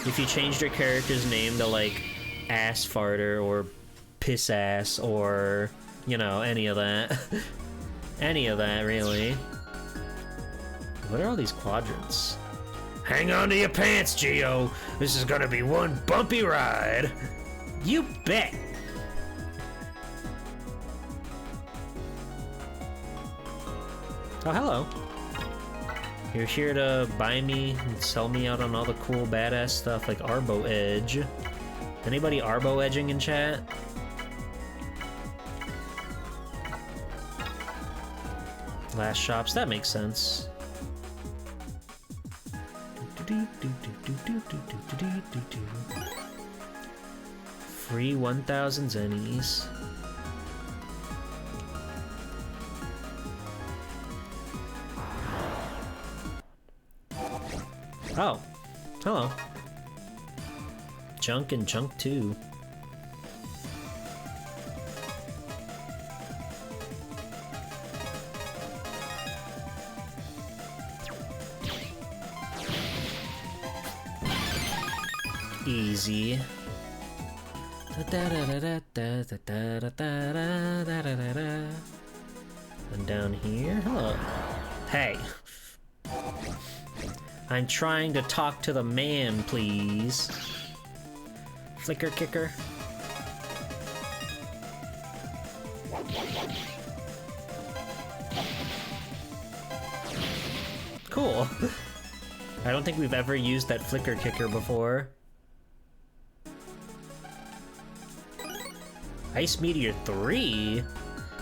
[SPEAKER 1] If you changed your character's name to like Ass Farter or Piss Ass or, you know, any of that. Any of that, really. What are all these quadrants?
[SPEAKER 2] Hang on to your pants, Geo. This is gonna be one bumpy ride.
[SPEAKER 1] You bet! Oh, hello. You're here to buy me and sell me out on all the cool badass stuff like Arbo Edge. Anybody Arbo edging in chat? Last shops, that makes sense. Free 1,000 zennies. Oh, hello. Junk and junk too. Easy. And down here, hello. Hey. I'm trying to talk to the man, please. Flicker kicker. Cool. I don't think we've ever used that flicker kicker before. Ice Meteor 3?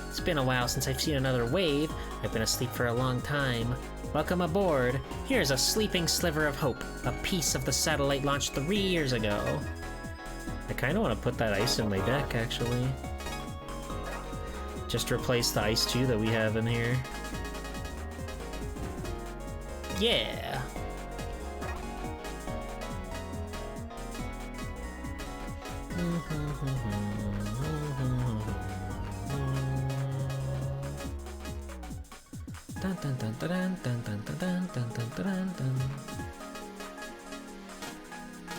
[SPEAKER 1] It's been a while since I've seen another wave. I've been asleep for a long time. Welcome aboard. Here's a sleeping sliver of hope, a piece of the satellite launched 3 years ago. I kind of want to put that ice in my deck, actually. Just replace the ice 2 that we have in here. Yeah! Dun, dun, dun, dun, dun, dun, dun, dun, dun, dun, dun, dun.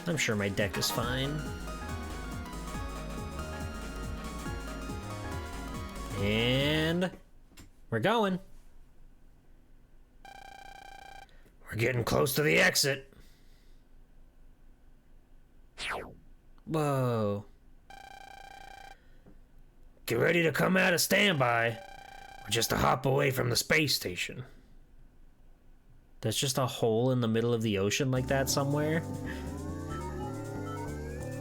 [SPEAKER 1] I'm sure my deck is fine. And we're going.
[SPEAKER 2] We're getting close to the exit.
[SPEAKER 1] Whoa.
[SPEAKER 2] Get ready to come out of standby. We're just a hop away from the space station.
[SPEAKER 1] There's just a hole in the middle of the ocean like that somewhere.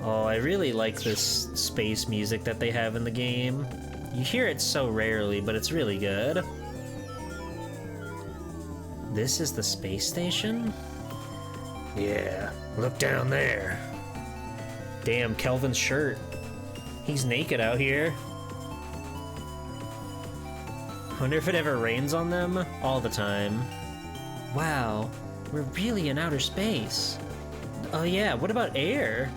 [SPEAKER 1] Oh, I really like this space music that they have in the game. You hear it so rarely, but it's really good. This is the space station?
[SPEAKER 2] Yeah, look down there.
[SPEAKER 1] Damn, Kelvin's shirt. He's naked out here. Wonder if it ever rains on them? All the time. Wow, we're really in outer space. Oh yeah, what about air?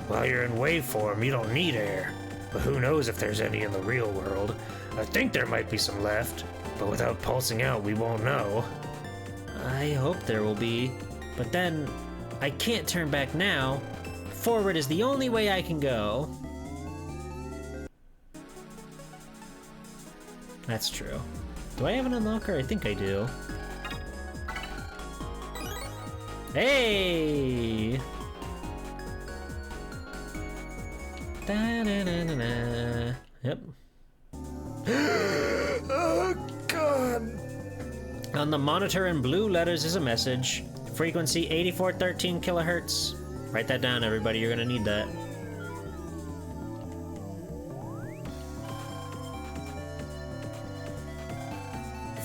[SPEAKER 2] While you're in wave form, you don't need air. But who knows if there's any in the real world. I think there might be some left, but without pulsing out, we won't know.
[SPEAKER 1] I hope there will be. But then, I can't turn back now. Forward is the only way I can go. That's true. Do I have an unlocker? I think I do. Hey! Da-da-da-da-da. Yep.
[SPEAKER 2] Oh, God!
[SPEAKER 1] On the monitor in blue letters is a message. Frequency 8413 kilohertz. Write that down, everybody. You're gonna need that.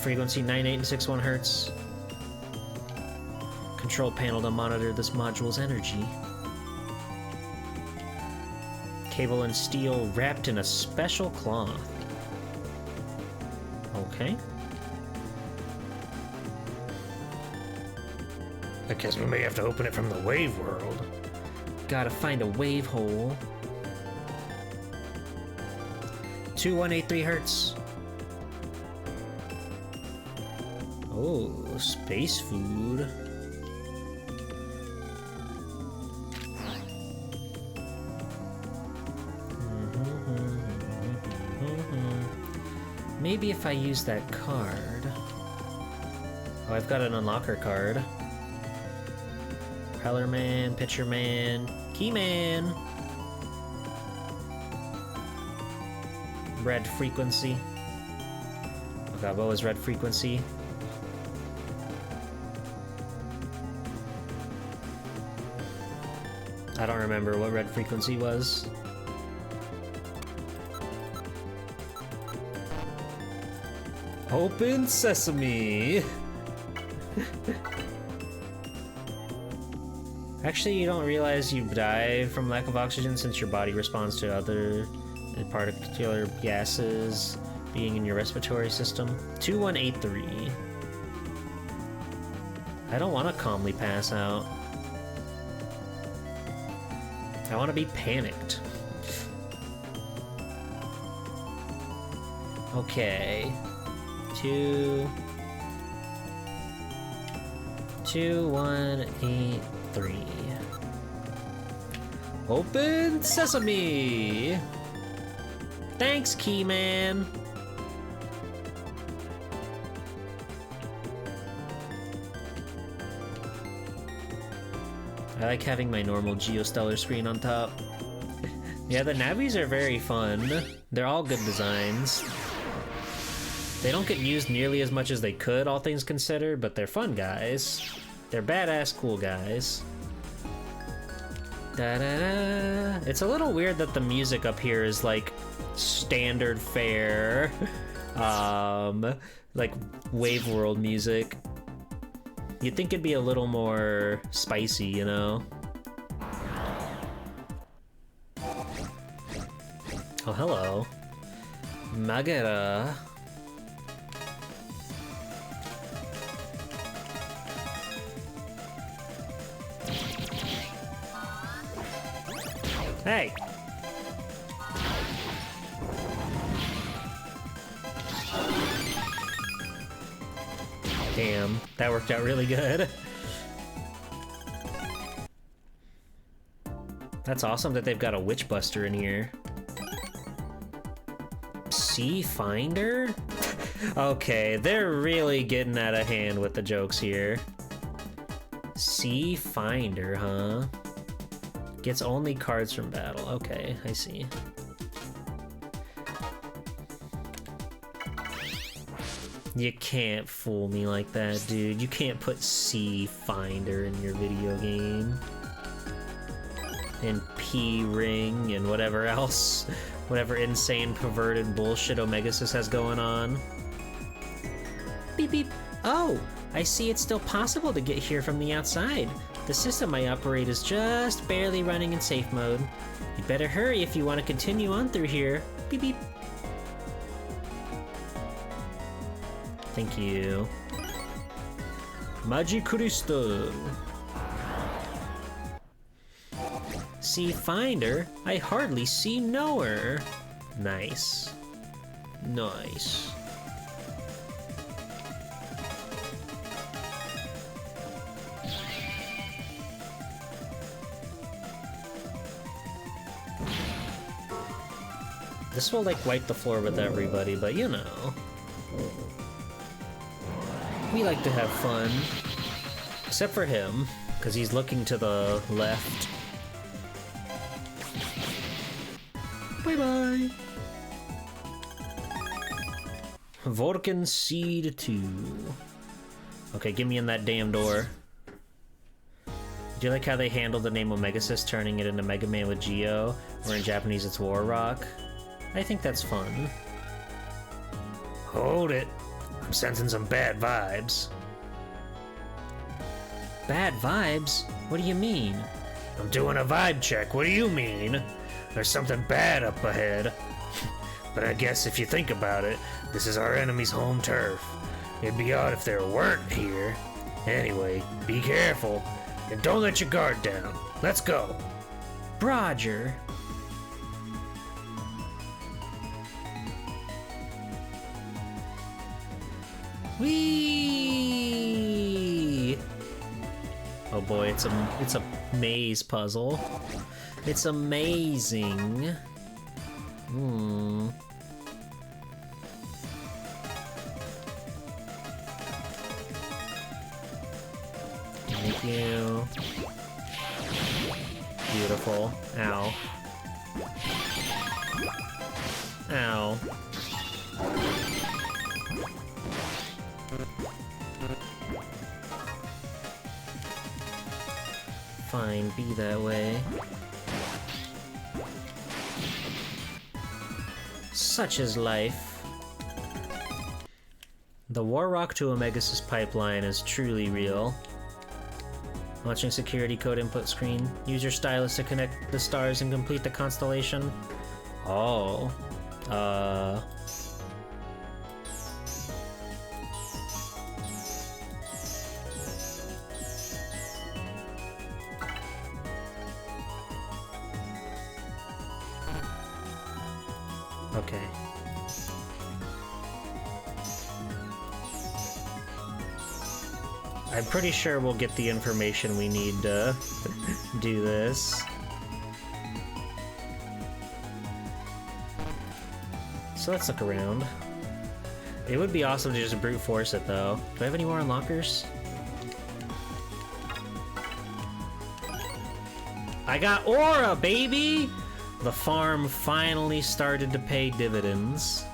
[SPEAKER 1] Frequency 9861 hertz. Control panel to monitor this module's energy. Cable and steel wrapped in a special cloth. Okay.
[SPEAKER 2] I guess we may have to open it from the wave world.
[SPEAKER 1] Gotta find a wave hole. 2183 hertz. Oh, space food. Maybe if I use that card. Oh, I've got an unlocker card. Propeller Man, Pitcher Man, Key Man. Red frequency. Oh god, what was red frequency? I don't remember what red frequency was. Open sesame! Actually, you don't realize you die from lack of oxygen since your body responds to other particular gases being in your respiratory system. 2183. I don't want to calmly pass out. I want to be panicked. Okay. 2183. Open sesame! Thanks, Keyman! I like having my normal geostellar screen on top. Yeah, the navis are very fun. They're all good designs. They don't get used nearly as much as they could, all things considered, but they're fun guys. They're badass cool guys. Da-da-da. It's a little weird that the music up here is like standard fare, like Wave World music. You'd think it'd be a little more spicy, you know? Oh, hello. Magera. Hey! Damn, that worked out really good. That's awesome that they've got a Witch Buster in here. Sea Finder? Okay, they're really getting out of hand with the jokes here. Sea Finder, huh? Gets only cards from battle. Okay, I see. You can't fool me like that, dude. You can't put Sea Finder in your video game. And P-Ring and whatever else. Whatever insane, perverted bullshit Omegasys has going on. Beep beep. Oh, I see it's still possible to get here from the outside. The system I operate is just barely running in safe mode. You better hurry if you want to continue on through here. Beep beep. Thank you. Magicristo. See Finder? I hardly see Knower. Nice. Nice. This will like wipe the floor with everybody, but you know. We like to have fun. Except for him, because he's looking to the left. Bye-bye! Vorken Seed 2. Okay, get me in that damn door. Do you like how they handled the name Omegasys, turning it into Mega Man with Geo, or in Japanese it's Warrock? I think that's fun.
[SPEAKER 2] Hold it. I'm sensing some bad vibes.
[SPEAKER 1] Bad vibes? What do you mean?
[SPEAKER 2] I'm doing a vibe check. What do you mean? There's something bad up ahead. But I guess if you think about it, this is our enemy's home turf. It'd be odd if there weren't here. Anyway, be careful, and don't let your guard down. Let's go.
[SPEAKER 1] Roger. Whee! Oh boy, it's a maze puzzle. It's amazing. Thank you. Beautiful. Ow. Ow. Fine, be that way. Such is life. The Warrock to Omegasys pipeline is truly real. Launching security code input screen. Use your stylus to connect the stars and complete the constellation. Oh. Okay. I'm pretty sure we'll get the information we need to do this. So let's look around. It would be awesome to just brute force it though. Do I have any more unlockers? I got Aura, baby! The farm finally started to pay dividends.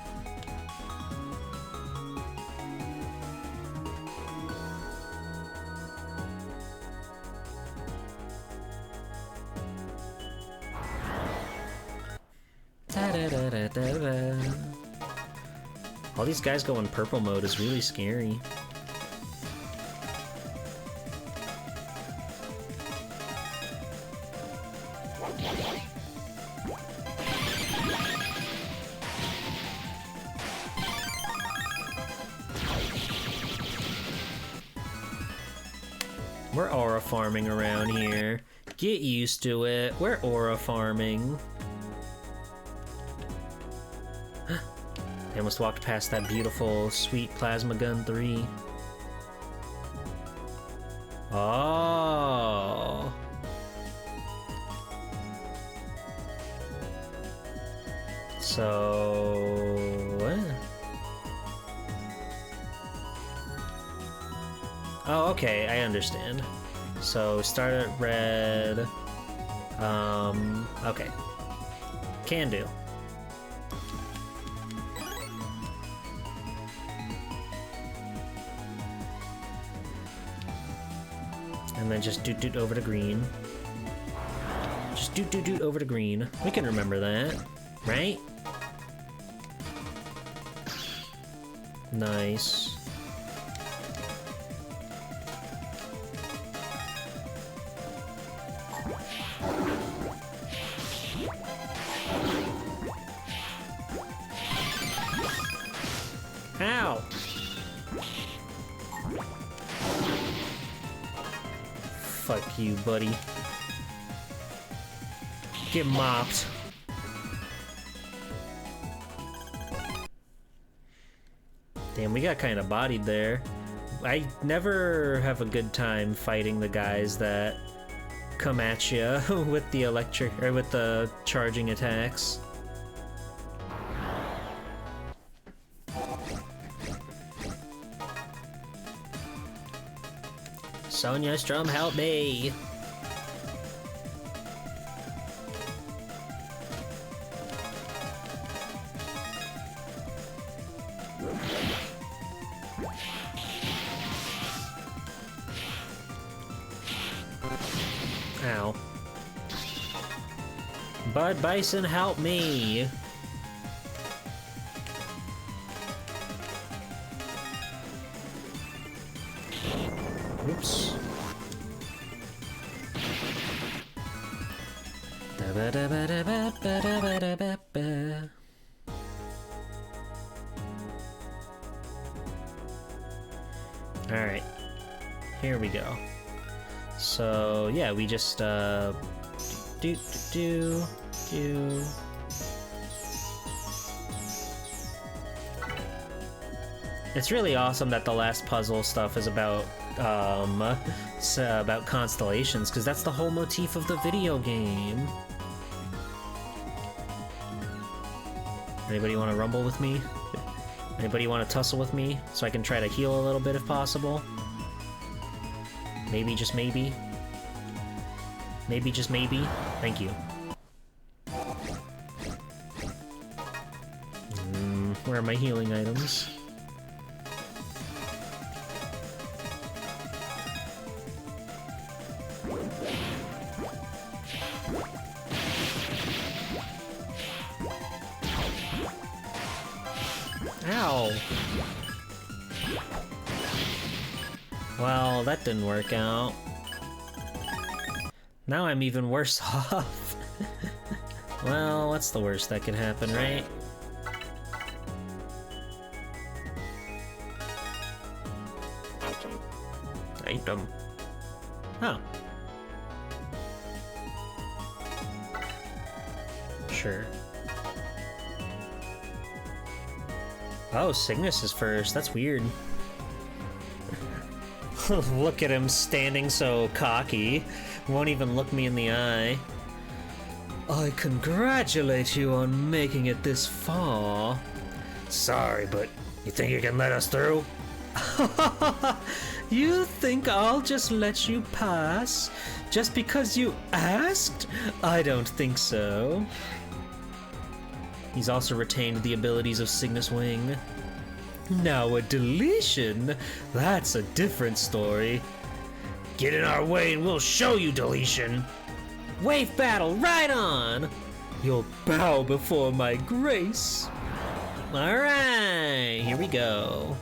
[SPEAKER 1] All these guys go in purple mode is really scary. We're aura farming around here. Get used to it. We're aura farming. I almost walked past that beautiful, sweet Plasma Gun 3. Oh. So... Oh, okay, I understand. So, start at red... okay. Can do. And then just doot over to green. Just doot over to green. We can remember that, right? Nice. Ow! Fuck you, buddy. Get mopped. Damn, we got kind of bodied there. I never have a good time fighting the guys that come at you with the electric or with the charging attacks. Sonia Strum, help me! Bud Bison, help me! Oops. Alright. Here we go. So, yeah, we just, do. It's really awesome that the last puzzle stuff is about constellations, because that's the whole motif of the video game. Anybody want to rumble with me? Anybody want to tussle with me so I can try to heal a little bit if possible? Maybe, just maybe. Maybe, just maybe. Thank you. Where are my healing items? Ow! Well, that didn't work out. Now I'm even worse off. Well, what's the worst that can happen, right? Item. Oh. Sure. Oh, Cygnus is first. That's weird. Look at him standing so cocky. Won't even look me in the eye. I congratulate you on making it this far.
[SPEAKER 2] Sorry, but you think you can let us through?
[SPEAKER 1] You think I'll just let you pass? Just because you asked? I don't think so. He's also retained the abilities of Cygnus Wing. Now a deletion? That's a different story.
[SPEAKER 2] Get in our way and we'll show you deletion.
[SPEAKER 1] Wave battle, right on! You'll bow before my grace. Alright, here we go.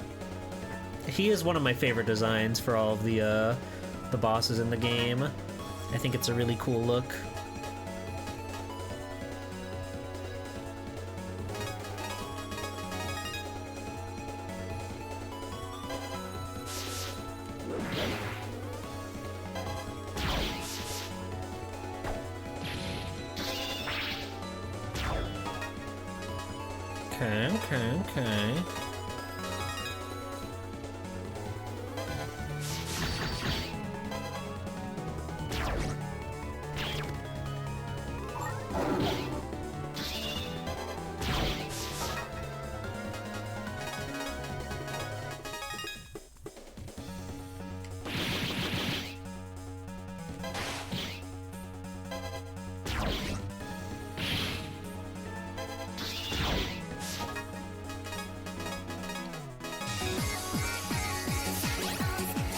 [SPEAKER 1] He is one of my favorite designs for all of the bosses in the game. I think it's a really cool look. Okay.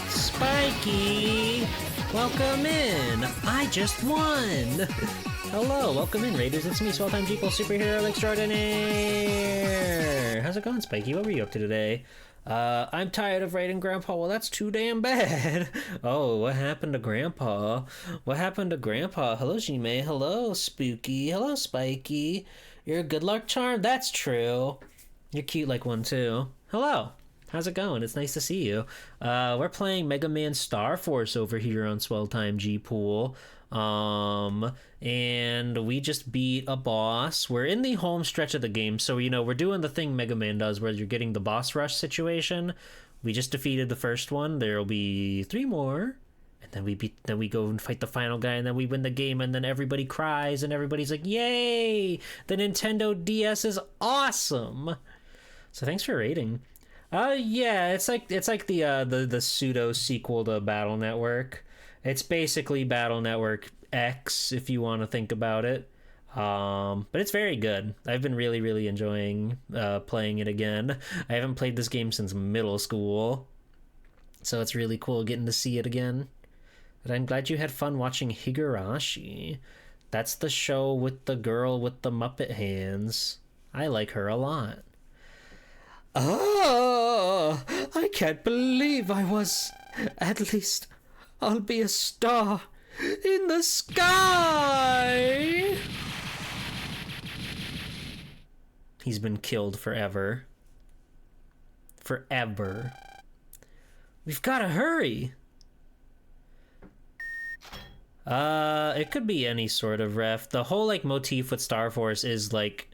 [SPEAKER 1] Spiky! Welcome in! I just won! Hello, welcome in, Raiders. It's me, Swell-Time Jeeple, Superhero Extraordinaire! How's it going, Spiky? What were you up to today? I'm tired of raiding Grandpa. Well, that's too damn bad. Oh, what happened to Grandpa? What happened to Grandpa? Hello, Jime. Hello, Spooky. Hello, Spiky. You're a good luck charm? That's true. You're cute like one, too. Hello. How's it going? It's nice to see you. We're playing Mega Man Star Force over here on Swell-Time G-Pool. And we just beat a boss. We're in the home stretch of the game, so, you know, we're doing the thing Mega Man does where you're getting the boss rush situation. We just defeated the first one. There'll be 3 more. And then we go and fight the final guy, and then we win the game, and then everybody cries, and everybody's like, yay! The Nintendo DS is awesome! So thanks for rating. Yeah, it's like the pseudo sequel to Battle Network. It's basically Battle Network X, if you want to think about it. But it's very good. I've been really enjoying playing it again. I haven't played this game since middle school, so it's really cool getting to see it again. But I'm glad you had fun watching Higurashi. That's the show with the girl with the Muppet hands. I like her a lot. Ah, I can't believe I was. At least I'll be a star in the sky. He's been killed forever. Forever. We've gotta hurry. It could be any sort of ref. The whole like motif with Star Force is like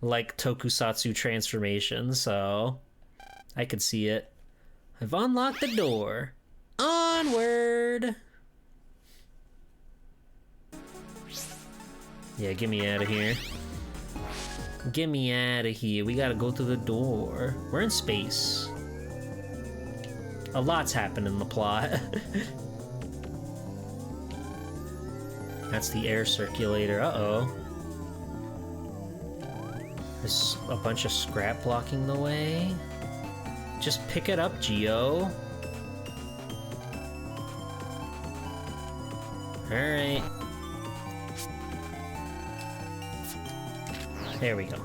[SPEAKER 1] tokusatsu transformation, so I could see it. I've unlocked the door. Onward. Yeah, get me out of here. Get me out of here. We gotta go through the door. We're in space. A lot's happened in the plot. That's the air circulator. Uh-oh. There's a bunch of scrap blocking the way. Just pick it up, Geo. Alright. There we go.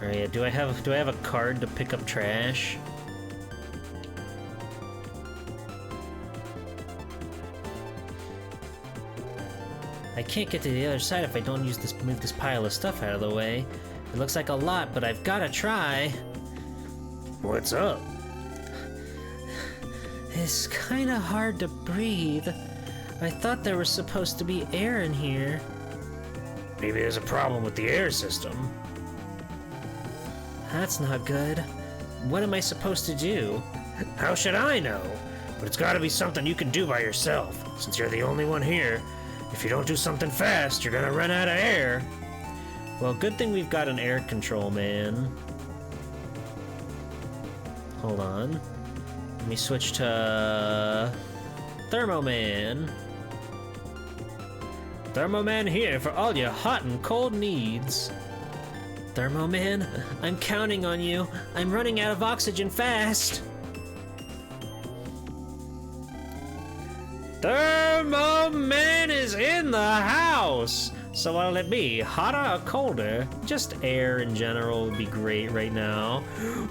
[SPEAKER 1] Alright, do I have a card to pick up trash? I can't get to the other side if I don't move this pile of stuff out of the way. It looks like a lot, but I've gotta try.
[SPEAKER 2] What's up?
[SPEAKER 1] It's kinda hard to breathe. I thought there was supposed to be air in here.
[SPEAKER 2] Maybe there's a problem with the air system.
[SPEAKER 1] That's not good. What am I supposed to do?
[SPEAKER 2] How should I know? But it's gotta be something you can do by yourself, since you're the only one here. If you don't do something fast, you're gonna run out of air.
[SPEAKER 1] Well, good thing we've got an air control man. Hold on. Let me switch to Thermo Man. Thermo Man here for all your hot and cold needs. Thermo Man, I'm counting on you. I'm running out of oxygen fast. Thermo Man is in the house. So what'll it be? Hotter or colder? Just air in general would be great right now.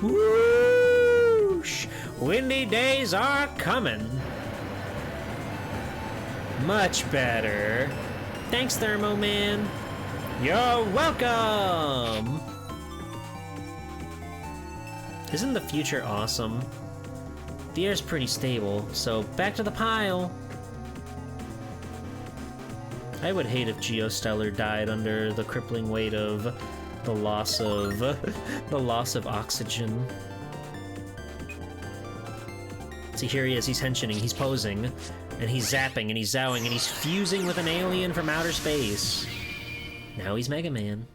[SPEAKER 1] Whoosh! Windy days are coming. Much better. Thanks, Thermo Man. You're welcome! Isn't the future awesome? The air's pretty stable, so back to the pile. I would hate if Geostellar died under the crippling weight of the loss of oxygen. See, here he is, he's henching, he's posing, and he's zapping, and he's zowing, and he's fusing with an alien from outer space. Now he's Mega Man.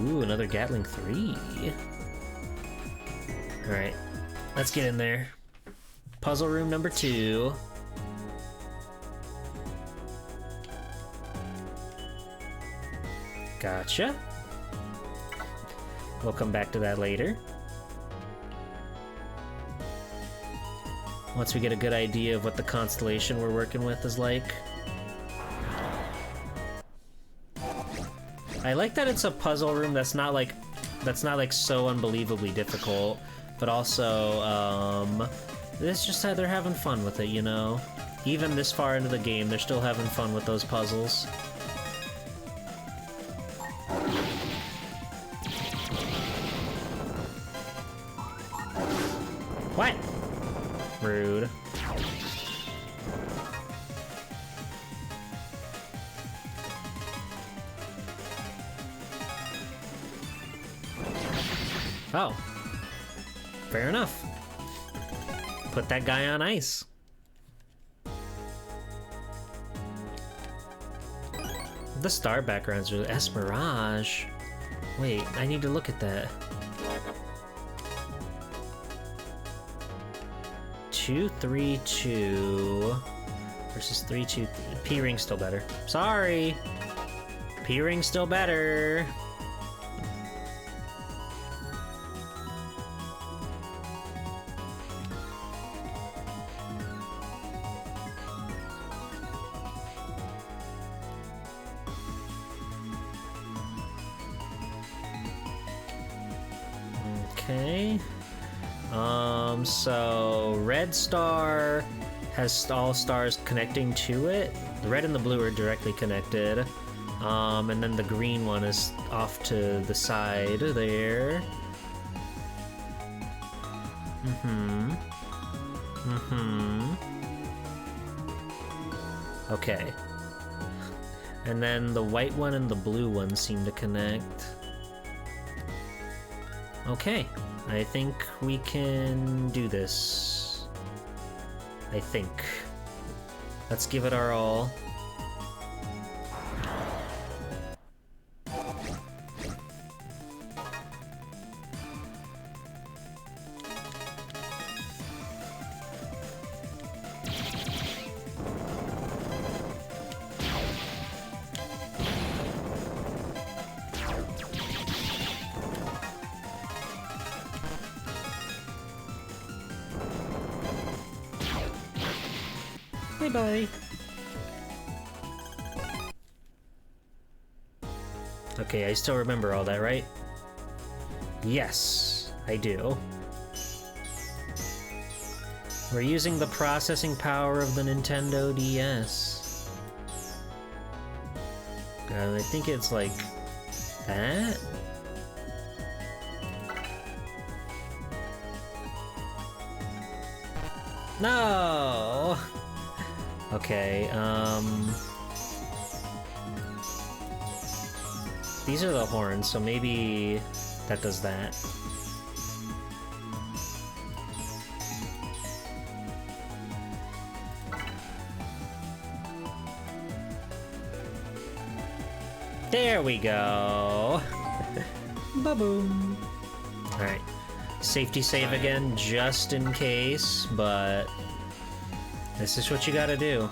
[SPEAKER 1] Ooh, another Gatling 3. Alright, let's get in there. Puzzle room number 2. Gotcha. We'll come back to that later. Once we get a good idea of what the constellation we're working with is like. I like that it's a puzzle room that's not like so unbelievably difficult, but also it's just that they're having fun with it, you know? Even this far into the game, they're still having fun with those puzzles. What? Rude. Oh. Fair enough. Put that guy on ice. The star backgrounds are Esmerage. Wait, I need to look at that. 232 versus 323. P-ring's still better. Sorry. P-ring's still better. Okay. So red star has all stars connecting to it. The red and the blue are directly connected. And then the green one is off to the side there. Okay. And then the white one and the blue one seem to connect. Okay, I think we can do this. I think. Let's give it our all. Bye-bye. Okay, I still remember all that, right? Yes, I do. We're using the processing power of the Nintendo DS. I think it's like that? No! Okay, these are the horns, so maybe that does that. There we go! Ba-boom! Alright, safety save again, just in case, but this is what you gotta do.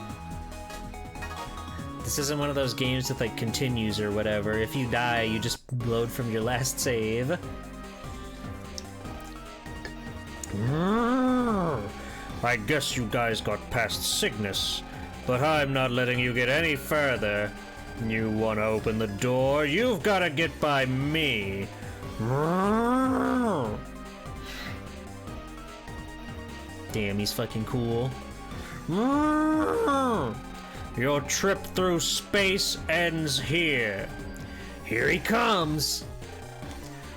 [SPEAKER 1] This isn't one of those games with like continues or whatever. If you die, you just load from your last save.
[SPEAKER 2] I guess you guys got past Cygnus, but I'm not letting you get any further. You wanna open the door? You've gotta get by me.
[SPEAKER 1] Damn, he's fucking cool.
[SPEAKER 2] Your trip through space ends here. Here he comes.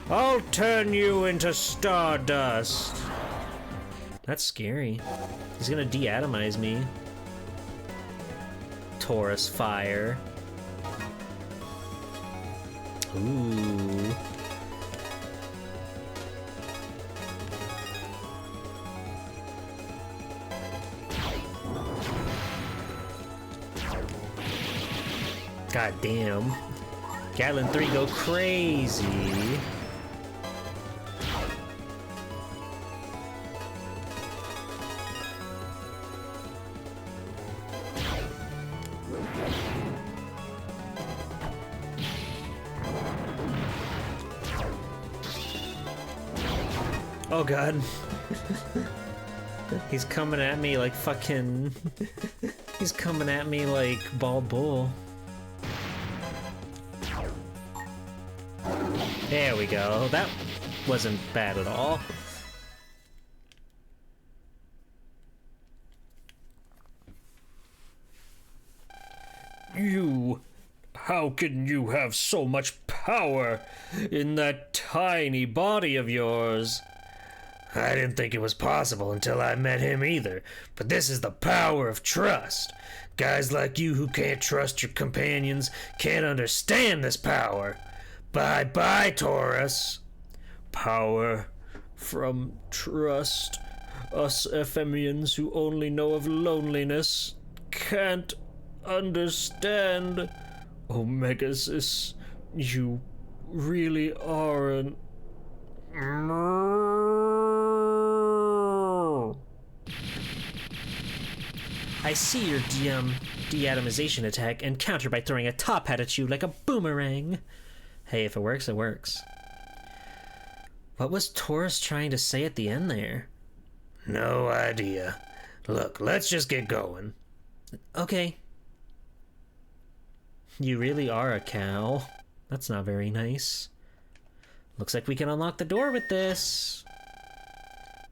[SPEAKER 2] I'll turn you into stardust.
[SPEAKER 1] That's scary. He's gonna deatomize me. Taurus fire. Ooh. God damn. Gatlin 3 go crazy. Oh god. He's coming at me like fucking... He's coming at me like Bald Bull. There we go. That wasn't bad at all.
[SPEAKER 2] You... How can you have so much power in that tiny body of yours? I didn't think it was possible until I met him either, but this is the power of trust. Guys like you who can't trust your companions can't understand this power. Bye-bye, Taurus. Power from trust. Us Ephemians who only know of loneliness can't understand. Omegasis, you really are an...
[SPEAKER 1] I see your de-atomization attack and counter by throwing a top hat at you like a boomerang. Hey, if it works, it works. What was Taurus trying to say at the end there?
[SPEAKER 2] No idea. Look, let's just get going.
[SPEAKER 1] Okay. You really are a cow. That's not very nice. Looks like we can unlock the door with this.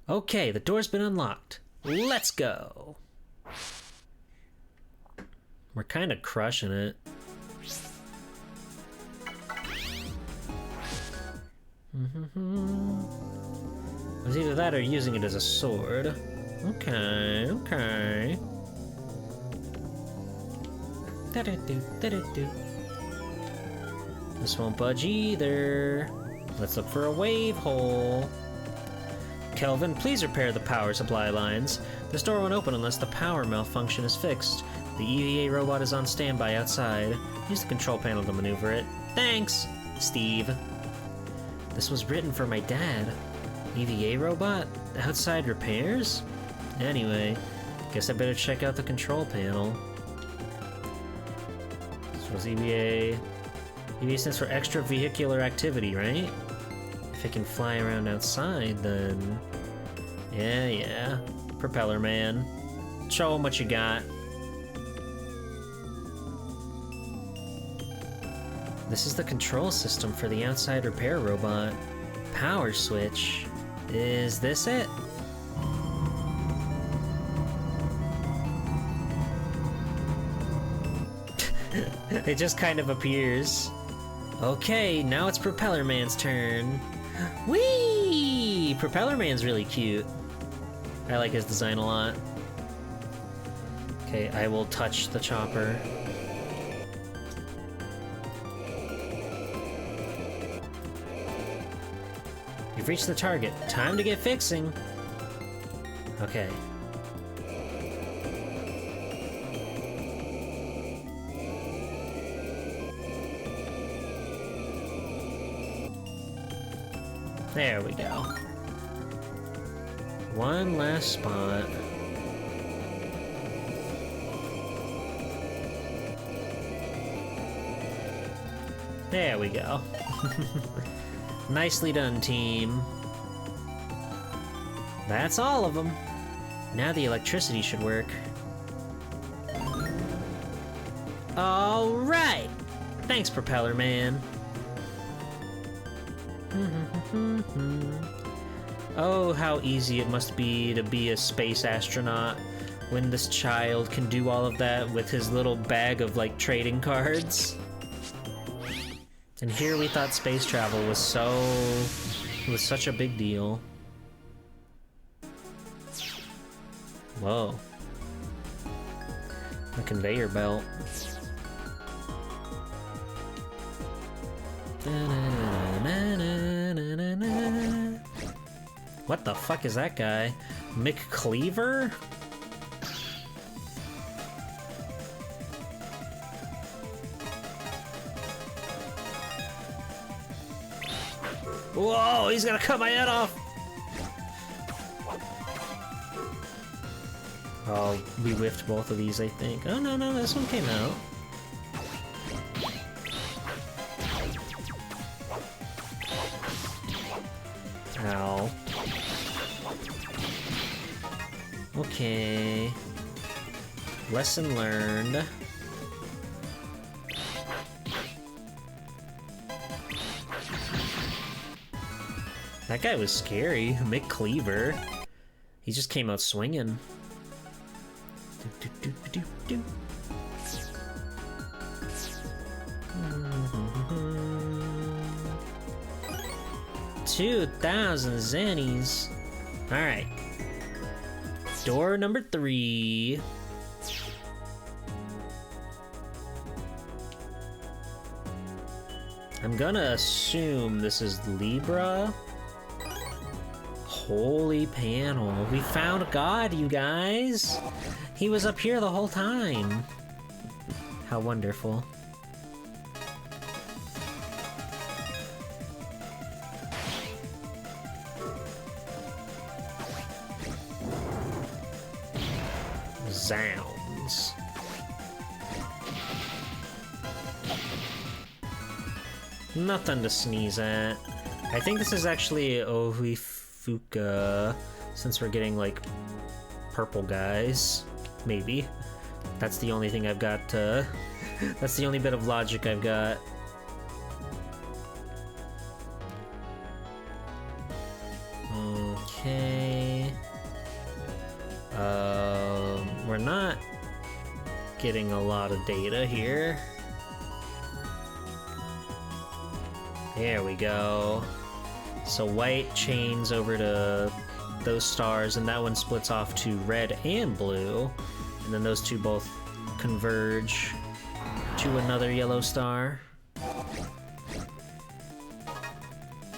[SPEAKER 1] Okay, the door's been unlocked. Let's go. We're kind of crushing it. It was either that or using it as a sword. Okay, okay. This won't budge either. Let's look for a wave hole. Kelvin, please repair the power supply lines. This door won't open unless the power malfunction is fixed. The EVA robot is on standby outside. Use the control panel to maneuver it. Thanks, Steve. This was written for my dad. EVA robot? Outside repairs? Anyway, guess I better check out the control panel. This was EVA. EVA stands for extravehicular activity, right? If it can fly around outside, then... Yeah. Propeller man. Show 'em what you got. This is the control system for the outside repair robot. Power switch. Is this it? It just kind of appears. Okay, now it's Propeller Man's turn. Whee! Propeller Man's really cute. I like his design a lot. Okay, I will touch the chopper. You've reached the target. Time to get fixing. Okay. There we go. One last spot. There we go. Nicely done, team. That's all of them. Now the electricity should work. All right. Thanks, Propeller Man. Oh, how easy it must be to be a space astronaut when this child can do all of that with his little bag of, like, trading cards. And here we thought space travel was such a big deal. Whoa. A conveyor belt. What the fuck is that guy? McCleaver? Whoa, he's gonna cut my head off! Oh, we whiffed both of these, I think. Oh, no, this one came out. Ow. Okay. Lesson learned. That guy was scary. McCleaver. He just came out swinging. 2,000 zennies. Alright. Door number 3. I'm gonna assume this is Libra. Holy panel. We found God, you guys. He was up here the whole time. How wonderful. Zound. ones. Nothing to sneeze at. I think this is actually Ohifuka, since we're getting, like, purple guys. Maybe. That's the only thing I've got, that's the only bit of logic I've got. Okay. We're not getting a lot of data here. There we go. So white chains over to those stars, and that one splits off to red and blue. And then those two both converge to another yellow star.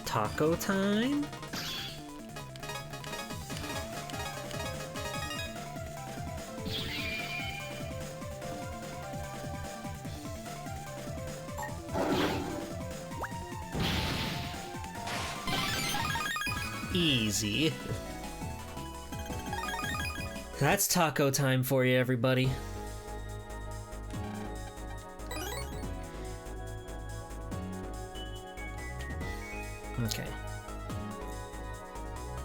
[SPEAKER 1] Taco time? Easy. That's taco time for you, everybody. Okay.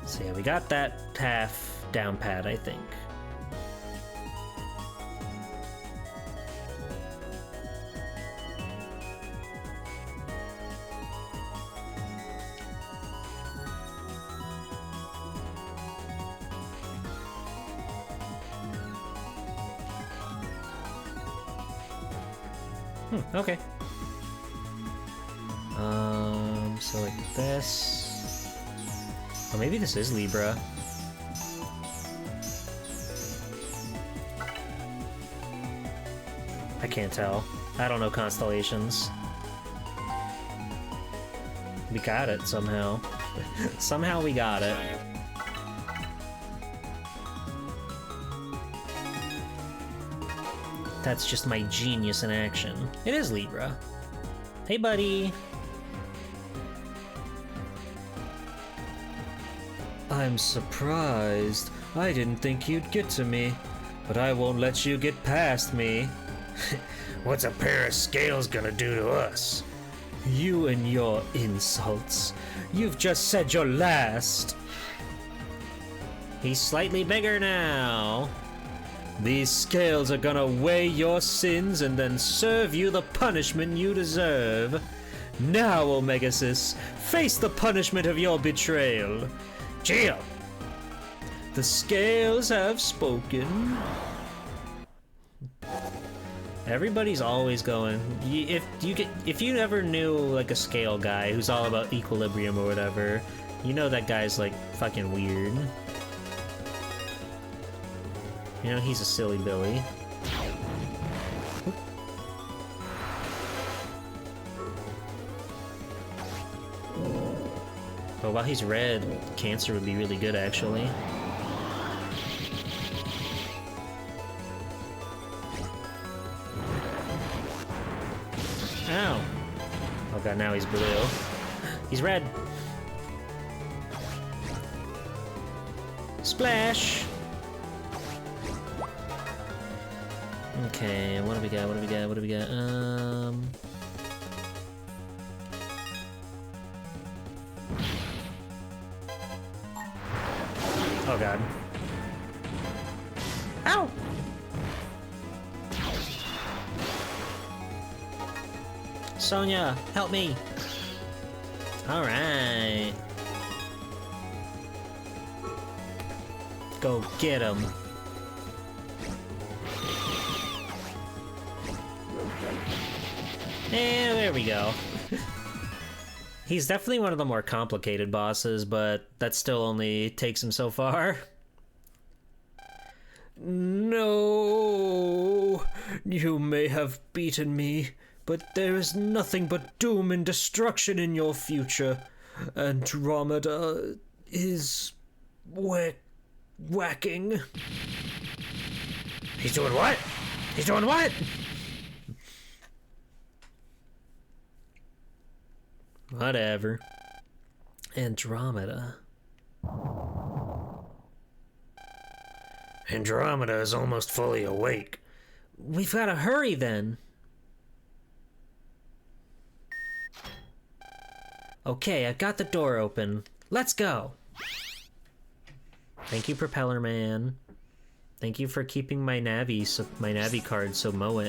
[SPEAKER 1] So yeah, we got that half down pat, I think. Okay. So like this. Oh, maybe this is Libra. I can't tell. I don't know constellations. We got it somehow. Somehow we got it. That's just my genius in action. It is Libra. Hey, buddy. I'm surprised. I didn't think you'd get to me, but I won't let you get past me.
[SPEAKER 2] What's a pair of scales gonna do to us?
[SPEAKER 1] You and your insults. You've just said your last. He's slightly bigger now. These scales are gonna weigh your sins and then serve you the punishment you deserve. Now, Omegasis, face the punishment of your betrayal.
[SPEAKER 2] Geo!
[SPEAKER 1] The scales have spoken. Everybody's always going. If you ever knew like a scale guy who's all about equilibrium or whatever, you know that guy's like fucking weird. You know, he's a silly Billy. But while he's red, Cancer would be really good, actually. Ow! Oh god, now he's blue. He's red! Splash! Okay, what do we got? What do we got? What do we got? Oh god. Ow! Sonia, help me! Alright. Go get him. And there we go. He's definitely one of the more complicated bosses, but that still only takes him so far. No, you may have beaten me, but there is nothing but doom and destruction in your future. Andromeda is whacking.
[SPEAKER 2] He's doing what? He's doing what?
[SPEAKER 1] Whatever. Andromeda.
[SPEAKER 2] Andromeda is almost fully awake.
[SPEAKER 1] We've gotta hurry then. Okay, I've got the door open. Let's go. Thank you, Propeller Man. Thank you for keeping my Navi card so moe.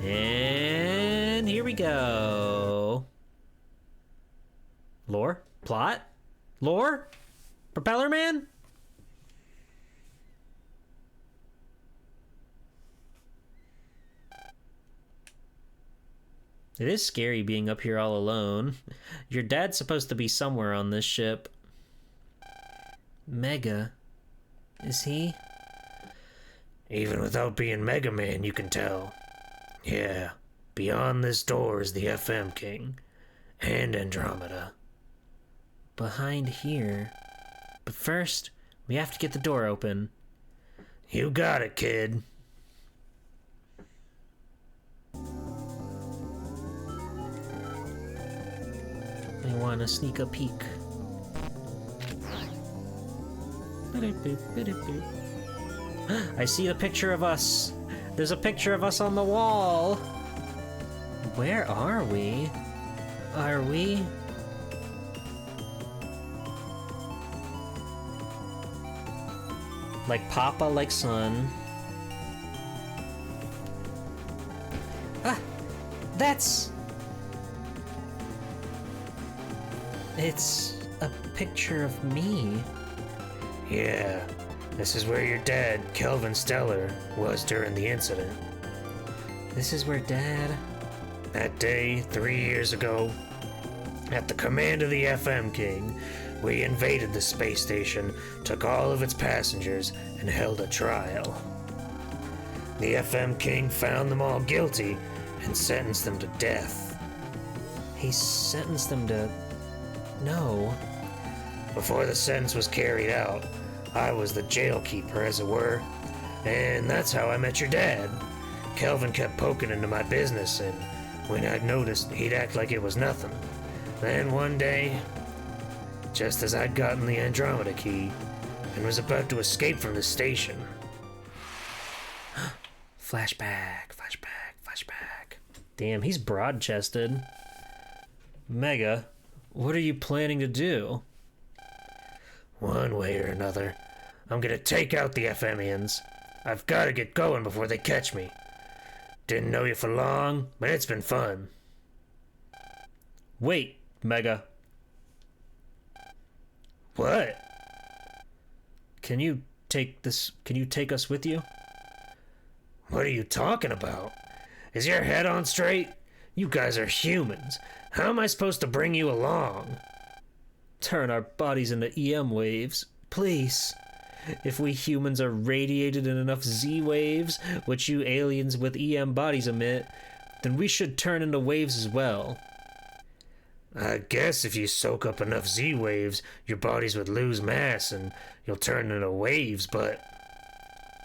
[SPEAKER 1] And here we go. Lore? Plot? Lore? Propeller Man? It is scary being up here all alone. Your dad's supposed to be somewhere on this ship. Mega. Is he?
[SPEAKER 2] Even without being Mega Man, you can tell. Yeah, beyond this door is the FM King. And Andromeda.
[SPEAKER 1] Behind here. But first, we have to get the door open.
[SPEAKER 2] You got it, kid.
[SPEAKER 1] I want to sneak a peek. I see a picture of us. There's a picture of us on the wall. Where are we? Are we? Like Papa, like Son. Ah! That's... It's a picture of me.
[SPEAKER 2] Yeah, this is where your dad, Kelvin Stellar, was during the incident.
[SPEAKER 1] This is where Dad...
[SPEAKER 2] That day, 3 years ago, at the command of the FM King, we invaded the space station, took all of its passengers, and held a trial. The FM King found them all guilty and sentenced them to death.
[SPEAKER 1] He sentenced them to... No.
[SPEAKER 2] Before the sentence was carried out, I was the jailkeeper, as it were, and that's how I met your dad. Kelvin kept poking into my business, and when I'd noticed, he'd act like it was nothing. Then one day, just as I'd gotten the Andromeda key and was about to escape from the station.
[SPEAKER 1] Flashback, flashback, flashback. Damn, he's broad-chested. Mega, what are you planning to do?
[SPEAKER 2] One way or another, I'm gonna take out the FMians. I've gotta get going before they catch me. Didn't know you for long, but it's been fun.
[SPEAKER 1] Wait, Mega.
[SPEAKER 2] What?
[SPEAKER 1] Can you take us with you?
[SPEAKER 2] What are you talking about? Is your head on straight? You guys are humans. How am I supposed to bring you along?
[SPEAKER 1] Turn our bodies into EM waves, please. If we humans are radiated in enough Z waves, which you aliens with EM bodies emit, then we should turn into waves as well.
[SPEAKER 2] I guess if you soak up enough Z waves, your bodies would lose mass and you'll turn into waves, but...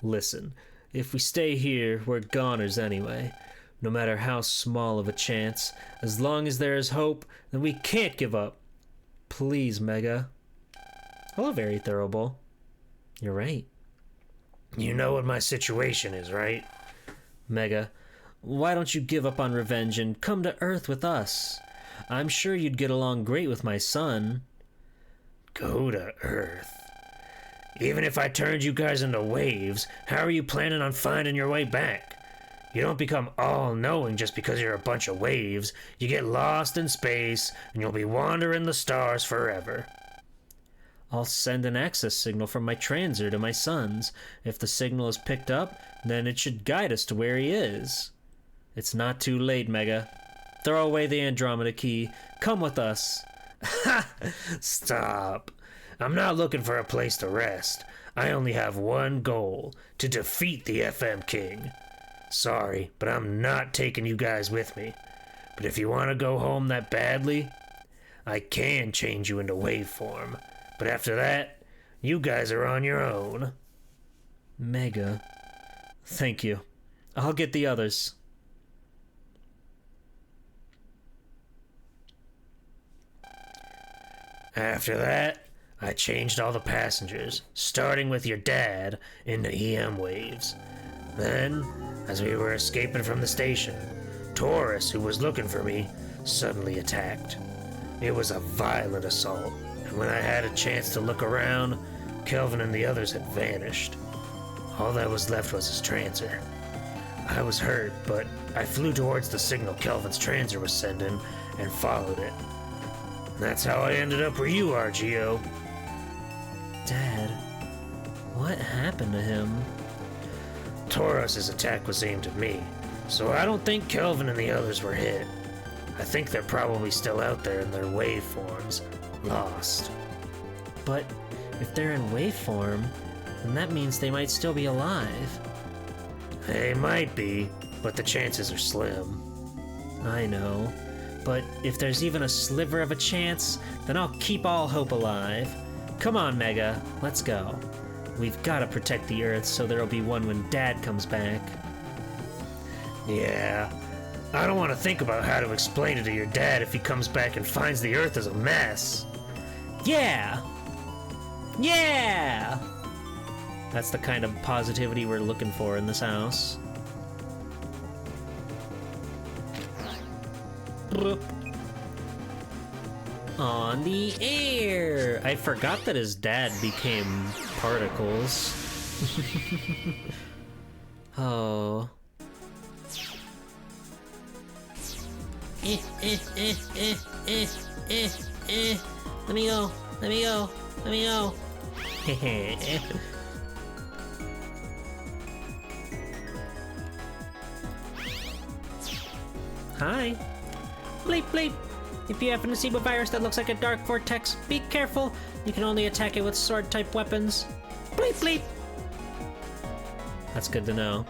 [SPEAKER 1] Listen, if we stay here, we're goners anyway. No matter how small of a chance, as long as there is hope, then we can't give up. Please, Mega. Hello, Very Thoroughball. You're right.
[SPEAKER 2] You know what my situation is, right?
[SPEAKER 1] Mega, why don't you give up on revenge and come to Earth with us? I'm sure you'd get along great with my son.
[SPEAKER 2] Go to Earth? Even if I turned you guys into waves, how are you planning on finding your way back? You don't become all-knowing just because you're a bunch of waves. You get lost in space, and you'll be wandering the stars forever.
[SPEAKER 1] I'll send an access signal from my transer to my sons. If the signal is picked up, then it should guide us to where he is. It's not too late, Mega. Throw away the Andromeda key. Come with us.
[SPEAKER 2] Ha! Stop. I'm not looking for a place to rest. I only have one goal, to defeat the FM King. Sorry, but I'm not taking you guys with me. But if you want to go home that badly, I can change you into wave form. But after that, you guys are on your own.
[SPEAKER 1] Mega. Thank you. I'll get the others.
[SPEAKER 2] After that, I changed all the passengers, starting with your dad, into EM waves. Then, as we were escaping from the station, Taurus, who was looking for me, suddenly attacked. It was a violent assault, and when I had a chance to look around, Kelvin and the others had vanished. All that was left was his transer. I was hurt, but I flew towards the signal Kelvin's transer was sending and followed it. That's how I ended up where you are, Geo.
[SPEAKER 1] Dad, what happened to him?
[SPEAKER 2] Taurus's attack was aimed at me, so I don't think Kelvin and the others were hit. I think they're probably still out there in their waveforms, lost.
[SPEAKER 1] But if they're in waveform, then that means they might still be alive.
[SPEAKER 2] They might be, but the chances are slim.
[SPEAKER 1] I know, but if there's even a sliver of a chance, then I'll keep all hope alive. Come on, Mega, let's go. We've got to protect the Earth so there'll be one when Dad comes back.
[SPEAKER 2] Yeah, I don't want to think about how to explain it to your dad if he comes back and finds the Earth as a mess.
[SPEAKER 1] Yeah! Yeah! That's the kind of positivity we're looking for in this house. Bloop. On the air! I forgot that his dad became particles. Oh. Let me go. Let me go. Let me go. Hi. Bleep bleep. If you happen to see a virus that looks like a dark vortex, be careful. You can only attack it with sword-type weapons. Bleep bleep. That's good to know.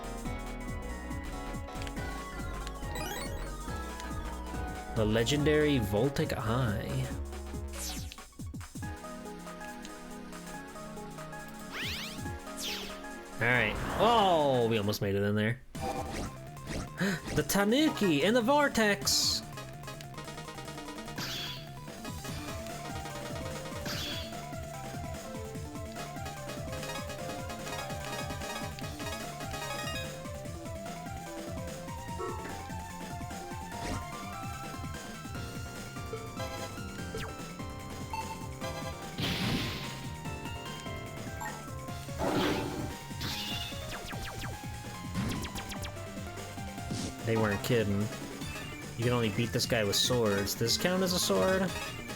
[SPEAKER 1] The legendary Voltic Eye. Alright. Oh, we almost made it in there. The Tanuki and the Vortex! They weren't kidding. You can only beat this guy with swords. Does this count as a sword?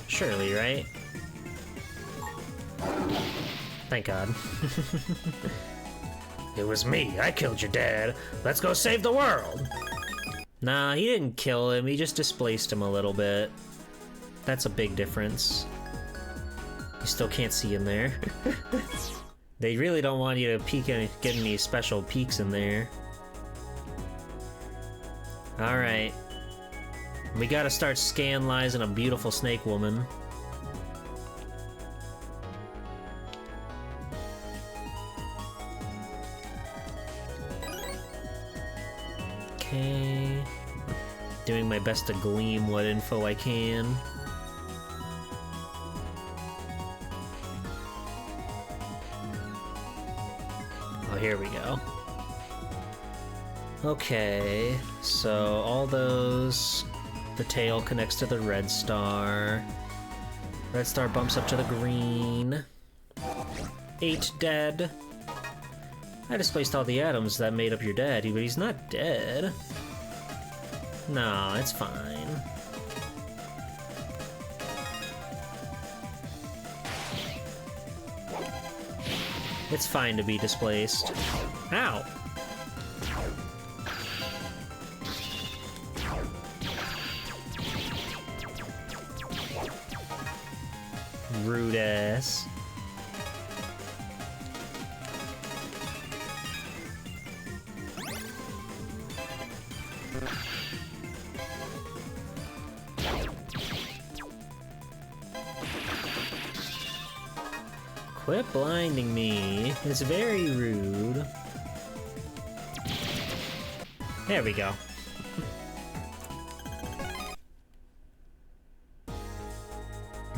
[SPEAKER 1] Surely, right? Thank God.
[SPEAKER 2] It was me. I killed your dad. Let's go save the world.
[SPEAKER 1] Nah, he didn't kill him. He just displaced him a little bit. That's a big difference. You still can't see him there. They really don't want you to peek and get any special peeks in there. Alright. We gotta start scanlizing a beautiful snake woman. Okay. Doing my best to glean what info I can. Oh, here we go. Okay, so all those... The tail connects to the red star. Red star bumps up to the green. 8 dead. I displaced all the atoms that made up your daddy, but he's not dead. No, it's fine. It's fine to be displaced. Ow! Rude ass. Quit blinding me. It's very rude. There we go.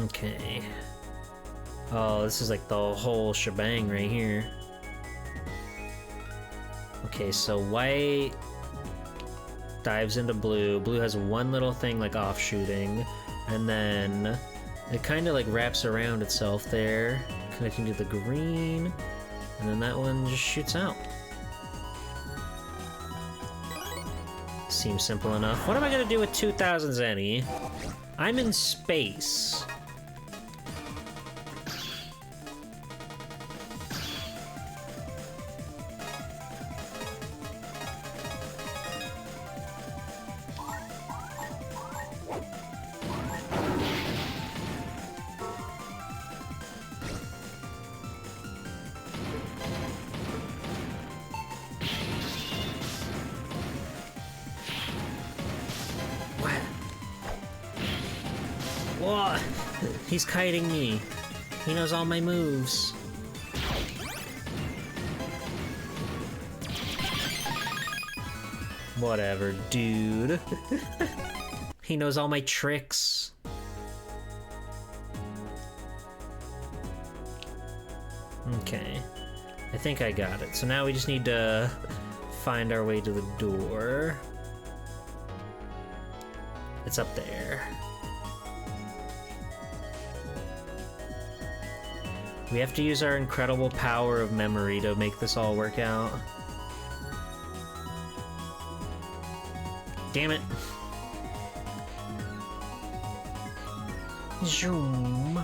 [SPEAKER 1] Okay. Oh, this is like the whole shebang right here. Okay, so white dives into blue. Blue has one little thing like offshooting, and then it kind of like wraps around itself there, connecting to the green, and then that one just shoots out. Seems simple enough. What am I gonna do with 2,000 Zenny? I'm in space. What? He's kiting me. He knows all my moves. Whatever, dude. He knows all my tricks. Okay. I think I got it. So now we just need to find our way to the door. It's up there. We have to use our incredible power of memory to make this all work out. Damn it. Zoom.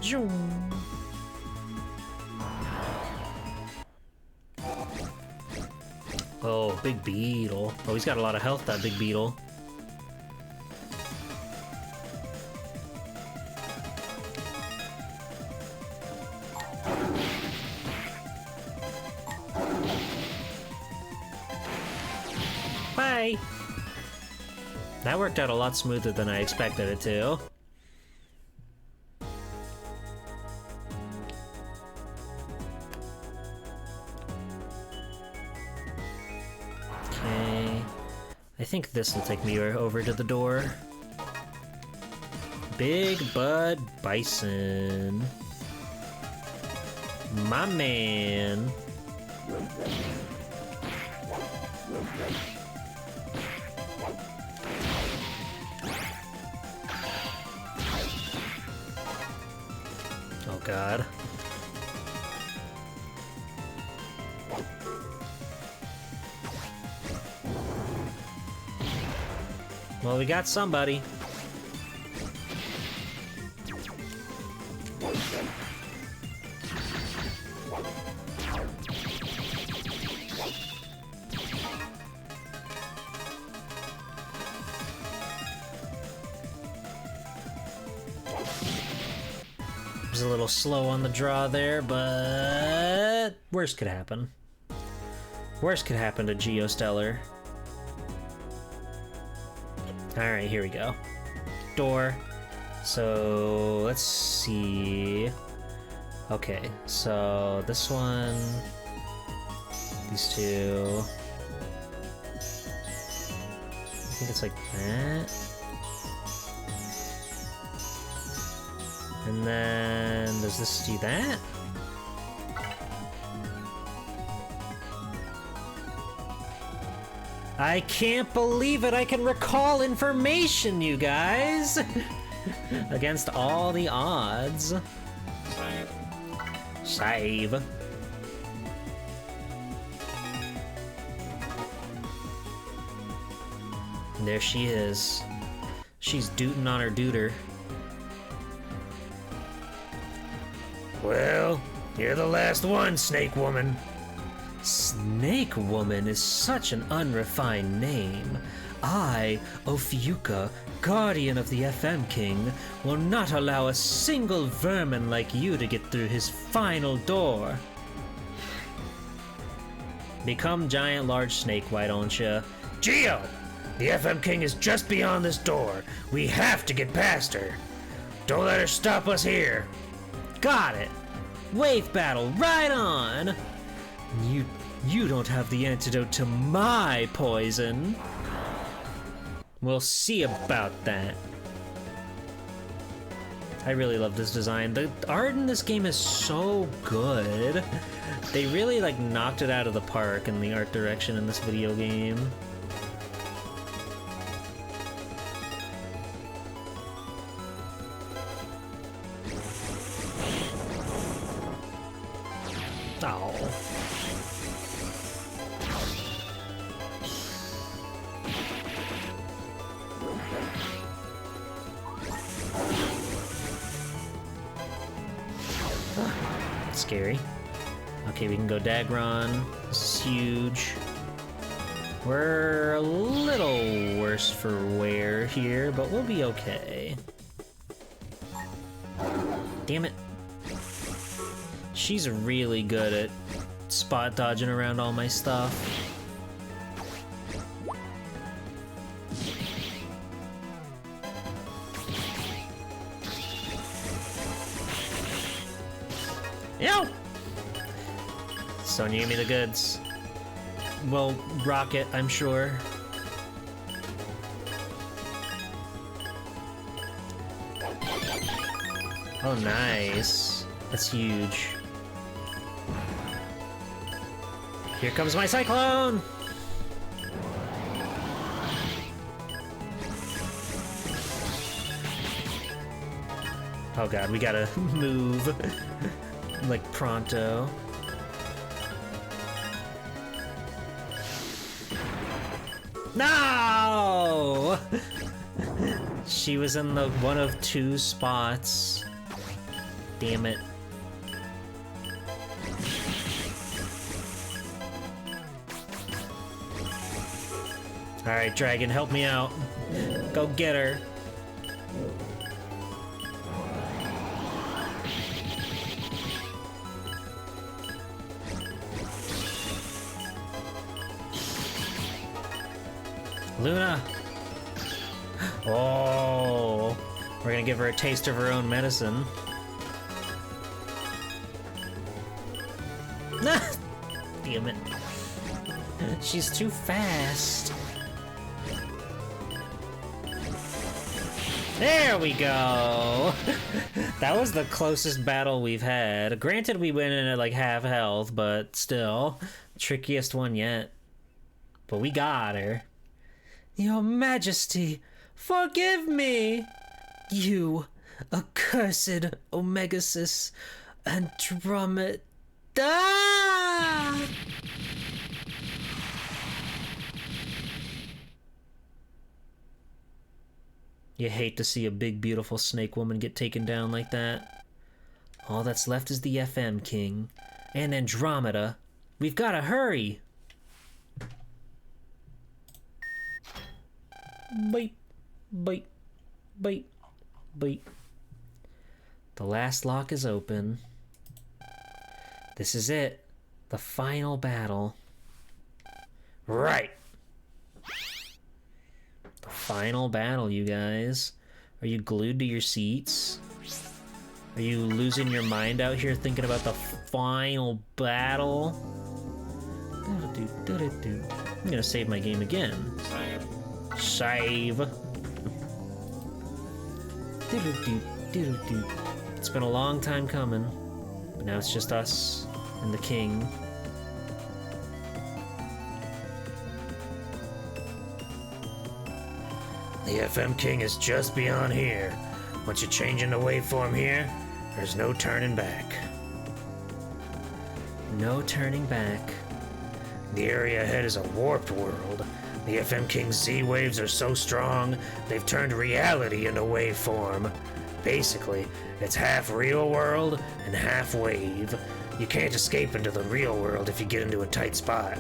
[SPEAKER 1] Zoom. Oh, big beetle. Oh, he's got a lot of health, that big beetle. Bye! That worked out a lot smoother than I expected it to. Okay. I think this will take me over to the door. Big Bud Bison. My man. Oh God. Well, we got somebody. Was a little slow on the draw there, but worst could happen. Worst could happen to Geostellar. Alright, here we go. Door. So, let's see. Okay, so this one. These two. I think it's like that. And then, does this do that? I can't believe it! I can recall information, you guys! Against all the odds. Save. And there she is. She's dooting on her dooter.
[SPEAKER 2] Well, you're the last one, Snake Woman.
[SPEAKER 1] Snake Woman is such an unrefined name. I, Ophiuka, guardian of the FM King, will not allow a single vermin like you to get through his final door. Become giant large snake, why don't you?
[SPEAKER 2] Geo! The FM King is just beyond this door. We have to get past her. Don't let her stop us here.
[SPEAKER 1] Got it! Wave battle, right on! You don't have the antidote to my poison. We'll see about that. I really love this design. The art in this game is so good. They really like knocked it out of the park in the art direction in this video game. Oh. Scary. Okay, we can go Dagron. This is huge. We're a little worse for wear here, but we'll be okay. Damn it. She's really good at spot dodging around all my stuff. Ew! Sonya, give me the goods. Well, rocket, I'm sure. Oh, nice. That's huge. Here comes my cyclone! Oh god, we gotta move. Like pronto. No! She was in the one of two spots. Damn it. Alright, Dragon, help me out. Go get her. Luna! Oh, we're gonna give her a taste of her own medicine. Damn it. She's too fast. There we go! That was the closest battle we've had. Granted, we went in at like half health, but still, trickiest one yet. But we got her. Your Majesty, forgive me! You, accursed Omegasis Andromeda! You hate to see a big, beautiful snake woman get taken down like that. All that's left is the FM King. And Andromeda. We've gotta hurry! Bite, bite, bite, bite. The last lock is open. This is it. The final battle. Right! The final battle, you guys. Are you glued to your seats? Are you losing your mind out here thinking about the final battle? I'm gonna save my game again. Save. It's been a long time coming, but now it's just us and the king.
[SPEAKER 2] The FM King is just beyond here. Once you change into waveform here, there's no turning back.
[SPEAKER 1] No turning back.
[SPEAKER 2] The area ahead is a warped world. The FM King's Z-waves are so strong, they've turned reality into waveform. Basically, it's half real world and half wave. You can't escape into the real world if you get into a tight spot.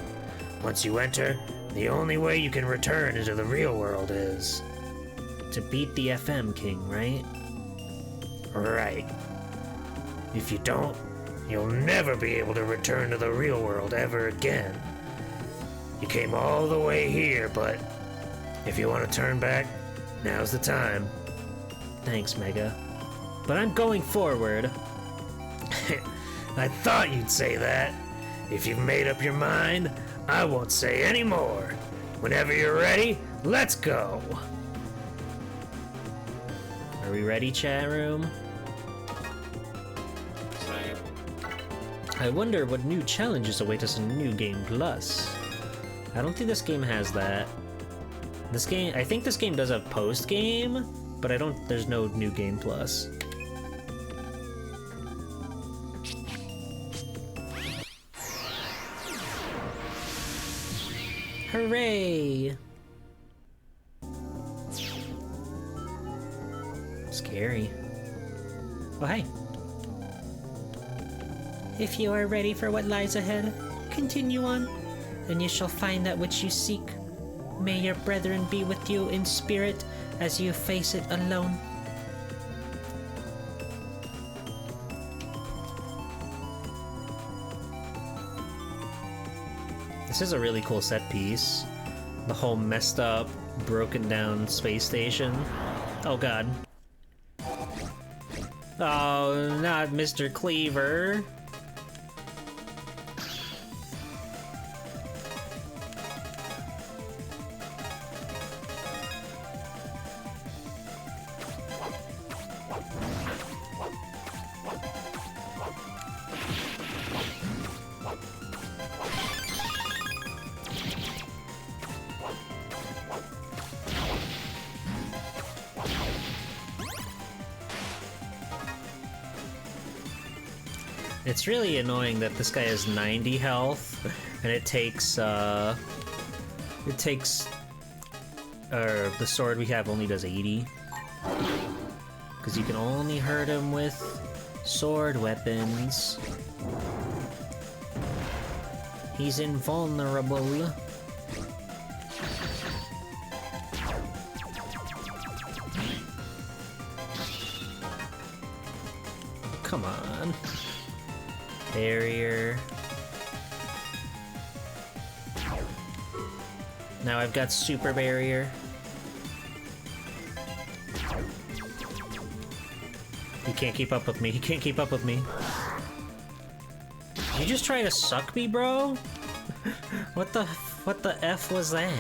[SPEAKER 2] Once you enter, the only way you can return into the real world is
[SPEAKER 1] to beat the FM King, right?
[SPEAKER 2] right. If you don't, you'll never be able to return to the real world ever again. You came all the way here, but if you want to turn back, now's the time.
[SPEAKER 1] Thanks, Mega. But I'm going forward.
[SPEAKER 2] I thought you'd say that. If you've made up your mind, I won't say any more. Whenever you're ready, let's go.
[SPEAKER 1] Are we ready, chat room? I wonder what new challenges await us in New Game Plus. I don't think this game has that. This game, I think this game does have post-game, but there's no New Game Plus. Hooray! Scary. Oh, hey.
[SPEAKER 3] If you are ready for what lies ahead, continue on, and you shall find that which you seek. May your brethren be with you in spirit as you face it alone.
[SPEAKER 1] This is a really cool set piece. The whole messed up, broken down space station. Oh god. Oh, not Mr. Cleaver. It's really annoying that this guy has 90 health, and the sword we have only does 80. Because you can only hurt him with sword weapons. He's invulnerable. Come on. Barrier. Now I've got super barrier. He can't keep up with me. He can't keep up with me. Did you just try to suck me, bro? What the F was that?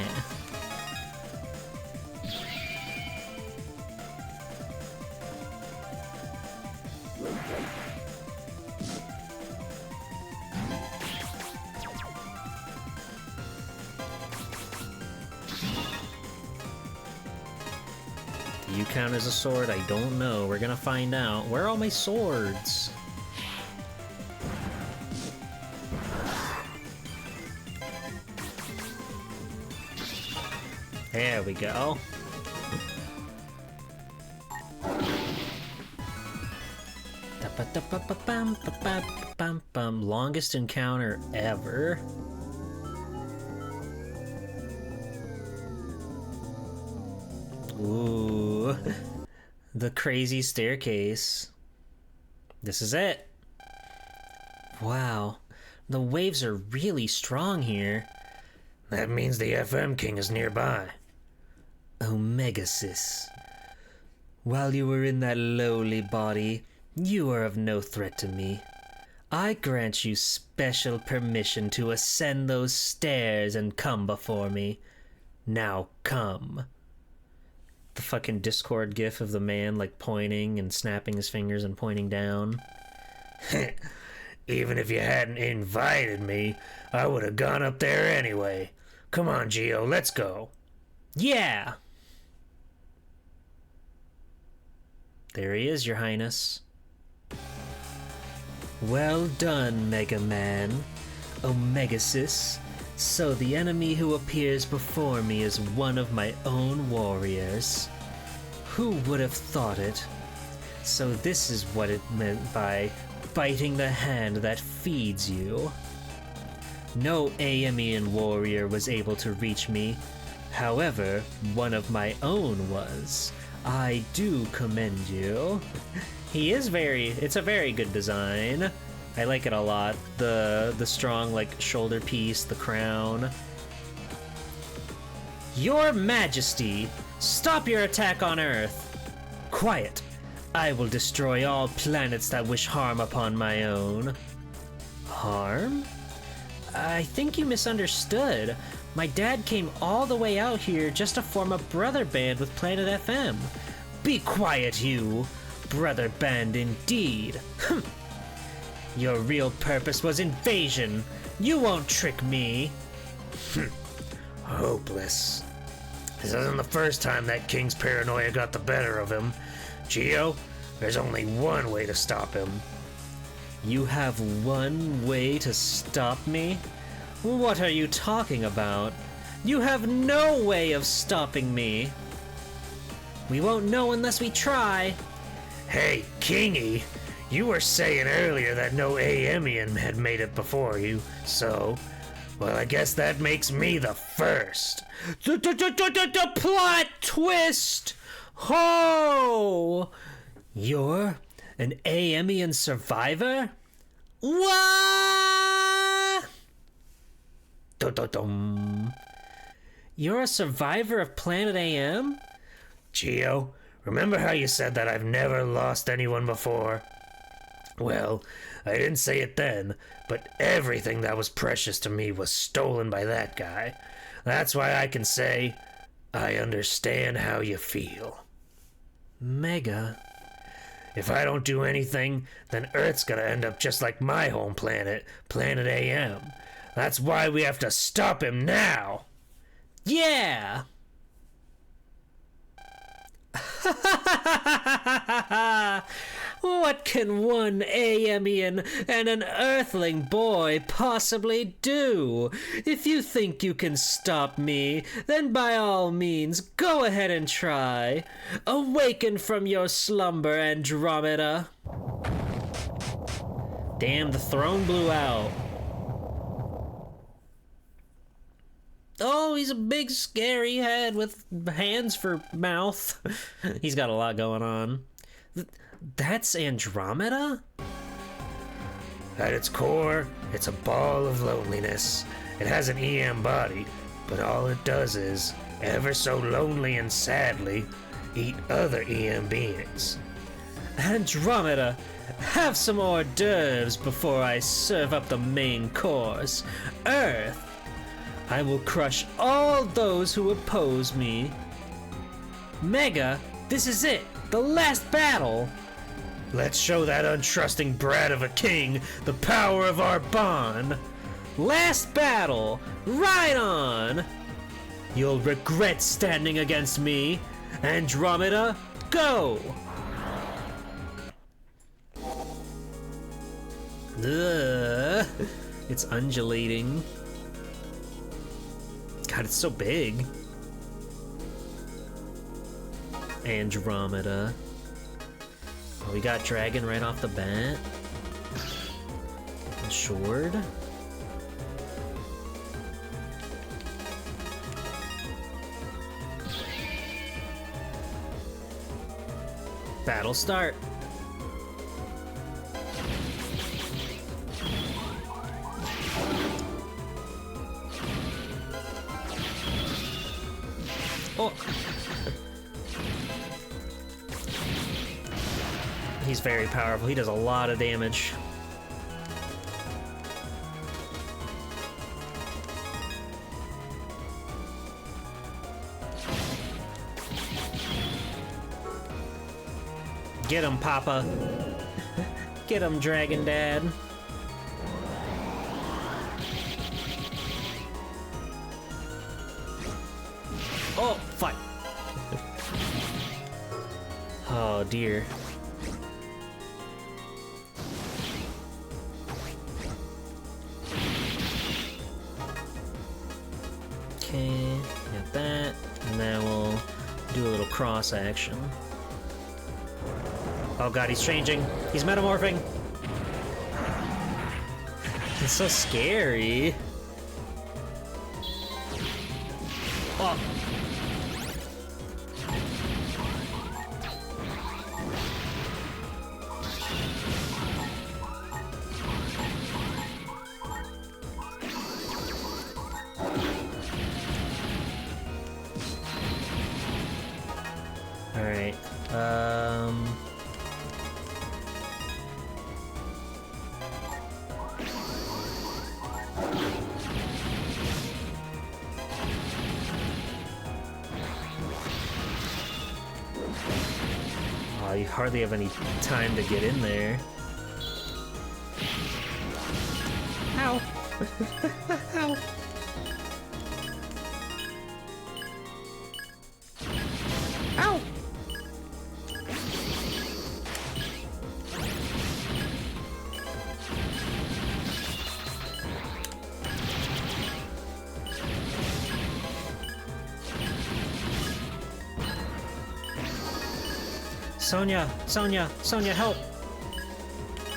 [SPEAKER 1] Do you count as a sword? I don't know. We're gonna find out. Where are all my swords? There we go. Longest encounter ever. Ooh. The crazy staircase. This is it. Wow. The waves are really strong here.
[SPEAKER 2] That means the FM King is nearby.
[SPEAKER 1] Omegasis. While you were in that lowly body, you are of no threat to me. I grant you special permission to ascend those stairs and come before me. Now come. The fucking Discord gif of the man like pointing and snapping his fingers and pointing down.
[SPEAKER 2] Even if you hadn't invited me, I would have gone up there anyway. Come on, Geo, let's go.
[SPEAKER 1] Yeah! There he is, Your Highness. Well done, Mega Man. Omegasis. So the enemy who appears before me is one of my own warriors. Who would have thought it? So this is what it meant by biting the hand that feeds you. No Aemean warrior was able to reach me. However, one of my own was. I do commend you. It's a very good design. I like it a lot. The strong, like, shoulder piece, the crown. Your Majesty, stop your attack on Earth. Quiet. I will destroy all planets that wish harm upon my own. Harm? I think you misunderstood. My dad came all the way out here just to form a brother band with Planet FM. Be quiet, you. Brother band indeed. Your real purpose was invasion. You won't trick me.
[SPEAKER 2] Hopeless. This isn't the first time that king's paranoia got the better of him. Geo, there's only one way to stop him.
[SPEAKER 1] You have one way to stop me? What are you talking about? You have no way of stopping me. We won't know unless we try.
[SPEAKER 2] Hey, Kingy, you were saying earlier that no Amian had made it before you, so... Well, I guess that makes me the first.
[SPEAKER 1] The plot twist! Ho! You're an Amian survivor? What?
[SPEAKER 2] Dum.
[SPEAKER 1] You're a survivor of Planet AM?
[SPEAKER 2] Geo, remember how you said that I've never lost anyone before? Well, I didn't say it then, but everything that was precious to me was stolen by that guy. That's why I can say, I understand how you feel.
[SPEAKER 1] Mega.
[SPEAKER 2] If I don't do anything, then Earth's gonna end up just like my home planet, Planet AM. That's why we have to stop him now!
[SPEAKER 1] Yeah! What can one Amian and an Earthling boy possibly do? If you think you can stop me, then by all means, go ahead and try. Awaken from your slumber, Andromeda. Damn, the throne blew out. Oh, he's a big scary head with hands for mouth. He's got a lot going on. That's Andromeda?
[SPEAKER 2] At its core, it's a ball of loneliness. It has an EM body, but all it does is, ever so lonely and sadly, eat other EM beings.
[SPEAKER 1] Andromeda, have some hors d'oeuvres before I serve up the main course. Earth, I will crush all those who oppose me. Mega, this is it, the last battle.
[SPEAKER 2] Let's show that untrusting brat of a king the power of our bond.
[SPEAKER 1] Last battle, right on. You'll regret standing against me. Andromeda, go. Ugh, it's undulating. God, it's so big. Andromeda. Oh, we got dragon right off the bat. Sword. Battle start. Oh. He's very powerful. He does a lot of damage. Get him, Papa. Get him, Dragon Dad. Oh, fuck. Oh, dear. Okay, got that. And then we'll do a little cross action. Oh god, he's changing. He's metamorphing. It's so scary. Oh. All right. Oh, you hardly have any time to get in there. Ow. Ow! Sonia, help!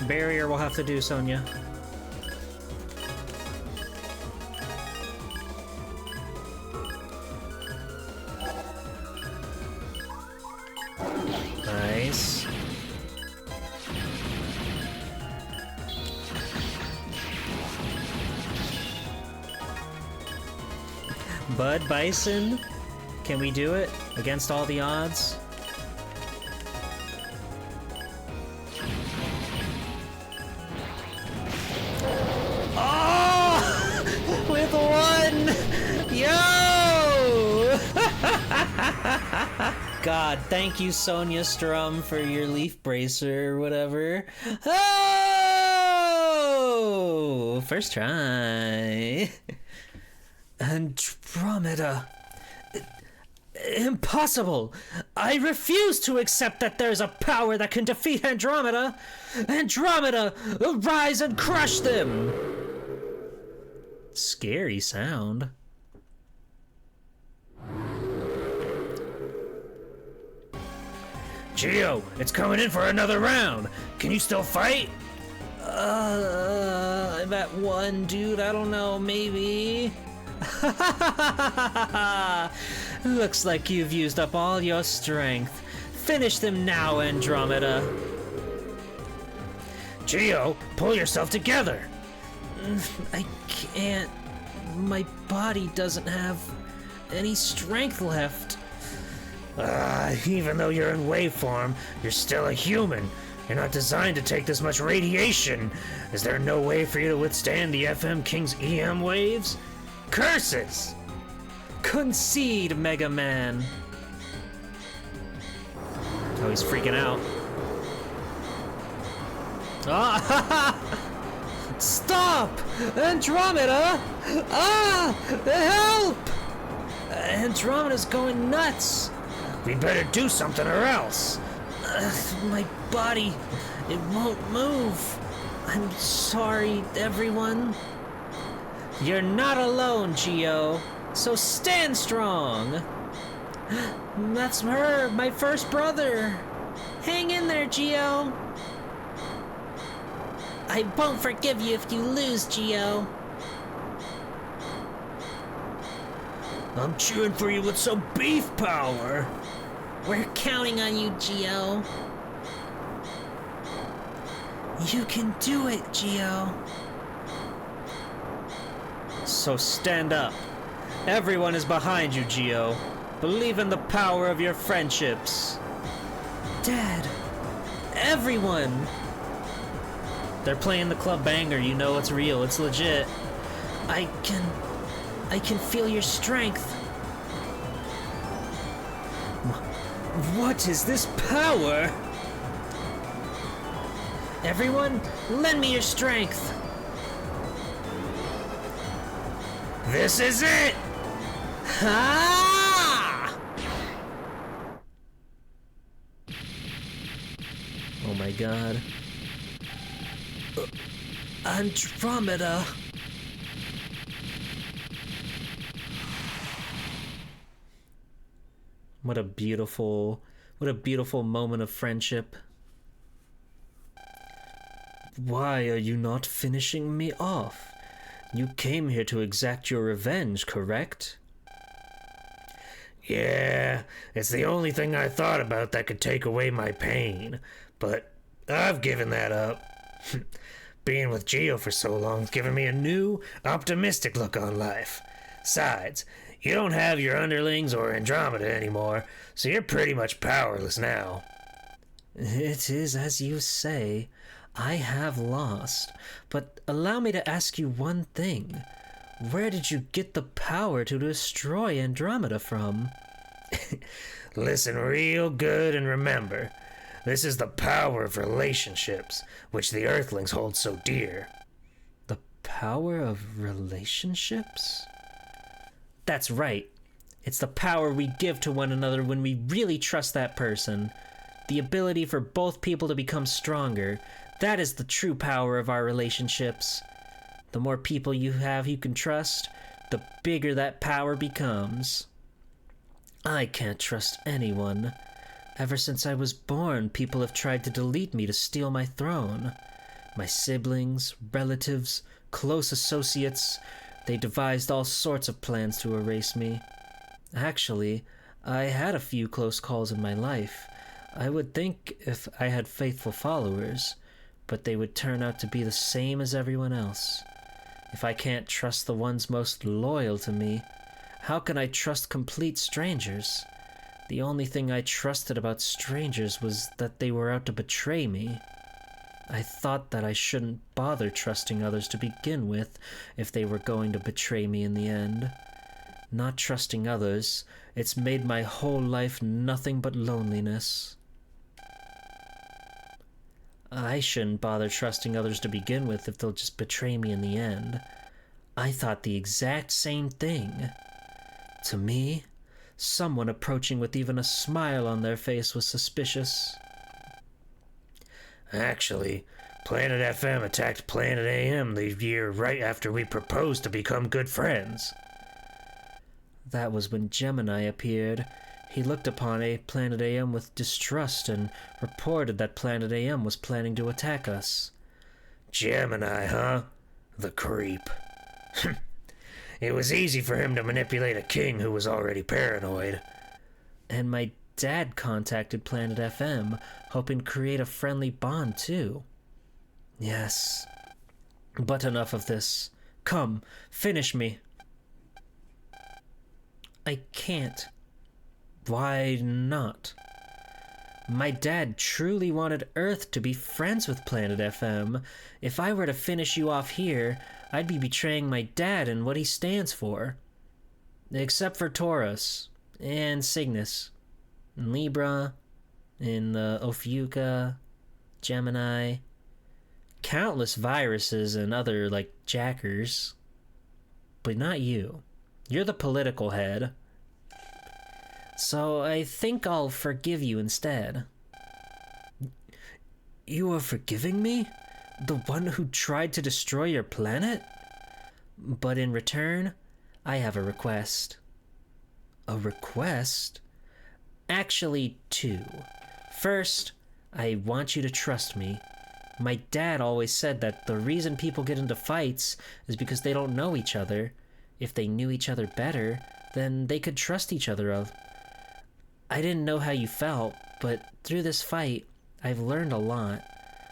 [SPEAKER 1] Barrier will have to do, Sonia. Nice. Bud Bison? Can we do it against all the odds? With one! Yo! God, thank you, Sonia Strum, for your leaf bracer or whatever. Oh! First try. Andromeda. Impossible! I refuse to accept that there's a power that can defeat Andromeda! Andromeda, arise and crush them! Scary sound.
[SPEAKER 2] Geo, it's coming in for another round. Can you still fight?
[SPEAKER 1] I'm at one, dude. I don't know, maybe. Looks like you've used up all your strength. Finish them now, Andromeda.
[SPEAKER 2] Geo, pull yourself together.
[SPEAKER 1] I can't. My body doesn't have any strength left.
[SPEAKER 2] Even though you're in wave form, you're still a human. You're not designed to take this much radiation. Is there no way for you to withstand the FM King's EM waves? Curses!
[SPEAKER 1] Concede, Mega Man. Oh, he's freaking out. Ah! Stop! Andromeda! Ah! Help! Andromeda's going nuts!
[SPEAKER 2] We'd better do something or else.
[SPEAKER 1] My body, it won't move. I'm sorry, everyone. You're not alone, Geo. So stand strong. That's her, my first brother. Hang in there, Geo. I won't forgive you if you lose, Geo.
[SPEAKER 2] I'm cheering for you with some beef power.
[SPEAKER 3] We're counting on you, Geo.
[SPEAKER 1] You can do it, Geo. So stand up. Everyone is behind you, Geo. Believe in the power of your friendships. Dad, everyone. They're playing the club banger. You know it's real. It's legit. I can feel your strength. What is this power? Everyone, lend me your strength.
[SPEAKER 2] This is it!
[SPEAKER 1] Ah! Oh my god. Andromeda. What a beautiful moment of friendship. Why are you not finishing me off? You came here to exact your revenge, correct?
[SPEAKER 2] Yeah, it's the only thing I thought about that could take away my pain. But I've given that up. Being with Geo for so long's given me a new, optimistic look on life. Besides, you don't have your underlings or Andromeda anymore, so you're pretty much powerless now.
[SPEAKER 1] It is as you say. I have lost. But allow me to ask you one thing. Where did you get the power to destroy Andromeda from?
[SPEAKER 2] Listen real good and remember, this is the power of relationships, which the Earthlings hold so dear.
[SPEAKER 1] The power of relationships? That's right. It's the power we give to one another when we really trust that person. The ability for both people to become stronger. That is the true power of our relationships. The more people you have you can trust, the bigger that power becomes. I can't trust anyone. Ever since I was born, people have tried to delete me to steal my throne. My siblings, relatives, close associates, they devised all sorts of plans to erase me. Actually, I had a few close calls in my life. I would think if I had faithful followers, but they would turn out to be the same as everyone else. If I can't trust the ones most loyal to me, how can I trust complete strangers? The only thing I trusted about strangers was that they were out to betray me. I thought that I shouldn't bother trusting others to begin with if they were going to betray me in the end. Not trusting others, it's made my whole life nothing but loneliness. I shouldn't bother trusting others to begin with if they'll just betray me in the end. I thought the exact same thing. To me, someone approaching with even a smile on their face was suspicious.
[SPEAKER 2] Actually, Planet FM attacked Planet AM the year right after we proposed to become good friends.
[SPEAKER 1] That was when Gemini appeared. He looked upon Planet AM with distrust and reported that Planet AM was planning to attack us.
[SPEAKER 2] Gemini, huh? The creep. It was easy for him to manipulate a king who was already paranoid.
[SPEAKER 1] And my dad contacted Planet FM, hoping to create a friendly bond too. Yes. But enough of this. Come, finish me. I can't. Why not? My dad truly wanted Earth to be friends with Planet FM. If I were to finish you off here, I'd be betraying my dad and what he stands for. Except for Taurus, and Cygnus, and Libra, and Ophiucha, Gemini, countless viruses and other, jackers. But not you. You're the political head. So I think I'll forgive you instead. You are forgiving me? The one who tried to destroy your planet? But in return, I have a request. A request? Actually, two. First, I want you to trust me. My dad always said that the reason people get into fights is because they don't know each other. If they knew each other better, then they could trust each other. I didn't know how you felt, but through this fight, I've learned a lot.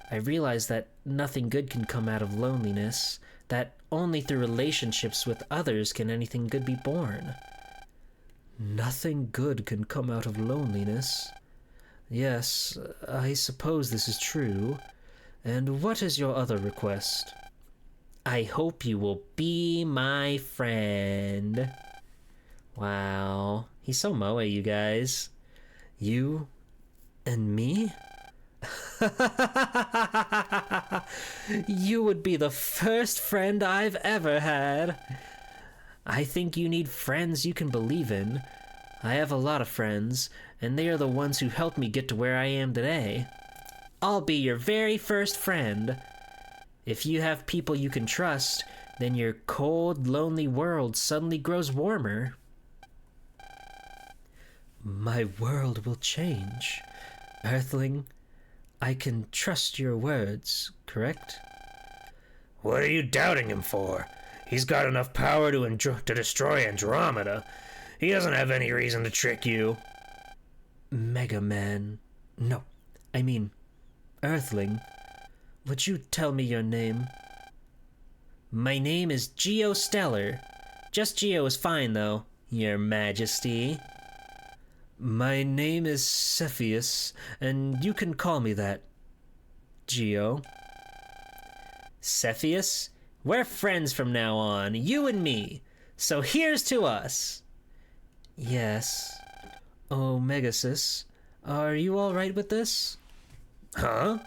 [SPEAKER 1] I realized that nothing good can come out of loneliness, that only through relationships with others can anything good be born. Nothing good can come out of loneliness. Yes, I suppose this is true. And what is your other request? I hope you will be my friend. Wow, he's so moe, you guys. You and me? You would be the first friend I've ever had. I think you need friends you can believe in. I have a lot of friends, and they are the ones who helped me get to where I am today. I'll be your very first friend. If you have people you can trust, then your cold, lonely world suddenly grows warmer. My world will change. Earthling, I can trust your words, correct?
[SPEAKER 2] What are you doubting him for? He's got enough power to destroy Andromeda. He doesn't have any reason to trick you.
[SPEAKER 1] Mega Man. No, I mean, Earthling. Would you tell me your name? My name is Geostellar. Just Geo is fine, though, Your Majesty. My name is Cepheus, and you can call me that. Geo. Cepheus? We're friends from now on, you and me. So here's to us. Yes. Oh, Megasis, are you all right with this?
[SPEAKER 2] Huh?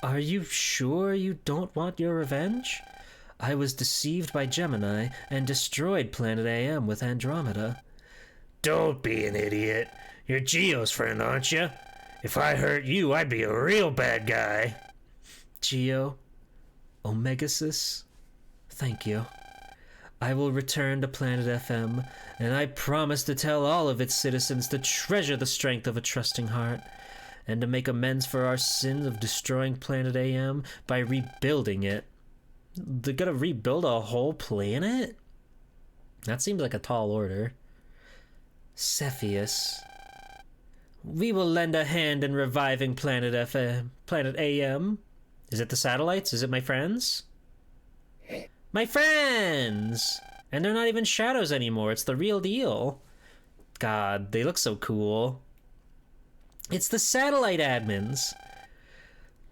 [SPEAKER 1] Are you sure you don't want your revenge? I was deceived by Gemini and destroyed Planet AM with Andromeda.
[SPEAKER 2] Don't be an idiot. You're Geo's friend, aren't you? If I hurt you, I'd be a real bad guy.
[SPEAKER 1] Geo, Omegasis, thank you. I will return to Planet FM, and I promise to tell all of its citizens to treasure the strength of a trusting heart, and to make amends for our sins of destroying Planet AM by rebuilding it. They're gonna rebuild a whole planet? That seems like a tall order. Cepheus. We will lend a hand in reviving Planet FM, Planet AM. Is it the satellites? Is it my friends? My friends! And they're not even shadows anymore. It's the real deal. God, they look so cool. It's the satellite admins.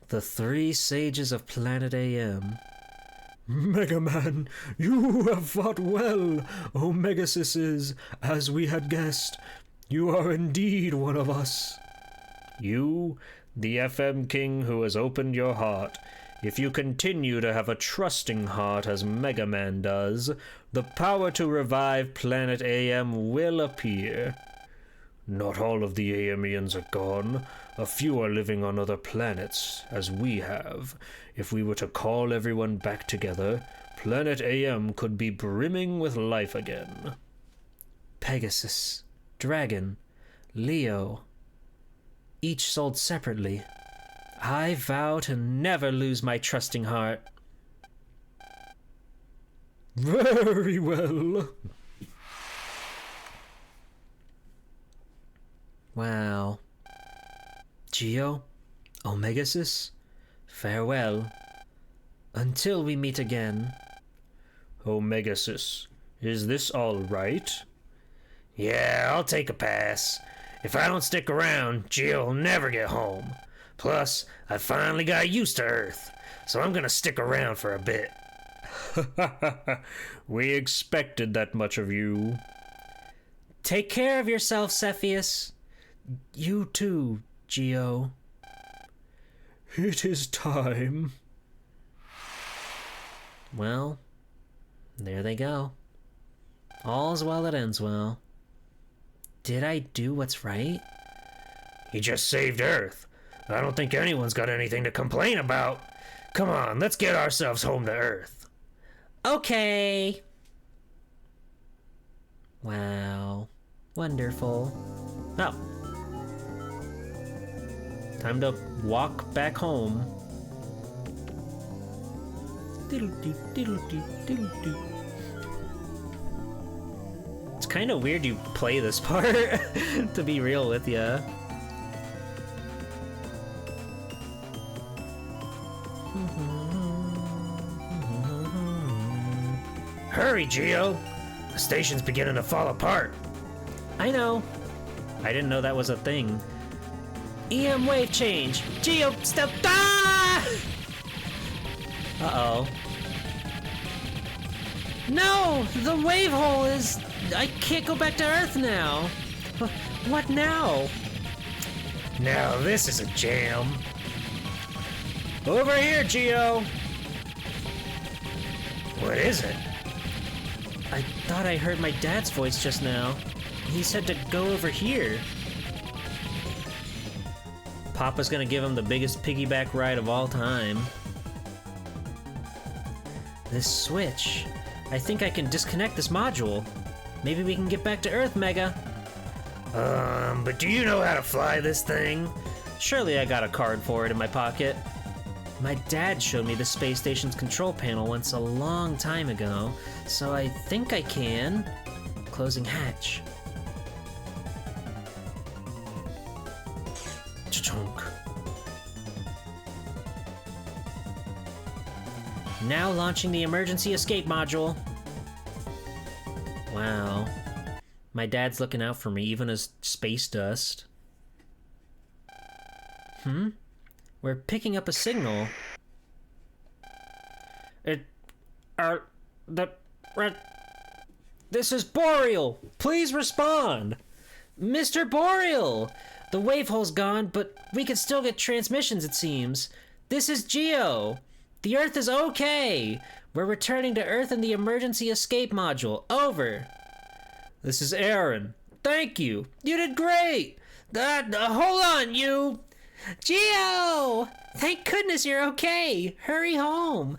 [SPEAKER 1] The 3 sages of Planet AM. Mega Man, you have fought well, Omegasis, as we had guessed. You are indeed one of us. You, the FM King who has opened your heart. If you continue to have a trusting heart as Mega Man does, the power to revive Planet AM will appear. Not all of the AMians are gone. A few are living on other planets, as we have. If we were to call everyone back together, Planet AM could be brimming with life again. Pegasus, Dragon, Leo, each sold separately. I vow to never lose my trusting heart. Very well. Wow. Geo, Omegasis, farewell. Until we meet again.
[SPEAKER 2] Omegasis, is this all right? Yeah, I'll take a pass. If I don't stick around, Geo will never get home. Plus, I finally got used to Earth, so I'm gonna stick around for a bit. We expected that much of you.
[SPEAKER 1] Take care of yourself, Cepheus. You too, Geo.
[SPEAKER 2] It is time.
[SPEAKER 1] Well, there they go. All's well that ends well. Did I do what's right?
[SPEAKER 2] You just saved Earth. I don't think anyone's got anything to complain about. Come on, let's get ourselves home to Earth.
[SPEAKER 1] Okay. Wow. Wonderful. Oh. Time to walk back home. Diddle-doo, diddle-doo, diddle-doo. It's kind of weird you play this part, to be real with ya.
[SPEAKER 2] Hurry, Geo! The station's beginning to fall apart.
[SPEAKER 1] I know. I didn't know that was a thing. EM wave change. Geo, step. Ah! Uh-oh. No! The wave hole is... I can't go back to Earth now. What now?
[SPEAKER 2] Now this is a jam. Over here, Geo! What is it?
[SPEAKER 1] I thought I heard my dad's voice just now. He said to go over here. Papa's gonna give him the biggest piggyback ride of all time. This switch. I think I can disconnect this module. Maybe we can get back to Earth, Mega.
[SPEAKER 2] But do you know how to fly this thing?
[SPEAKER 1] Surely I got a card for it in my pocket. My dad showed me the space station's control panel once a long time ago, so I think I can. Closing hatch. Chunk. Now launching the emergency escape module. Wow. My dad's looking out for me, even as space dust. We're picking up a signal. This is Boreal! Please respond! Mr. Boreal! The wave hole's gone, but we can still get transmissions, it seems. This is Geo. The Earth is okay. We're returning to Earth in the emergency escape module. Over.
[SPEAKER 2] This is Aaron. Thank you. You did great. Hold on, you.
[SPEAKER 3] Geo! Thank goodness you're okay. Hurry home.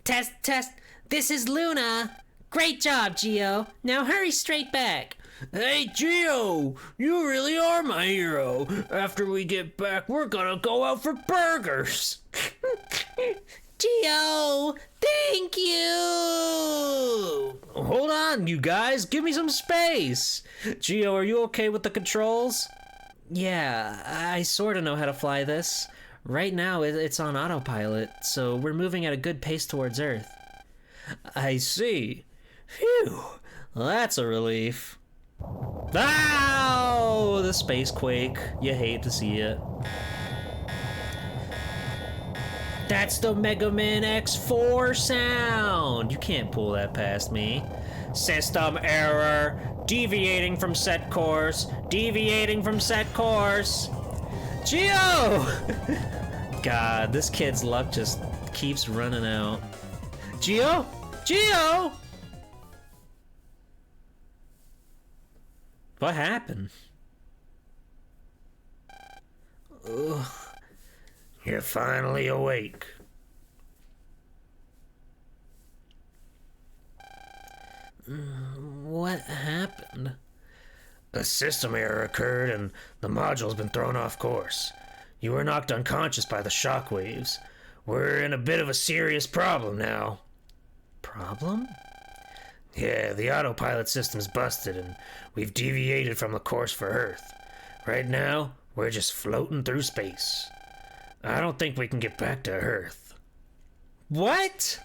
[SPEAKER 3] Test. This is Luna. Great job, Geo. Now hurry straight back.
[SPEAKER 2] Hey, Geo, you really are my hero. After we get back, we're gonna go out for burgers.
[SPEAKER 3] Geo, thank you.
[SPEAKER 2] Hold on, you guys. Give me some space. Geo, are you okay with the controls?
[SPEAKER 1] Yeah, I sort of know how to fly this. Right now, it's on autopilot, so we're moving at a good pace towards Earth.
[SPEAKER 2] I see. Phew, that's a relief.
[SPEAKER 1] Ow! The space quake. You hate to see it. That's the Mega Man X4 sound! You can't pull that past me. System error. Deviating from set course. Deviating from set course. Geo! God, this kid's luck just keeps running out. Geo? Geo! What happened?
[SPEAKER 2] Ugh. You're finally awake.
[SPEAKER 1] What happened?
[SPEAKER 2] A system error occurred and the module's been thrown off course. You were knocked unconscious by the shockwaves. We're in a bit of a serious problem now.
[SPEAKER 1] Problem?
[SPEAKER 2] Yeah, the autopilot system's busted and we've deviated from the course for Earth. Right now, we're just floating through space. I don't think we can get back to Earth.
[SPEAKER 1] What?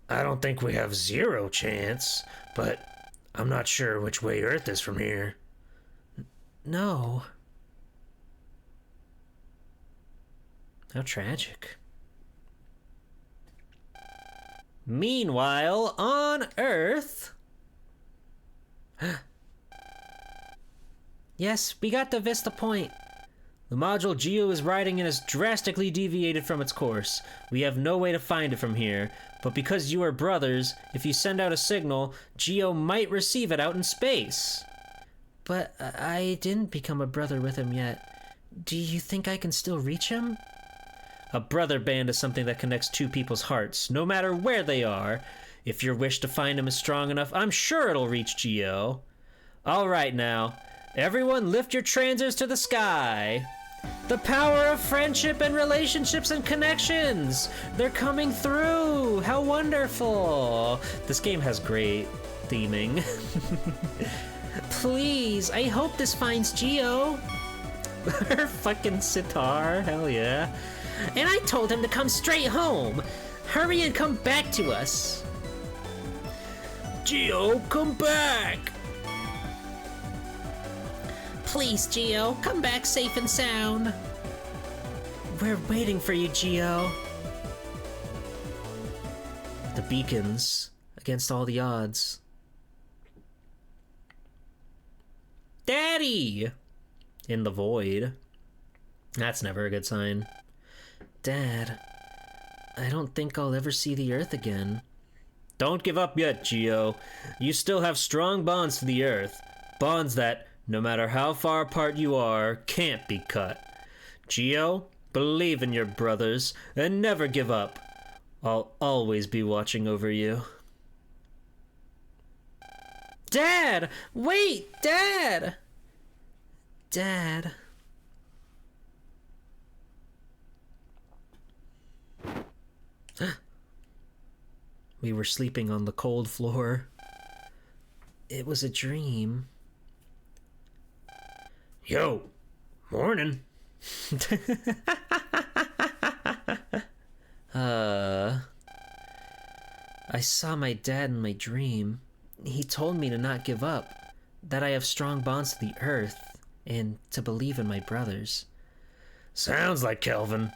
[SPEAKER 2] I don't think we have zero chance, but I'm not sure which way Earth is from here.
[SPEAKER 1] No. How tragic. Meanwhile, on Earth... Yes, we got to Vista Point. The module Geo is riding in has drastically deviated from its course. We have no way to find it from here, but because you are brothers, if you send out a signal, Geo might receive it out in space. But I didn't become a brother with him yet. Do you think I can still reach him? A brother band is something that connects two people's hearts, no matter where they are. If your wish to find him is strong enough, I'm sure it'll reach Geo. All right now, everyone lift your transers to the sky. The power of friendship and relationships and connections. They're coming through. How wonderful. This game has great theming. Please, I hope this finds Geo. Her fucking sitar, hell yeah. And I told him to come straight home. Hurry and come back to us.
[SPEAKER 2] Geo, come back!
[SPEAKER 3] Please, Geo, come back safe and sound.
[SPEAKER 1] We're waiting for you, Geo. The beacons, against all the odds. Daddy! In the void. That's never a good sign. Dad, I don't think I'll ever see the Earth again.
[SPEAKER 2] Don't give up yet, Geo. You still have strong bonds to the Earth. Bonds that, no matter how far apart you are, can't be cut. Geo, believe in your brothers and never give up. I'll always be watching over you.
[SPEAKER 1] Dad! Wait, Dad! Dad... We were sleeping on the cold floor. It was a dream.
[SPEAKER 2] Yo, morning.
[SPEAKER 1] I saw my dad in my dream. He told me to not give up, that I have strong bonds to the Earth, and to believe in my brothers.
[SPEAKER 2] Sounds like Kelvin.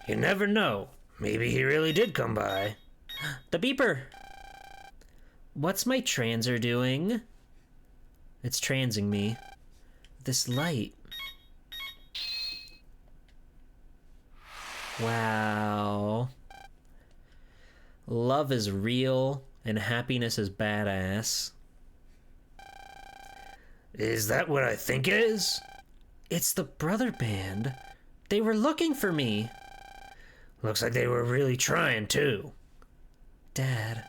[SPEAKER 2] You never know. Maybe he really did come by.
[SPEAKER 1] The beeper! What's my transer doing? It's transing me. This light. Wow. Love is real and happiness is badass.
[SPEAKER 2] Is that what I think it is?
[SPEAKER 1] It's the brother band. They were looking for me.
[SPEAKER 2] Looks like they were really trying too.
[SPEAKER 1] Dad,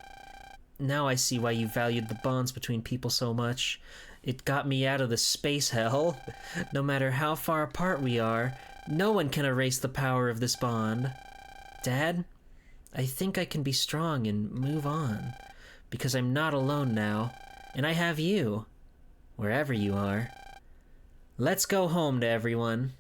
[SPEAKER 1] now I see why you valued the bonds between people so much. It got me out of the space hell. No matter how far apart we are, no one can erase the power of this bond. Dad, I think I can be strong and move on, because I'm not alone now, and I have you, wherever you are. Let's go home to everyone.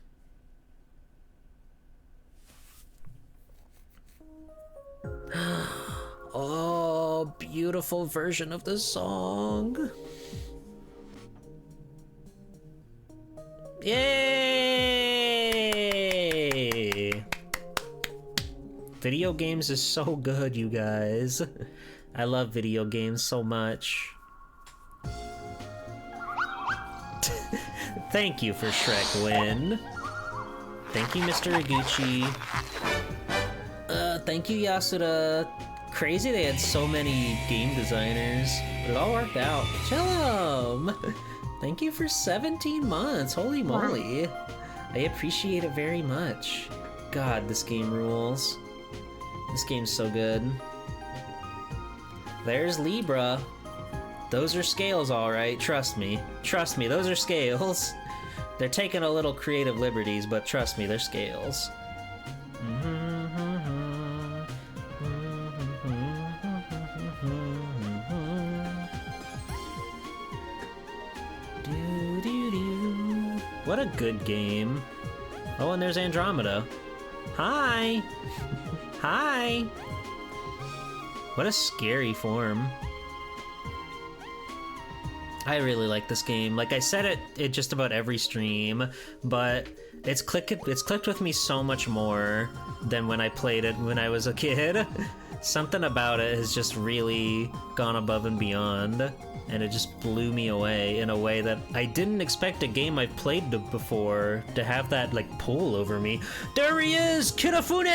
[SPEAKER 1] Oh, beautiful version of the song. Yay! Video games is so good, you guys. I love video games so much. Thank you for Shrek Win. Thank you, Mr. Iguchi. Thank you, Yasuda. Crazy they had so many game designers. But it all worked out. Chillum! Thank you for 17 months. Holy moly. I appreciate it very much. God, this game rules. This game's so good. There's Libra. Those are scales, alright. Trust me. Trust me, those are scales. They're taking a little creative liberties, but trust me, they're scales. What a good game. Oh, and there's Andromeda. Hi! Hi! What a scary form. I really like this game. Like I said it just about every stream, but it's clicked with me so much more than when I played it when I was a kid. Something about it has just really gone above and beyond, and it just blew me away in a way that I didn't expect a game I've played before to have that like pull over me. There he is, Kirafune!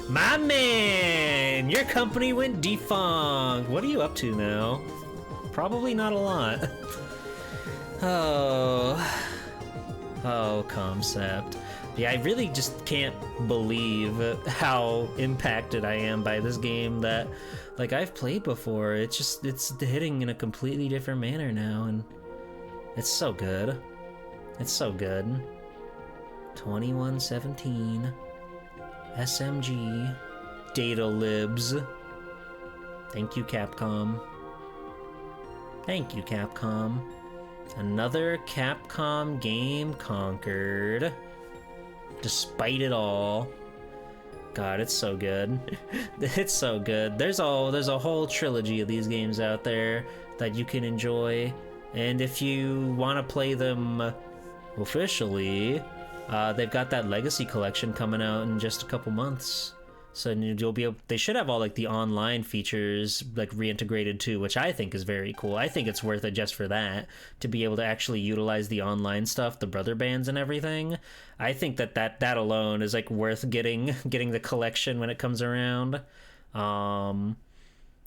[SPEAKER 1] My man! Your company went defunct. What are you up to now? Probably not a lot. Oh, concept. Yeah, I really just can't believe how impacted I am by this game that, like, I've played before. It's hitting in a completely different manner now, and it's so good. It's so good. 2117. SMG. Data libs. Thank you, Capcom. Thank you, Capcom. Another Capcom game conquered. Despite it all. God, it's so good. It's so good. There's a whole trilogy of these games out there that you can enjoy. And if you want to play them officially, they've got that Legacy Collection coming out in just a couple months. So you'll be able, they should have all like the online features like reintegrated too, which I think is very cool. I think it's worth it just for that, to be able to actually utilize the online stuff, the brother bands and everything. I think that alone is like worth getting the collection when it comes around. I'll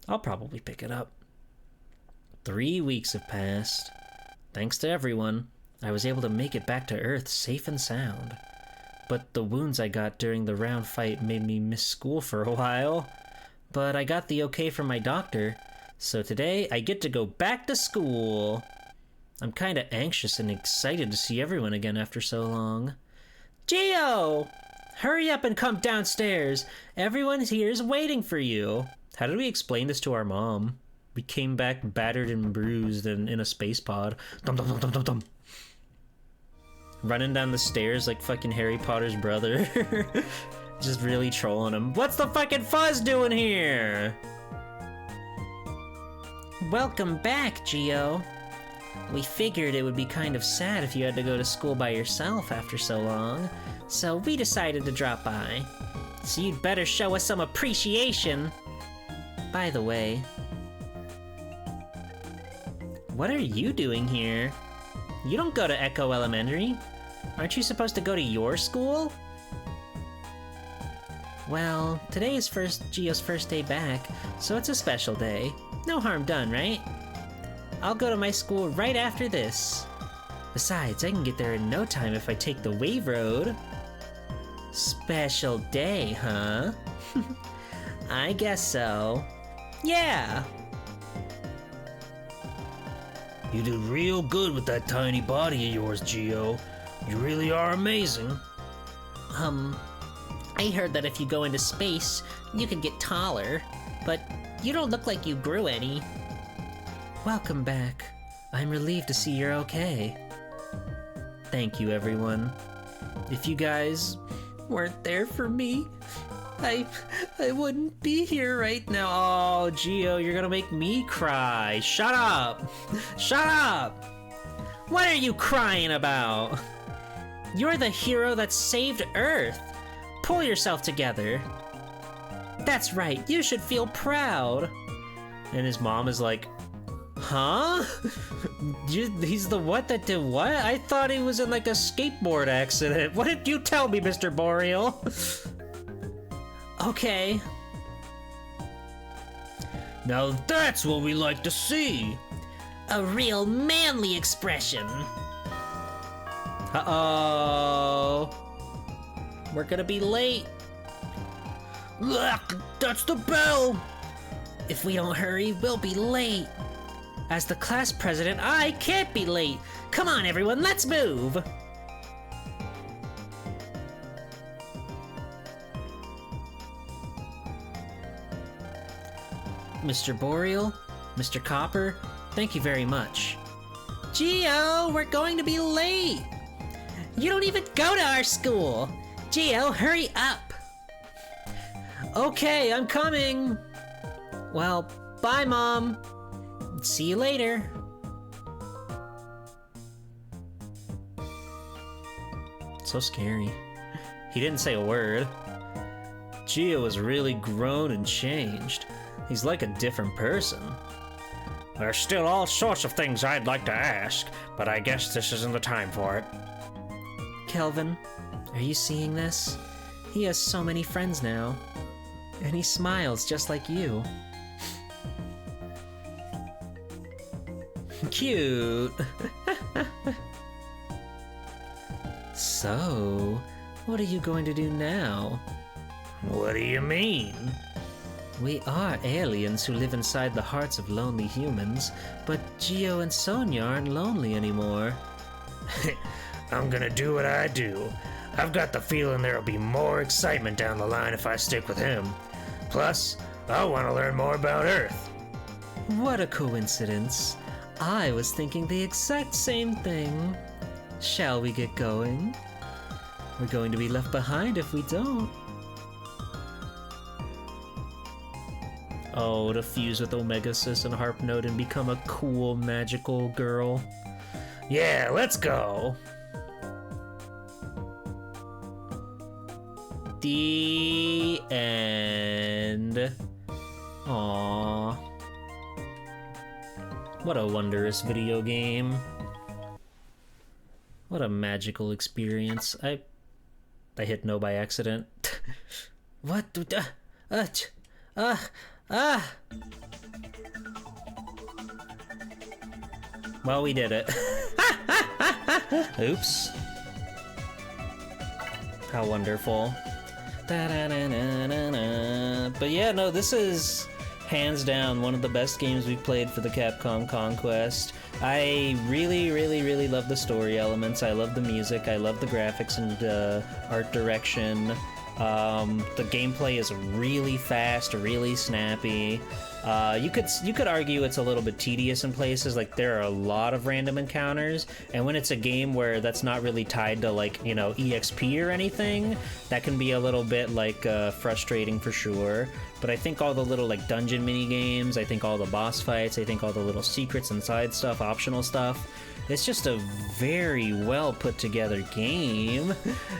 [SPEAKER 1] probably pick it up. 3 weeks have passed. Thanks to everyone, I was able to make it back to Earth safe and sound. But the wounds I got during the round fight made me miss school for a while. But I got the okay from my doctor, so today I get to go back to school. I'm kinda anxious and excited to see everyone again after so long. Gio! Hurry up and come downstairs! Everyone here is waiting for you! How did we explain this to our mom? We came back battered and bruised and in a space pod. Dum dum dum dum dum dum. Running down the stairs like fucking Harry Potter's brother. Just really trolling him. What's the fucking fuzz doing here? Welcome back, Gio. We figured it would be kind of sad if you had to go to school by yourself after so long, so we decided to drop by. So you'd better show us some appreciation. By the way, what are you doing here? You don't go to Echo Elementary. Aren't you supposed to go to your school?
[SPEAKER 3] Well, today is Gio's first day back, so it's a special day. No harm done, right? I'll go to my school right after this. Besides, I can get there in no time if I take the wave road. Special day, huh? I guess so. Yeah!
[SPEAKER 2] You did real good with that tiny body of yours, Gio. You really are amazing.
[SPEAKER 3] I heard that if you go into space, you can get taller, but you don't look like you grew any.
[SPEAKER 1] Welcome back. I'm relieved to see you're okay. Thank you, everyone. If you guys weren't there for me, I wouldn't be here right now. Oh, Gio, you're gonna make me cry. Shut up! Shut up! What are you crying about?
[SPEAKER 3] You're the hero that saved Earth. Pull yourself together. That's right, you should feel proud.
[SPEAKER 1] And his mom is like, huh? He's the what that did what? I thought he was in like a skateboard accident. What did you tell me, Mr. Boreal?
[SPEAKER 3] Okay.
[SPEAKER 2] Now that's what we like to see.
[SPEAKER 3] A real manly expression.
[SPEAKER 1] Uh-oh. We're gonna be late.
[SPEAKER 2] Look, that's the bell.
[SPEAKER 3] If we don't hurry, we'll be late. As the class president, I can't be late. Come on, everyone, let's move.
[SPEAKER 1] Mr. Boreal, Mr. Copper, thank you very much.
[SPEAKER 3] Gio, we're going to be late. You don't even go to our school. Gio, hurry up.
[SPEAKER 1] Okay, I'm coming. Well, bye, Mom.
[SPEAKER 3] See you later.
[SPEAKER 1] So scary. He didn't say a word. Gio has really grown and changed. He's like a different person.
[SPEAKER 2] There's still all sorts of things I'd like to ask, but I guess this isn't the time for it.
[SPEAKER 1] Kelvin, are you seeing this? He has so many friends now. And he smiles just like you. Cute. So, what are you going to do now?
[SPEAKER 2] What do you mean?
[SPEAKER 1] We are aliens who live inside the hearts of lonely humans, but Gio and Sonia aren't lonely anymore.
[SPEAKER 2] I'm gonna do what I do. I've got the feeling there'll be more excitement down the line if I stick with him. Plus, I want to learn more about Earth.
[SPEAKER 1] What a coincidence. I was thinking the exact same thing. Shall we get going? We're going to be left behind if we don't. Oh, to fuse with Omega Sis and Harp Note and become a cool magical girl.
[SPEAKER 2] Yeah, let's go.
[SPEAKER 1] The end. Aww. What a wondrous video game. What a magical experience. I hit no by accident. What? Well, we did it. Oops. How wonderful. Da-da-da-da-da-da. But yeah, no, this is hands down one of the best games we've played for the Capcom Conquest. I really, really, really love the story elements. I love the music. I love the graphics and art direction. The gameplay is really fast, really snappy. You could argue it's a little bit tedious in places. Like, there are a lot of random encounters, and when it's a game where that's not really tied to, like, you know, EXP or anything, that can be a little bit like frustrating for sure. But I think all the little like dungeon mini games, I think all the boss fights, I think all the little secrets and side stuff, optional stuff, it's just a very well put together game,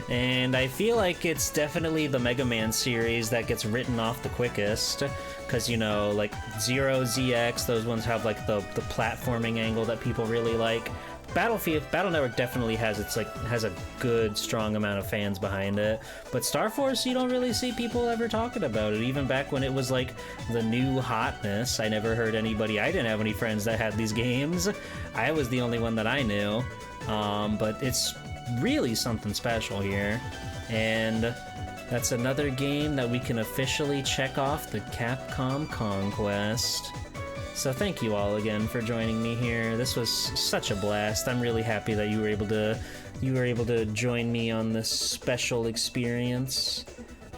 [SPEAKER 1] and I feel like it's definitely the Mega Man series that gets written off the quickest, because, you know, like Zero, ZX, those ones have like the platforming angle that people really like. Battle Network definitely has has a good, strong amount of fans behind it. But Star Force, you don't really see people ever talking about it. Even back when it was like the new hotness, I never heard anybody. I didn't have any friends that had these games. I was the only one that I knew. But it's really something special here, and that's another game that we can officially check off the Capcom Conquest. So thank you all again for joining me here. This was such a blast. I'm really happy that you were able to join me on this special experience.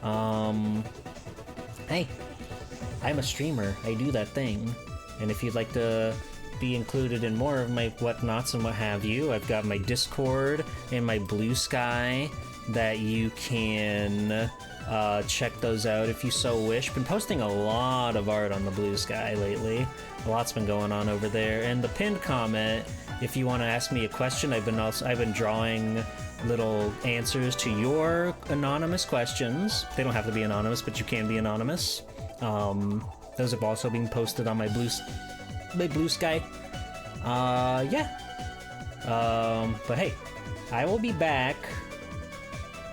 [SPEAKER 1] Hey, I'm a streamer. I do that thing. And if you'd like to be included in more of my whatnots and what have you, I've got my Discord and my Blue Sky that you can check those out if you so wish. Been posting a lot of art on the Blue Sky lately. A lot's been going on over there. And the pinned comment, if you want to ask me a question, I've been drawing little answers to your anonymous questions. They don't have to be anonymous, but you can be anonymous. Those have also been posted on my Blue Sky. Yeah. But hey, I will be back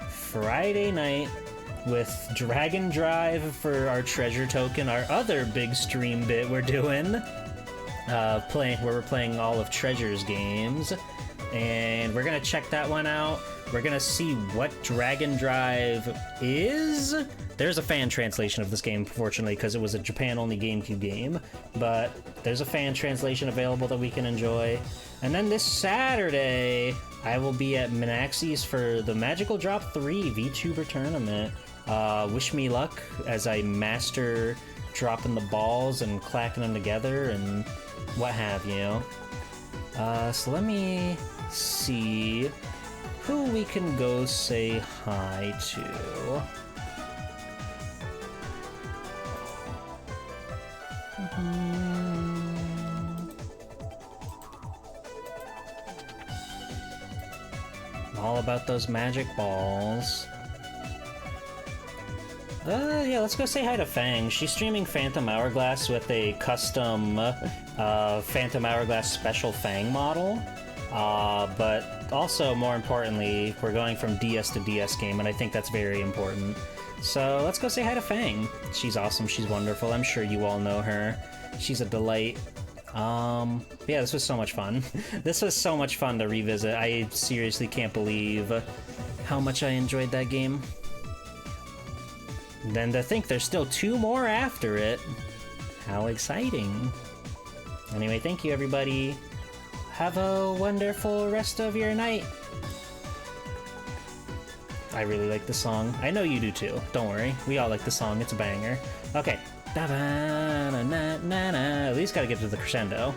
[SPEAKER 1] Friday night with Dragon Drive for our treasure token, our other big stream bit we're doing, where we're playing all of Treasure's games, and we're gonna check that one out. We're gonna see what Dragon Drive is. There's a fan translation of this game, fortunately, because it was a Japan-only GameCube game, but there's a fan translation available that we can enjoy. And then this Saturday, I will be at Minaxi's for the Magical Drop 3 VTuber tournament. Wish me luck as I master dropping the balls and clacking them together and what have you. So let me see who we can go say hi to. All about those magic balls. Yeah, let's go say hi to Fang. She's streaming Phantom Hourglass with a custom Phantom Hourglass special Fang model. But also, more importantly, we're going from DS to DS game, and I think that's very important. So let's go say hi to Fang. She's awesome. She's wonderful. I'm sure you all know her. She's a delight. Yeah, this was so much fun. This was so much fun to revisit. I seriously can't believe how much I enjoyed that game. Then to think there's still 2 more after it. How exciting. Anyway, thank you everybody. Have a wonderful rest of your night. I really like the song. I know you do too. Don't worry. We all like the song. It's a banger. Okay. At least gotta get to the crescendo.